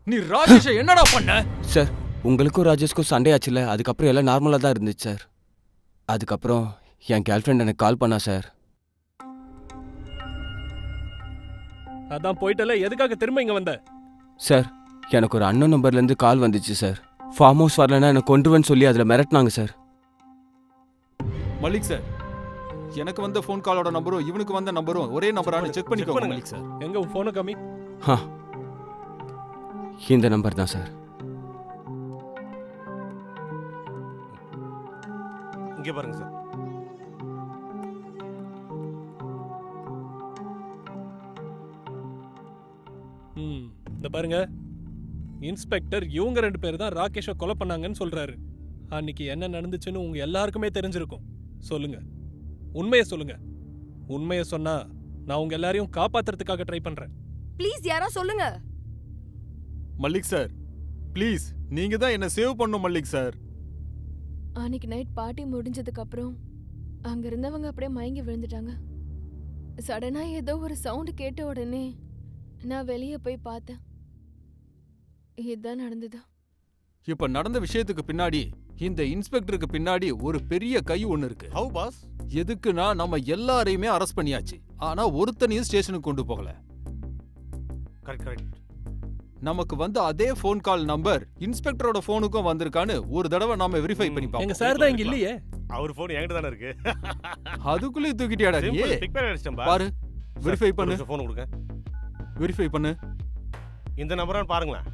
நீ ராஜேஷ என்னடா பண்ண? சார், உங்களுக்கும் ராஜேஷ்க்கும் சண்டே ஆச்சுல, அதுக்கப்புறம் எல்லாம் நார்மலா தான் இருந்துச்சு சார். அதுக்கப்புறம் என் கேர்ள் ஃப்ரெண்ட் எனக்கு கால் பண்ணா சார். அதான் போயிட்டல, எதுக்காக திரும்ப இங்க வந்த? சார், எனக்கு ஒரு அண்ணன் நம்பர்ல இருந்து கால் வந்துச்சு சார். ஃபார்ம் ஹவுஸ் வரலன்னா எனக்கு கொண்டுவன்னு சொல்லி அதுல மிரட்டினாங்க சார். மல்லிக் சார், எனக்கு வந்த ஃபோன் காலோட நம்பரும் இவனுக்கு வந்த நம்பரும் ஒரே நம்பரானு செக் பண்ணிக்கோங்க மல்லிக் சார். எங்க உன் போனை காமி. இந்த நம்பர் தான் சார். இங்க பாருங்க சார். இந்த பாருங்க, இன்ஸ்பெக்டர் இவங்க 2 பேர் தான் ராகேஷை கொலை பண்ணாங்கன்னு சொல்றாரு. அன்னைக்கு என்ன நடந்துச்சுன்னு உங்க எல்லாருக்குமே தெரிஞ்சிருக்கும். சொல்லுங்க, உண்மையை சொல்லுங்க. உண்மையை சொன்னா நான் உங்க எல்லாரையும் காப்பாத்துறதுக்காக ட்ரை பண்றேன். ப்ளீஸ் யாரா சொல்லுங்க. மல்லிக் சார், ப்ளீஸ் நீங்க தான் என்ன சேவ் பண்ணணும் மல்லிக் சார். அன்னைக்கு நைட் பார்ட்டி முடிஞ்சதுக்கு அப்புறம் அங்க இருந்தவங்க அப்படியே மயங்கி விழுந்துட்டாங்க. சடனா ஏதோ ஒரு சவுண்ட் கேட்ட உடனே நான் வெளியே போய் பார்த்தேன். இதுதான் நடந்தது. இப்ப நடந்த விஷயத்துக்கு பின்னாடி, இந்த இன்ஸ்பெக்டருக்கு பின்னாடி ஒரு பெரிய கை ஒன்னு இருக்கு. How boss? எதுக்குன்னா நம்ம எல்லாரையுமே அரெஸ்ட் பண்ணியாச்சு, ஆனா ஒருத்தனையும் ஸ்டேஷனுக்கு கொண்டு போகல. கரெக்ட். நமக்கு வந்து அதே ஃபோன் கால் நம்பர் இன்ஸ்பெக்டரோட போனுக்கும் வந்திருக்கான்னு ஒரு தடவை நாம வெரிஃபை பண்ணி பாப்போம். எங்க சார் தான் இங்க இல்லையே. அவர் போன் என்கிட்ட தான இருக்கு. அதுக்குள்ளே தூக்கிட்டியாடா நீ? பிக் பண்ணி அடிச்சேன் பா. பாரு, வெரிஃபை பண்ணு. போன் கொடுங்க. வெரிஃபை பண்ணு. இந்த நம்பரை பாருங்களேன்.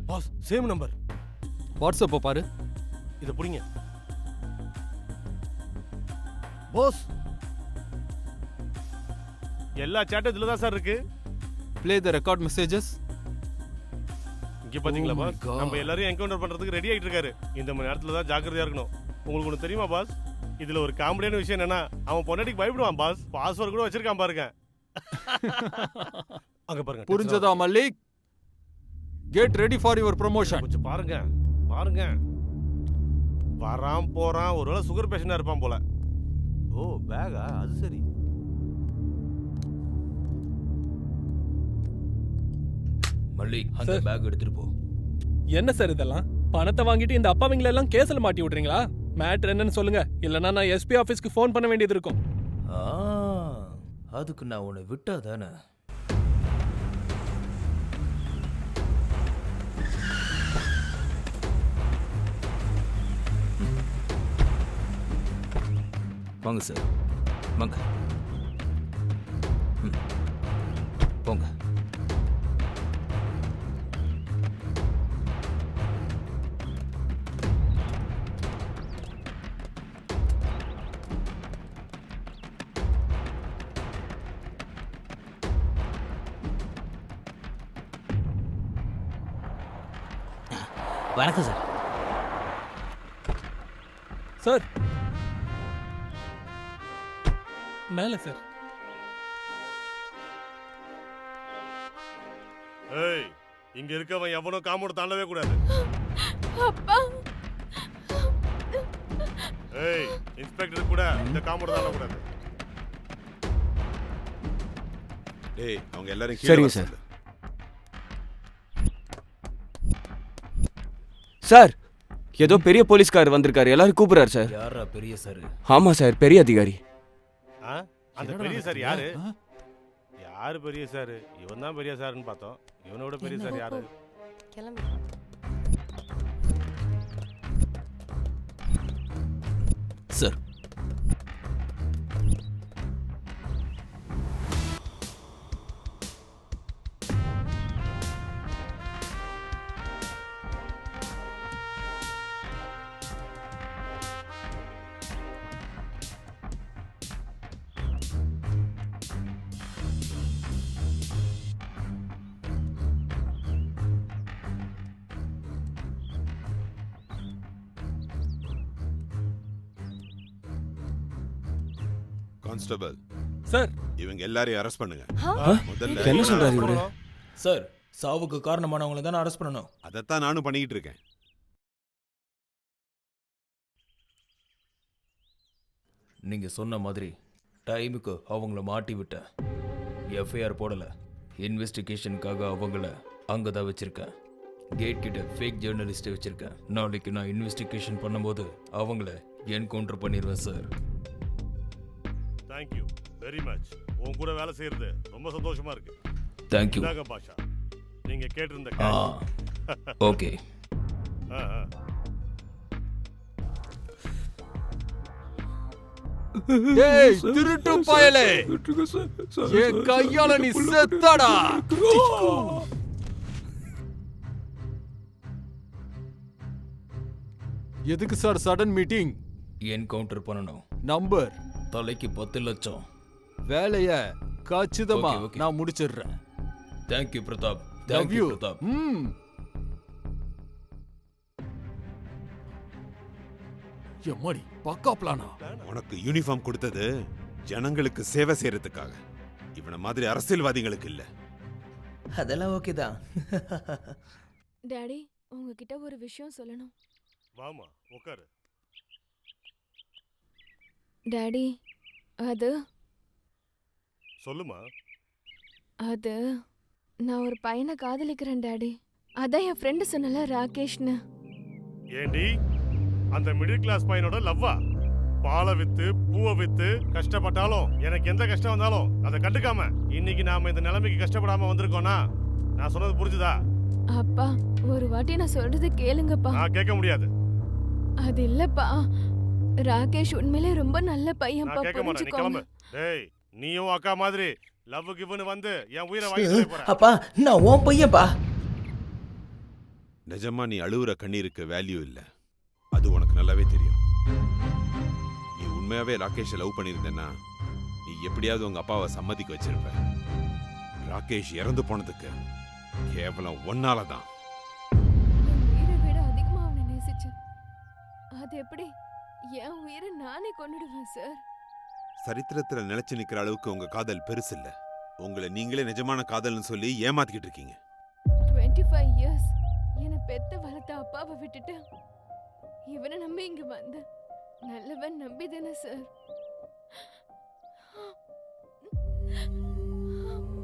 Pass, same number. வாட்ஸ்அப் பாரு. இத புடிங்க. பாஸ், எல்லா சாட்டும் இதுல தான் சார் இருக்கு. Play the record messages. இங்க பாத்தீங்களா பாஸ்? நம்ம எல்லாரையும் என்கவுண்டர் பண்றதுக்கு ரெடி ஆயிட்டு இருக்காரு. இந்த மாதிரி நேரத்துல தான் ஜாக்கிரதையா இருக்கணும். உங்களுக்கு ஒண்ணு தெரியுமா பாஸ்? இதுல ஒரு காமெடியான விஷயம் என்னன்னா, அவன் பொண்டாட்டிக்கு பயப்படுவான் பாஸ். பாஸ்வேர்ட் கூட வச்சிருக்கான் பாருங்க. அங்க பாருங்க. புரிஞ்சதா Mallick? Get ready for your promotion. கொஞ்சம் பாருங்க. வரான் போறான், ஒருவேளை சுகர் பேஷண்டா இருப்பான் போல. ஓ, பேகா? அது சரி. மல்லிக், அந்த பேக் எடுத்துட்டு போ. என்ன சார் இதெல்லாம்? பணத்தை வாங்கிட்டு இந்த அப்பாவிங்கள எல்லாம் கேஸ்ல மாட்டி விடுறீங்களா? மேட்டர் என்னன்னு சொல்லுங்க, இல்லனா நான் எஸ்பி ஆபீஸ்க்கு ஃபோன் பண்ண வேண்டியது இருக்கும். அதுக்கு நான் உன்னை விட்டா தானே. வாங்க சார், வாங்க. போங்க. வணக்கம் சார். சார், மேல சார். ஏய், இங்க இருக்கவன் எவனும் காம்பவுண்ட் தாண்டவே கூடாது. அப்பா. ஏய், இன்ஸ்பெக்டர் கூட இந்த காம்பவுண்ட் தாண்ட கூடாது. டேய், அவங்க எல்லாரும் சரிங்க சார். சார், ஏதோ பெரிய போலீஸ்கார் வந்திருக்காரு, எல்லாரும் கூப்பிடுறாரு சார். யாரா பெரிய சார்? ஆமா சார், பெரிய அதிகாரி. அந்த பெரிய சார் யாரு? யாரு பெரிய சார்? இவன் தான் பெரிய சார்னு பார்த்தோம். இவனோட பெரிய சார் யாரு? கிளம்பு. சார் கான்ஸ்டபிள் சார், இவங்க எல்லாரையும் அரெஸ்ட் பண்ணுங்க. முதல்ல என்ன சொல்றாரு இவரு? சார் சாவுக்கு காரணமானவங்களை தானே அரெஸ்ட் பண்ணணும். அதைத்தான் நானும் பண்ணிக்கிட்டு இருக்கேன். நீங்க சொன்ன மாதிரி டைமுக்கு அவங்கள மாட்டி விட்டேன். எஃப்ஐஆர் போடல. இன்வெஸ்டிகேஷனுக்காக அவங்கள அங்கே தான் வச்சிருக்கேன். கேட் கிட்ட ஃபேக் ஜேர்னலிஸ்ட்டை வச்சிருக்கேன். நாளைக்கு நான் இன்வெஸ்டிகேஷன் பண்ணும்போது அவங்கள என்கவுண்டர் பண்ணிடுவேன் சார். Thank you very much. உன் கூட வேலை செய்யறது ரொம்ப சந்தோஷமா இருக்கு. தேங்க்யூ. இந்தாங்க பாஷா, நீங்க கேட்டிருந்த ஓகே. டேய் திருட்டு பயலே, என் கையால நீ செத்தடா. எதுக்கு சார் சடன் மீட்டிங்? என்கவுண்டர் பண்ணணும். நம்பர் தலைக்கு 10 லட்சம். வேலைய கச்சிதமா நான் முடிச்சிடுறேன். Thank you Pratap. Love thank you you. Pratap. எம்மாடி பக்கா பிளானா? உனக்கு யூனிஃபார்ம் கொடுத்தது ஜனங்களுக்கு சேவை செய்யறதுக்காக, இவன மாதிரி அரசியல்வாதிகளுக்கு இல்ல. அதெல்லாம் ஓகே தான். டாடி, உங்ககிட்ட ஒரு விஷயம் சொல்லணும். வாமா உட்காரு. டாடி, அது சொல்லுமா. அது நான் ஒரு பையனை காதலிக்கிறேன் டாடி. அதான் என் ஃப்ரெண்டு சொன்னல ராகேஷ்னு. ஏண்டி அந்த மிடில் கிளாஸ் பையனோட லவ்வா? பாலை வித்து பூவை வித்து கஷ்டப்பட்டாலும் எனக்கு எந்த கஷ்டம் வந்தாலும் அதை கண்டுக்காம இன்னைக்கு நாம இந்த நிலைமைக்கு கஷ்டப்படாம வந்திருக்கோம்னா நான் சொன்னது புரிஞ்சுதா? அப்பா, ஒரு வாட்டி நான் சொல்றது கேளுங்கப்பா. நான் கேட்க முடியாது. அது இல்லப்பா, ராகேஷ் உண்மையிலே ரொம்ப நல்ல பையன்பா. நான் கேட்க மாட்டேன். நீ கிளம்பு. டேய், நீயும் அக்கா மாதிரி லவ் கிவ்னு வந்து என் உயிரை வாங்கிட்டு போற. அப்பா, நான் உன் பையன்பா. நிஜமா நீ அழுவுற கண்ணீருக்கு வேல்யூ இல்ல, அது உனக்கு நல்லாவே தெரியும். நீ உண்மையாவே ராகேஷை லவ் பண்ணியிருந்தேன்னா நீ எப்படியாவது உங்க அப்பாவை சம்மதிக்க வச்சிருப்ப. ராகேஷ் இறந்து போனதுக்கு கேவலம் ஒன்னாலதான். உயிரை விட அதிகமா அவனை நேசிச்சேன். அது எப்படி என் உயிரை நானே கொன்னுடுவேன் சார்? சரித்திரத்துல நிலைச்சு நிக்கிற அளவுக்கு உங்க காதல் பெருசு இல்ல. உங்களை நீங்களே நிஜமான காதல்னு சொல்லி ஏமாத்திக்கிட்டு இருக்கீங்க. 25 இயர்ஸ் என்னை பெத்து வளர்த்த அப்பாவை விட்டுட்டு இவனை நம்பி இங்க வந்த நல்லவன் நம்பி தானே சார்?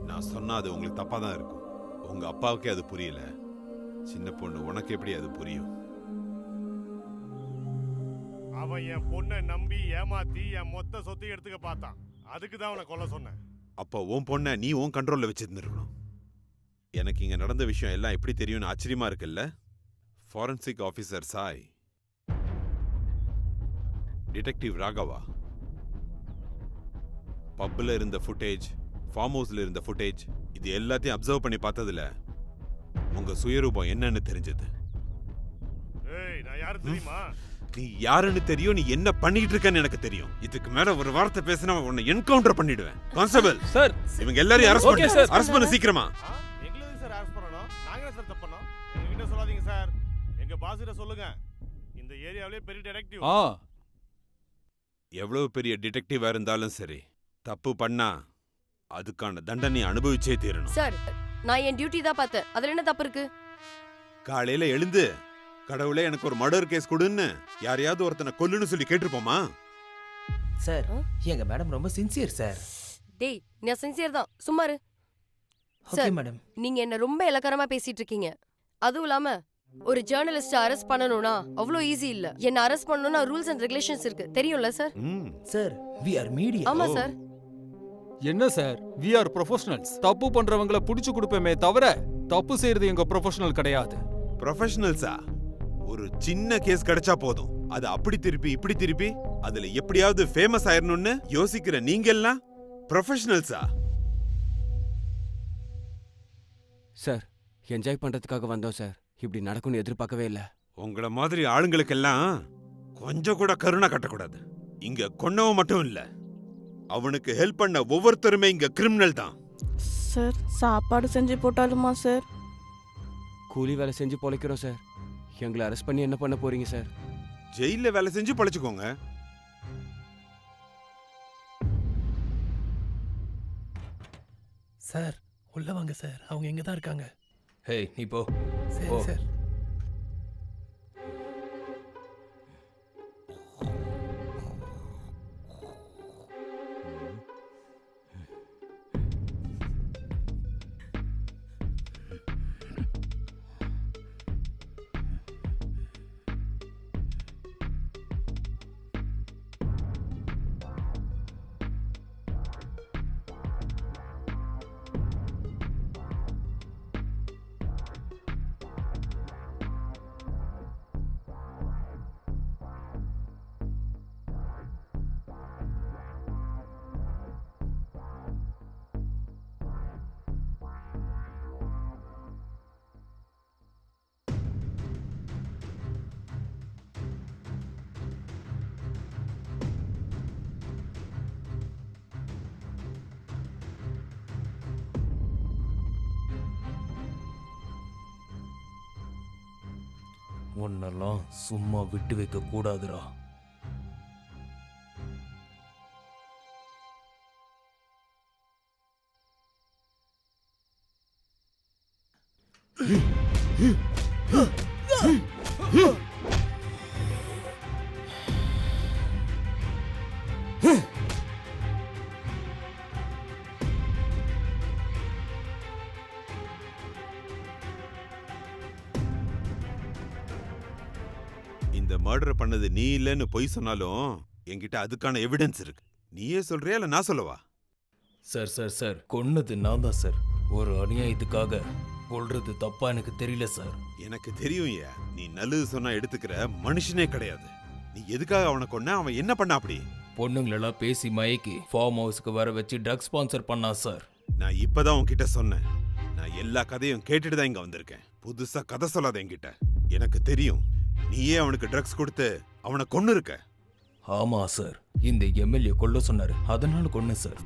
நான் சொன்னா அது உங்களுக்கு தப்பா தான் இருக்கும். உங்க அப்பாவுக்கே அது புரியல. சின்ன பொண்ணு உனக்கு எப்படி அது புரியும்? அவன் என் பொண்ணை நம்பி ஏமாத்தி என் மொத்த சொத்தை எடுத்துக்க பார்த்தான். அதுக்கு தான் அவனை கொல்ல சொன்னேன். அப்போ உன் பொண்ணை நீ உன் கண்ட்ரோல்ல வச்சிருந்துருக்கணும். எனக்கு இங்க நடந்த விஷயம் எல்லாம் எப்படி தெரியும்னு ஆச்சரியமா இருக்குல்ல? Forensic officer Sai, detective Raghava, பப்ல இருந்த ஃபுட்டேஜ், ஃபார்ம் ஹவுஸ்ல இருந்த ஃபுட்டேஜ், இது எல்லாத்தையும் அப்சர்வ் பண்ணி பார்த்ததுல உங்க சுயரூபம் என்னன்னு தெரிஞ்சது. ஏய், நான் யாரு தெரியுமா? நீ யாருன்னு தெரியும், நீ என்ன பண்ணிட்டு இருக்கன்னு எனக்கு தெரியும். இதுக்கு மேல ஒரு வார்த்தை பேசினா உன்னை என்கவுண்டர் பண்ணிடுவேன். கான்ஸ்டபிள் சார், இவங்க எல்லாரையும் அரெஸ்ட் ஓகே பண்ணு. சார். அரெஸ்ட் பண்ணு சீக்கிரமா. எங்களுக்கு சார் அரெஸ்ட் பண்ணணும். நாங்க என்ன சார் தப்பு பண்ணோம்? எங்ககிட்ட சொல்லாதீங்க சார். எங்க பாஸ் கிட்ட சொல்லுங்க. இந்த ஏரியாவிலே பெரிய டிடெக்டிவ். எவ்வளவு பெரிய டிடெக்டிவா இருந்தாலும் சரி, தப்பு பண்ணா அதுக்கான தண்டனை அனுபவிச்சே தீரணும். சார், நான் என் டியூட்டி தான் பார்த்தேன். அதுல என்ன தப்பு இருக்கு? காலையில எழுந்து கடவுளே எனக்கு ஒரு மர்டர் கேஸ் கொடுன்னு யாரையாவது ஒருத்தனை கொல்லுன்னு சொல்லி கேட்டிருப்போமா? சார், எங்க மேடம் ரொம்ப சின்சியர் சார். டேய், நான் சின்சியர் தான். சும்மா இரு. Okay sir, madam. நீங்க என்ன ரொம்ப இலக்காரமா பேசிட்டு இருக்கீங்க. அதுவும் இல்லாம ஒரு ஜேர்னலிஸ்ட் அரெஸ்ட் பண்ணனும்னா அவ்வளோ ஈஸி இல்ல. என்ன அரெஸ்ட் பண்ணனும்னா ரூல்ஸ் அண்ட் ரெகுலேஷன்ஸ் இருக்கு, தெரியும்ல sir? Sir, we are media. ஆமா சார். என்ன சார், we are professionals. தப்பு பண்றவங்கள புடிச்சு கொடுப்போமே தவிர தப்பு செய்யறது எங்க ப்ரொஃபஷனல் கிடையாது. ப்ரொஃபஷனல்ஸா? ஒரு சின்ன கேஸ் கிடைச்சா போதும், அது அப்படி திருப்பி இப்படி திருப்பி அதுல எப்படியாவது ஃபேமஸ் ஆயிரணும்னு யோசிக்கிற நீங்க எல்லாம் ப்ரொஃபஷனல்ஸா? சார், என்ஜாய் பண்றதுக்காக வந்தோம் சார். இப்படி நடக்கும்னு எதிர்பார்க்கவே இல்லை. உங்கள மாதிரி ஆளுங்களுக்கெல்லாம் கொஞ்சம் கூட கருணை கட்டக்கூடாது. இங்க கொன்னவன் மட்டும் இல்ல, அவனுக்கு ஹெல்ப் பண்ண ஒவ்வொருத்தருமே இங்க கிரிமினல் தான். சார், சாப்பாடு செஞ்சு போட்டாலுமா சார்? கூலி வேலை செஞ்சு பொழைக்கிறோம் சார். எங்களை அரெஸ்ட் பண்ணி என்ன பண்ண போறீங்க சார்? ஜெயில வேலை செஞ்சு பொழைச்சுக்கோங்க. சார் உள்ள வாங்க சார், அவங்க இங்க தான் இருக்காங்க. ஹேய், நீ போ. சரி சார். உன்னெல்லாம் சும்மா விட்டு வைக்க கூடாதுடா. இந்த மர்டர் பண்ணது நீ இல்லைன்னு பொய் சொன்னாலும் என்கிட்ட அதுக்கான எவிடன்ஸ் இருக்கு. நீயே சொல்றியா இல்ல நான் சொல்லவா? சார் சார் சார், கொன்னது நான் தான் சார். ஒரு அநியாயத்துக்காக கொல்றது தப்பா எனக்கு தெரியல சார். எனக்கு தெரியும். நீ நல்லது சொன்னா எடுத்துக்கிற மனுஷனே கிடையாது. நீ எதுக்காக அவனை கொன்ன? அவன் என்ன பண்ண? அப்படி பொண்ணுங்களெல்லாம் பேசி மயக்கி ஃபார்ம் ஹவுஸ்க்கு வர வச்சு ட்ரக் ஸ்பான்சர் பண்ணா சார். நான் இப்பதான் உன்கிட்ட சொன்னேன். நான் எல்லா கதையும் கேட்டுட்டு தான் இங்க வந்திருக்கேன். புதுசா கதை சொல்லாத என்கிட்ட. எனக்கு தெரியும் நீயே அவனுக்கு ட்ரக்ஸ் கொடுத்து அவனை கொன்னு இருக்க. ஆமா சார், இந்த எம்எல்ஏ கொல்ல சொன்னாரு, அதனால கொன்னு சார்.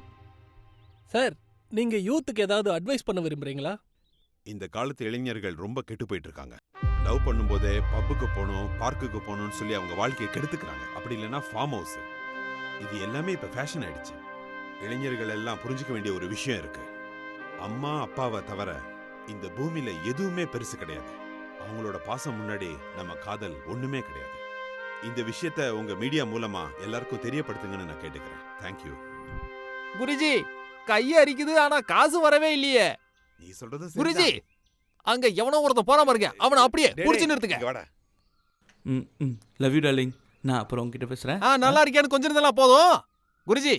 சார், நீங்க யூத்துக்கு ஏதாவது அட்வைஸ் பண்ண விரும்புறீங்களா? இந்த காலத்து இளைஞர்கள் ரொம்ப கெட்டு போயிட்டு இருக்காங்க. லவ் பண்ணும்போதே பப்புக்கு போகணும், பார்க்குக்கு போகணும்னு சொல்லி அவங்க வாழ்க்கையை கெடுத்துக்கிறாங்க. அப்படி இல்லைன்னா ஃபார்ம் ஹவுஸ். இது எல்லாமே இப்ப ஃபேஷன் ஆயிடுச்சு. இளைஞர்கள் எல்லாம் புரிஞ்சுக்க வேண்டிய ஒரு விஷயம் இருக்கு. அம்மா அப்பாவை தவிர இந்த பூமியில எதுவுமே பெருசு கிடையாது. அவங்களோட பாசம் முன்னாடி நம்ம காதல் ஒண்ணுமே கிடையாது. இந்த விஷயத்த உங்க மீடியா மூலமா எல்லாருக்கும் தெரியப்படுத்துங்கன்னு நான் கேட்டுக்கிறேன். தேங்க்யூ. குருஜி, கைய அரிக்குது, ஆனா காசு வரவே இல்லையே. நீ சொல்றது குருஜி, அங்க எவனோ ஒருத்தன் போறாம இருக்க, அவனை அப்படியே புடிச்சு நிறுத்துங்க. Love you darling. நான் அப்புறம் உங்ககிட்ட பேசுறேன். நல்லா இருக்கியான்னு கொஞ்சம் இருந்தாலும் போதும். குருஜி,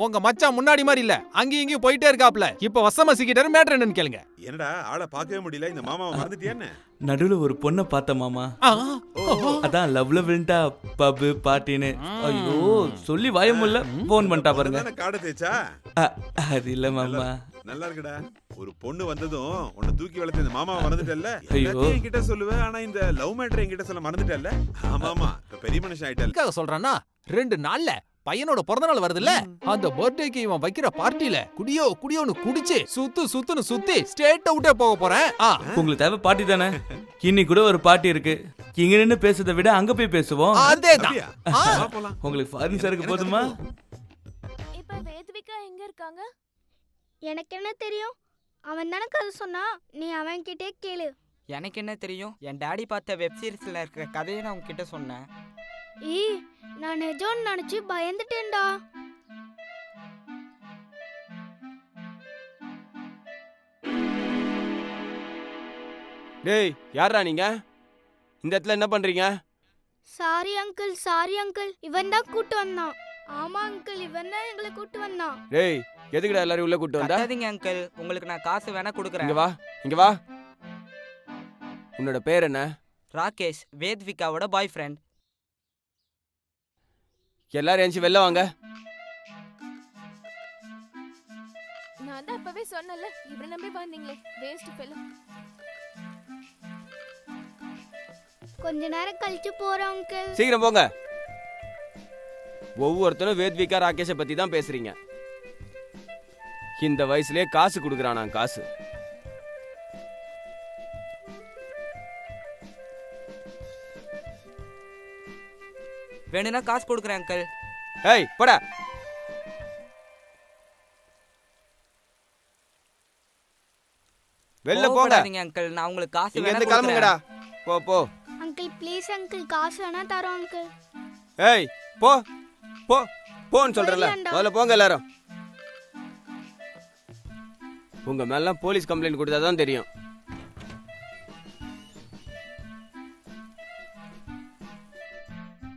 உங்க மச்சான் முன்னாடி மாதிரி இல்ல, அங்கேயும் இங்கேயும் போயிட்டே இருக்காப்ல. இப்ப வசமா சிக்கிட்டாரு. மேட்டர் என்னன்னு கேளுங்க. என்னடா ஆளை பார்க்கவே முடியல, இந்த மாமாவை மறந்துட்டியான்னு? நடுவுல ஒரு பொண்ணை பார்த்த மாமா. அதான் லவ்ல விழுந்தா பப்பு பார்ட்டின்னு. ஐயோ, சொல்லி வாய முடியல, போன் பண்ணிட்டா பாருங்க. காடை தேய்ச்சா? அது இல்ல மாமா. நல்லா இருக்குடா. ஒரு பொண்ணு வந்ததும் உன்னை தூக்கி வளர்த்து இந்த மாமாவை மறந்துட்டல்ல. ஐயோ, என்கிட்ட சொல்லுவேன், ஆனா இந்த லவ் மேட்டர் என்கிட்ட சொல்ல மறந்துட்டல்ல. ஆமாமா, இப்ப பெரிய மனுஷன் ஆயிட்டல்ல. சொல்றானா 2 நாள்ல பையனோட பிறந்த நாள் வருதுல்ல, அந்த பர்த்டேக்கு இவன் வைக்கிற பார்ட்டில குடியோன்னு குடிச்சு சுத்துன்னு சுத்தி ஸ்டேட் அவுட்டே போக போறேன். உங்களுக்கு தேவை பார்ட்டி தானே? இன்னைக்கு கூட ஒரு பார்ட்டி இருக்கு. இங்க நின்னு பேசுறதை விட அங்க போய் பேசுவோம். அதேதான். உங்களுக்கு ஃபாரின் சரக்கு போதுமா? இப்ப வேத்விகா எங்க இருக்காங்க? எனக்கு என்ன தெரியும்? அவன் தானே கதை சொன்னா, நீ அவன் கிட்டே கேளு. எனக்கு என்ன தெரியும்? என் டாடி பார்த்த வெப் சீரிஸ்ல இருக்கிற கதையை நான் உங்ககிட்ட சொன்னேன். ஏய், நான் நிஜம்னு நினைச்சு பயந்துட்டேன்டா. டேய், யாரா நீங்க? இந்த இடத்துல என்ன பண்றீங்க? சாரி அங்கிள், இவன் தான் கூட்டு வந்தான். ஆமா அங்கிள், இவன் தான் எங்களை கூட்டு வந்தான். டேய், எதுக்குடா எல்லாரும் உள்ள கூட்டு வந்தா? கத்தாதீங்க அங்கிள், உங்களுக்கு நான் காசு வேணா கொடுக்குறேன். இங்க வா, இங்க வா. உன்னோட பேர் என்ன? ராகேஷ், வேத்விகாவோட பாய் ஃப்ரெண்ட். எல்லாரும் எஞ்சி வெளில வாங்க. நான் தான் அப்பவே சொன்னல, இவரை நம்பி வந்தீங்களே, வேஸ்ட் ஃபெலோ. கொஞ்ச நேரம் கழிச்சு போறோம் அங்கிள். சீக்கிரம் போங்க. ஒவ்வொருத்தரும் வேத்விகா ராகேஷை பத்தி தான் பேசுறீங்க. இந்த வயசுலயே காசு கொடுக்குறானா காசு. வேணும்னா காசு கொடுக்குறேன் அங்கிள். ஏய் போடா. வெளில போங்க அங்கிள், நான் உங்களுக்கு காசு இங்க வேணா இருந்து கிளம்புங்கடா. போ போ. அங்கிள் ப்ளீஸ் அங்கிள், காசு வேணா தரோம் அங்கிள். ஏய் போ போ போன்னு சொல்றல. முதல்ல போங்க எல்லாரும். உங்க மேல போலீஸ் கம்ப்ளைண்ட் கொடுத்தா தான் தெரியும்.